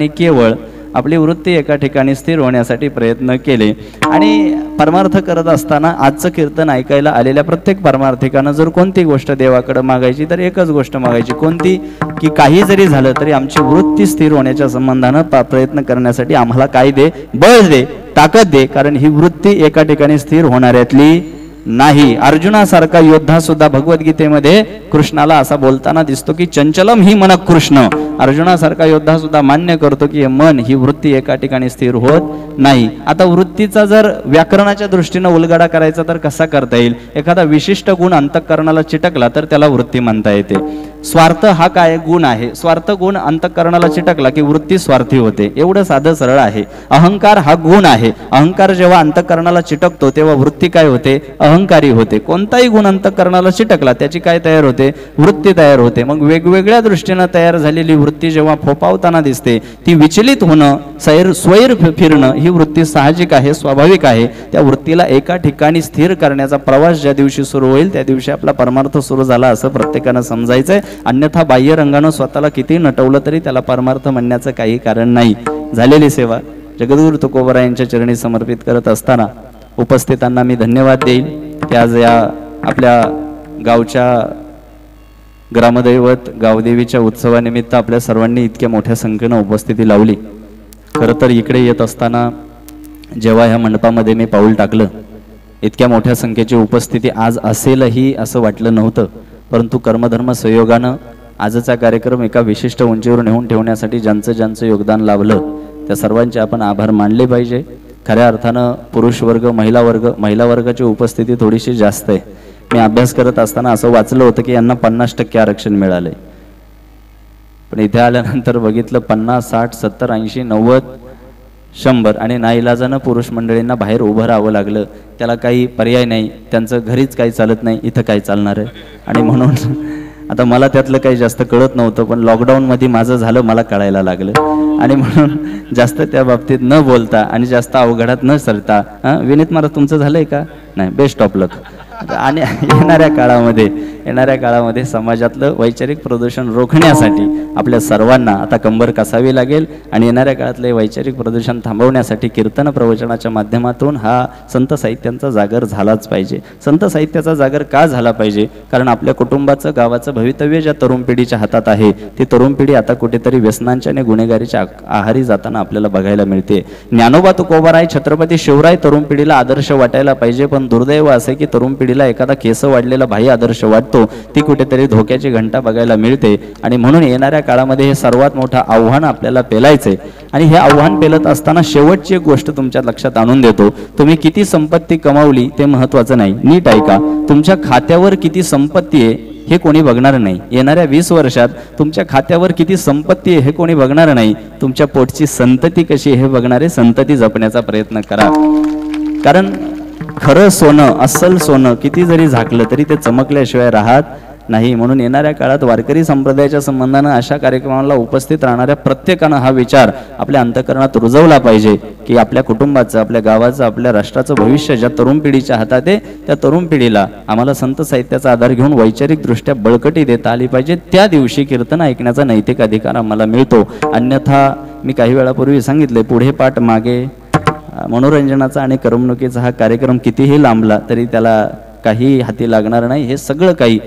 केवळ आपली वृत्ती एका ठिकाणी स्थिर होण्यासाठी प्रयत्न केले. आणि परमार्थ करत असताना आजचं कीर्तन ऐकायला आलेल्या प्रत्येक परमार्थिकानं जर कोणती गोष्ट देवाकडे मागायची तर एकच गोष्ट मागायची, कोणती, की काही जरी झालं तरी आमची वृत्ती स्थिर होण्याच्या संबंधानं प्रयत्न करण्यासाठी आम्हाला काय दे, बळ दे, ताकद दे. कारण ही वृत्ती एका ठिकाणी स्थिर होणाऱ्यातली नाही. अर्जुनासारखा योद्धा सुद्धा भगवद्गीतेमध्ये कृष्णाला असा बोलताना दिसतो की चंचलम ही मन कृष्ण. अर्जुनासारखा योद्धा सुद्धा मान्य करतो की मन ही वृत्ती एका ठिकाणी स्थिर होत नाही. आता वृत्तीचा जर व्याकरणाच्या दृष्टीनं उलगडा करायचा तर कसा करता येईल? एखादा विशिष्ट गुण अंतःकरणाला चिटकला तर त्याला वृत्ती म्हणता येते. स्वार्थ हा काय गुण आहे, स्वार्थ गुण अंतःकरणाला चिटकला की वृत्ती स्वार्थी होते, एवढं साधं सरळ आहे. अहंकार हा गुण आहे, अहंकार जेव्हा अंतःकरणाला चिटकतो तेव्हा वृत्ती काय होते, अहंकारी होते. कोणताही गुण अंतःकरणाला चिटकला त्याची काय तयार होते, वृत्ती तयार होते. मग वेगवेगळ्या दृष्टीनं तयार झालेली वृत्ती जेव्हा फोपावताना दिसते ती विचलित होणं, स्वैर फिरणं ही वृत्ती साहजिक आहे, स्वाभाविक आहे. त्या वृत्तीला एका ठिकाणी स्थिर करण्याचा प्रवास ज्या दिवशी सुरू होईल त्या दिवशी आपला परमार्थ सुरू झाला असं प्रत्येकानं समजायचंय. अन्यथा बाह्य रंगानं स्वतःला किती नटवलं तरी त्याला परमार्थ म्हणण्याचं काही कारण नाही. झालेली सेवा जगद्गुरु तुकोबारायांच्या चरणी समर्पित करत असताना उपस्थितांना मी धन्यवाद देईल की आज या आपल्या गावच्या ग्रामदैवत गावदेवीच्या उत्सवानिमित्त आपल्या सर्वांनी इतक्या मोठ्या संख्येनं उपस्थिती लावली. खरं तर इकडे येत असताना जेव्हा ह्या मंडपामध्ये मी पाऊल टाकलं इतक्या मोठ्या संख्येची उपस्थिती आज असेलही असं वाटलं नव्हतं. परंतु कर्मधर्म संयोगानं आजचा कार्यक्रम एका विशिष्ट उंचीवर नेऊन ठेवण्यासाठी ज्यांचं योगदान लाभलं त्या सर्वांचे आपण आभार मानले पाहिजे. खऱ्या अर्थानं पुरुष वर्ग महिला वर्गाची उपस्थिती थोडीशी जास्त आहे. मी अभ्यास करत असताना असं वाचलं होतं की यांना 50% आरक्षण मिळालंय, पण इथे आल्यानंतर बघितलं 50, 60, 70, 80, 90, 100 आणि नाईलाजानं पुरुष मंडळींना बाहेर उभं राहावं लागलं. त्याला काही पर्याय नाही, त्यांचं घरीच काही चालत नाही, इथं काय चालणार आहे. आणि म्हणून आता मला त्यातलं काही जास्त कळत नव्हतं, पण लॉकडाऊनमध्ये माझं झालं, मला कळायला लागलं. आणि म्हणून जास्त त्या बाबतीत न बोलता आणि जास्त अवघडात न सरता, विनीत महाराज तुमचं झालंय का? नाही, बेस्ट ऑफ लक. आणि येणाऱ्या काळामध्ये समाजातलं वैचारिक प्रदूषण रोखण्यासाठी आपल्या सर्वांना आता कंबर कसावी लागेल. आणि येणाऱ्या काळातले वैचारिक प्रदूषण थांबवण्यासाठी कीर्तन प्रवचनाच्या माध्यमातून हा संत साहित्यांचा जागर झालाच पाहिजे. संत साहित्याचा जागर का झाला पाहिजे? कारण आपल्या कुटुंबाचं, गावाचं भवितव्य ज्या तरुण पिढीच्या हातात आहे ती तरुण पिढी आता कुठेतरी व्यसनांच्या आणि गुन्हेगारीच्या आहारी जाताना आपल्याला बघायला मिळते. ज्ञानोबा तुकोबाराय, छत्रपती शिवराय तरुण पिढीला आदर्श वाटायला पाहिजे, पण दुर्दैव असे की तरुण पिढीला एखादा केस वाढलेला भाई आदर्श वाटतो, ती कुठेतरी धोक्याची घंटा बघायला मिळते. आणि म्हणून येणाऱ्या काळामध्ये हे सर्वात मोठं आव्हान आपल्याला पेलायचे. आणि हे आव्हान पेलत असताना शेवटची एक गोष्ट तुमच्या लक्षात आणून देतो. तुम्ही किती संपत्ती कमावली ते महत्वाचं नाही, नीट ऐका. तुमच्या खात्यावर किती संपत्ती आहे हे कोणी बघणार नाही. येणाऱ्या 20 वर्षात तुमच्या खात्यावर किती संपत्ती आहे हे कोणी बघणार नाही. तुमच्या पोटची संतती कशी हे बघणारे. संतती जपण्याचा प्रयत्न करा. कारण खरं सोनं, अस्सल सोनं किती जरी झाकलं तरी ते चमकल्याशिवाय राहत नाही. म्हणून येणाऱ्या काळात वारकरी संप्रदायाच्या संबंधानं अशा कार्यक्रमाला उपस्थित राहणाऱ्या प्रत्येकानं हा विचार आपल्या अंतःकरणात रुजवला पाहिजे की आपल्या कुटुंबाचं, आपल्या गावाचं, आपल्या राष्ट्राचं भविष्य ज्या तरुण पिढीच्या हातात आहे त्या तरुण पिढीला आम्हाला संत साहित्याचा आधार घेऊन वैचारिकदृष्ट्या बळकटी देता आली पाहिजे. त्या दिवशी कीर्तन ऐकण्याचा नैतिक अधिकार आम्हाला मिळतो. अन्यथा मी काही वेळापूर्वी सांगितले, पुढे पाठ मागे मनोरंजनाचा आणि करमणुकीचा हा कार्यक्रम कितीही लांबला तरी त्याला काही हाती लागणार नाही. हे सगळं काही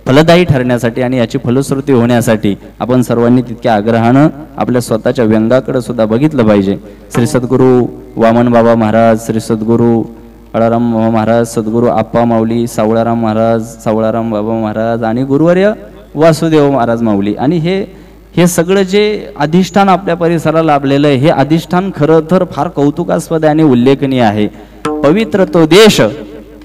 फलदायी ठरण्यासाठी आणि याची फलश्रुती होण्यासाठी आपण सर्वांनी तितक्या आग्रहानं आपल्या स्वतःच्या व्यंगाकडे सुद्धा बघितलं पाहिजे. श्री सद्गुरू वामन बाबा महाराज, श्री सद्गुरू अळाराम बाबा महाराज, सद्गुरू आप्पा माऊली, सावळाराम महाराज, सावळाराम बाबा महाराज आणि गुरुवर्य वासुदेव महाराज माऊली, आणि हे सगळं जे अधिष्ठान आपल्या परिसराला लाभलेलं आहे हे अधिष्ठान खरं तर फार कौतुकास्पद आणि उल्लेखनीय आहे. पवित्र तो देश,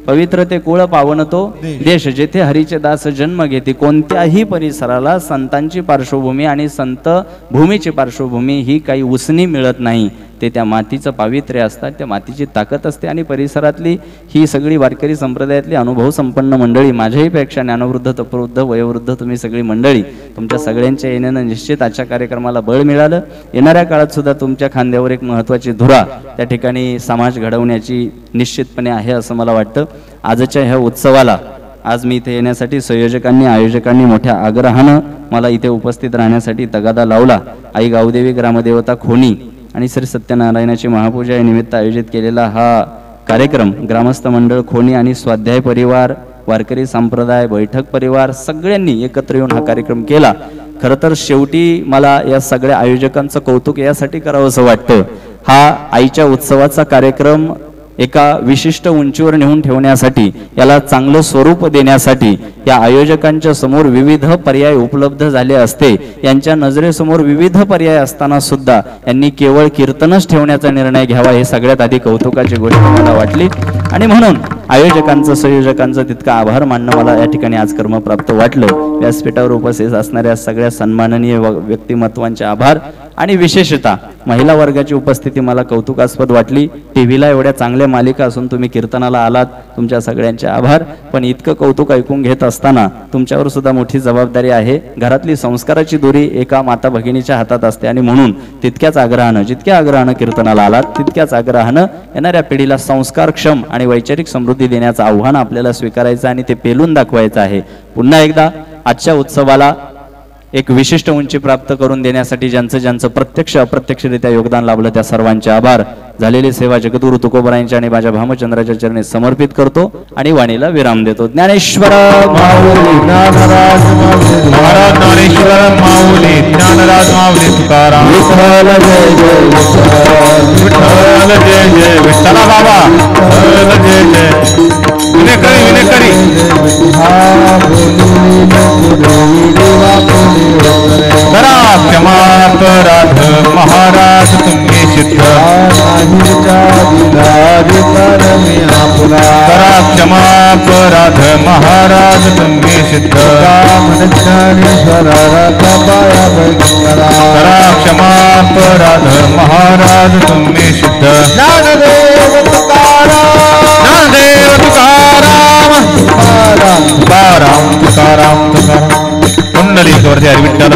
पवित्र ते कुळ पावन तो देश, जेथे हरीचे दास जन्म घेते. कोणत्याही परिसराला संतांची पार्श्वभूमी आणि संत भूमीची पार्श्वभूमी ही काही उसनी मिळत नाही. ते त्या मातीचं पावित्र्य असतात, त्या मातीची ताकद असते. आणि परिसरातली ही सगळी वारकरी संप्रदायातली अनुभव संपन्न मंडळी, माझ्याही पेक्षा ज्ञानवृद्ध, तपवृद्ध, वयोवृद्ध तुम्ही सगळी मंडळी, तुमच्या सगळ्यांच्या येण्यानं निश्चित आजच्या कार्यक्रमाला बळ मिळालं. येणाऱ्या काळात सुद्धा तुमच्या खांद्यावर एक महत्त्वाची धुरा त्या ठिकाणी समाज घडवण्याची निश्चितपणे आहे असं मला वाटतं. आजच्या ह्या उत्सवाला आज मी इथे येण्यासाठी संयोजकांनी, आयोजकांनी मोठ्या आग्रहानं मला इथे उपस्थित राहण्यासाठी तगादा लावला. आई गावदेवी ग्रामदेवता खोनी आणि श्री सत्यनारायणाची महापूजा या निमित्त आयोजित केलेला हा कार्यक्रम ग्रामस्थ मंडळ खोनी आणि स्वाध्याय परिवार, वारकरी संप्रदाय, बैठक परिवार सगळ्यांनी एकत्र येऊन हा कार्यक्रम केला. खरं तर शेवटी मला या सगळ्या आयोजकांचं कौतुक यासाठी करावंसं वाटतं, हा आईच्या उत्सवाचा कार्यक्रम एका विशिष्ट उंचीवर नेऊन ठेवण्यासाठी, याला चांगलं स्वरूप देण्यासाठी या आयोजकांच्या समोर विविध पर्याय उपलब्ध झाले असते. यांच्या नजरेसमोर विविध पर्याय असताना सुद्धा यांनी केवळ कीर्तनच ठेवण्याचा निर्णय घ्यावा, हे सगळ्यात आधी कौतुकाची गोष्ट मला वाटली. आणि म्हणून आयोजकांचं, संयोजकांचं तितका आभार मानणं मला या ठिकाणी आज कर्मप्राप्त वाटलं. व्यासपीठावर उपस्थित असणाऱ्या सगळ्या सन्माननीय व्यक्तिमत्वांचे आभार आणि विशेषतः महिला वर्गाची उपस्थिती मला कौतुकास्पद वाटली. टीव्हीला एवढ्या चांगल्या मालिका असून तुम्ही कीर्तनाला आलात, तुमच्या सगळ्यांचे आभार. पण इतकं कौतुक ऐकून घेत असताना तुमच्यावर सुद्धा मोठी जबाबदारी आहे. घरातली संस्काराची दोरी एका माता भगिनीच्या हातात असते आणि म्हणून तितक्याच आग्रहानं, जितक्या आग्रहानं कीर्तनाला आलात तितक्याच आग्रहानं येणाऱ्या पिढीला संस्कारक्षम आणि वैचारिक समृद्धी देण्याचं आव्हान आपल्याला स्वीकारायचं आणि ते पेलून दाखवायचं आहे. पुन्हा एकदा आजच्या उत्सवाला एक विशिष्ट उंची प्राप्त करून देण्यासाठी ज्यांचं ज्यांचं प्रत्यक्ष अप्रत्यक्षरित्या योगदान लाभलं त्या सर्वांचे आभार. झालेली सेवा जगद्गुरु तुकोबरायांच्या आणि माझ्या भामचंद्राच्या चरणी समर्पित करतो आणि वाणीला विराम देतो. ज्ञानेश्वर माऊली महाराज ज्ञानेश्वर माऊली ज्ञानराज माऊली तुकाराम विठ्ठल जय जय विठ्ठल जय जय विठ्ठला बाबा विठ्ठल जय जय विनेकरी विनेकरी करा क्षमा अपराध महाराज तुम्ही सिद्ध, करा क्षमा अपराध महाराज तुम्ही सिद्ध, करा क्षमा अपराध महाराज तुम्ही सिद्ध. ज्ञानदेव तुकाराम तुकाराम तुकाराम तुकाराम तुकाराम. पुंडलिक वरती हरी विठ्ठल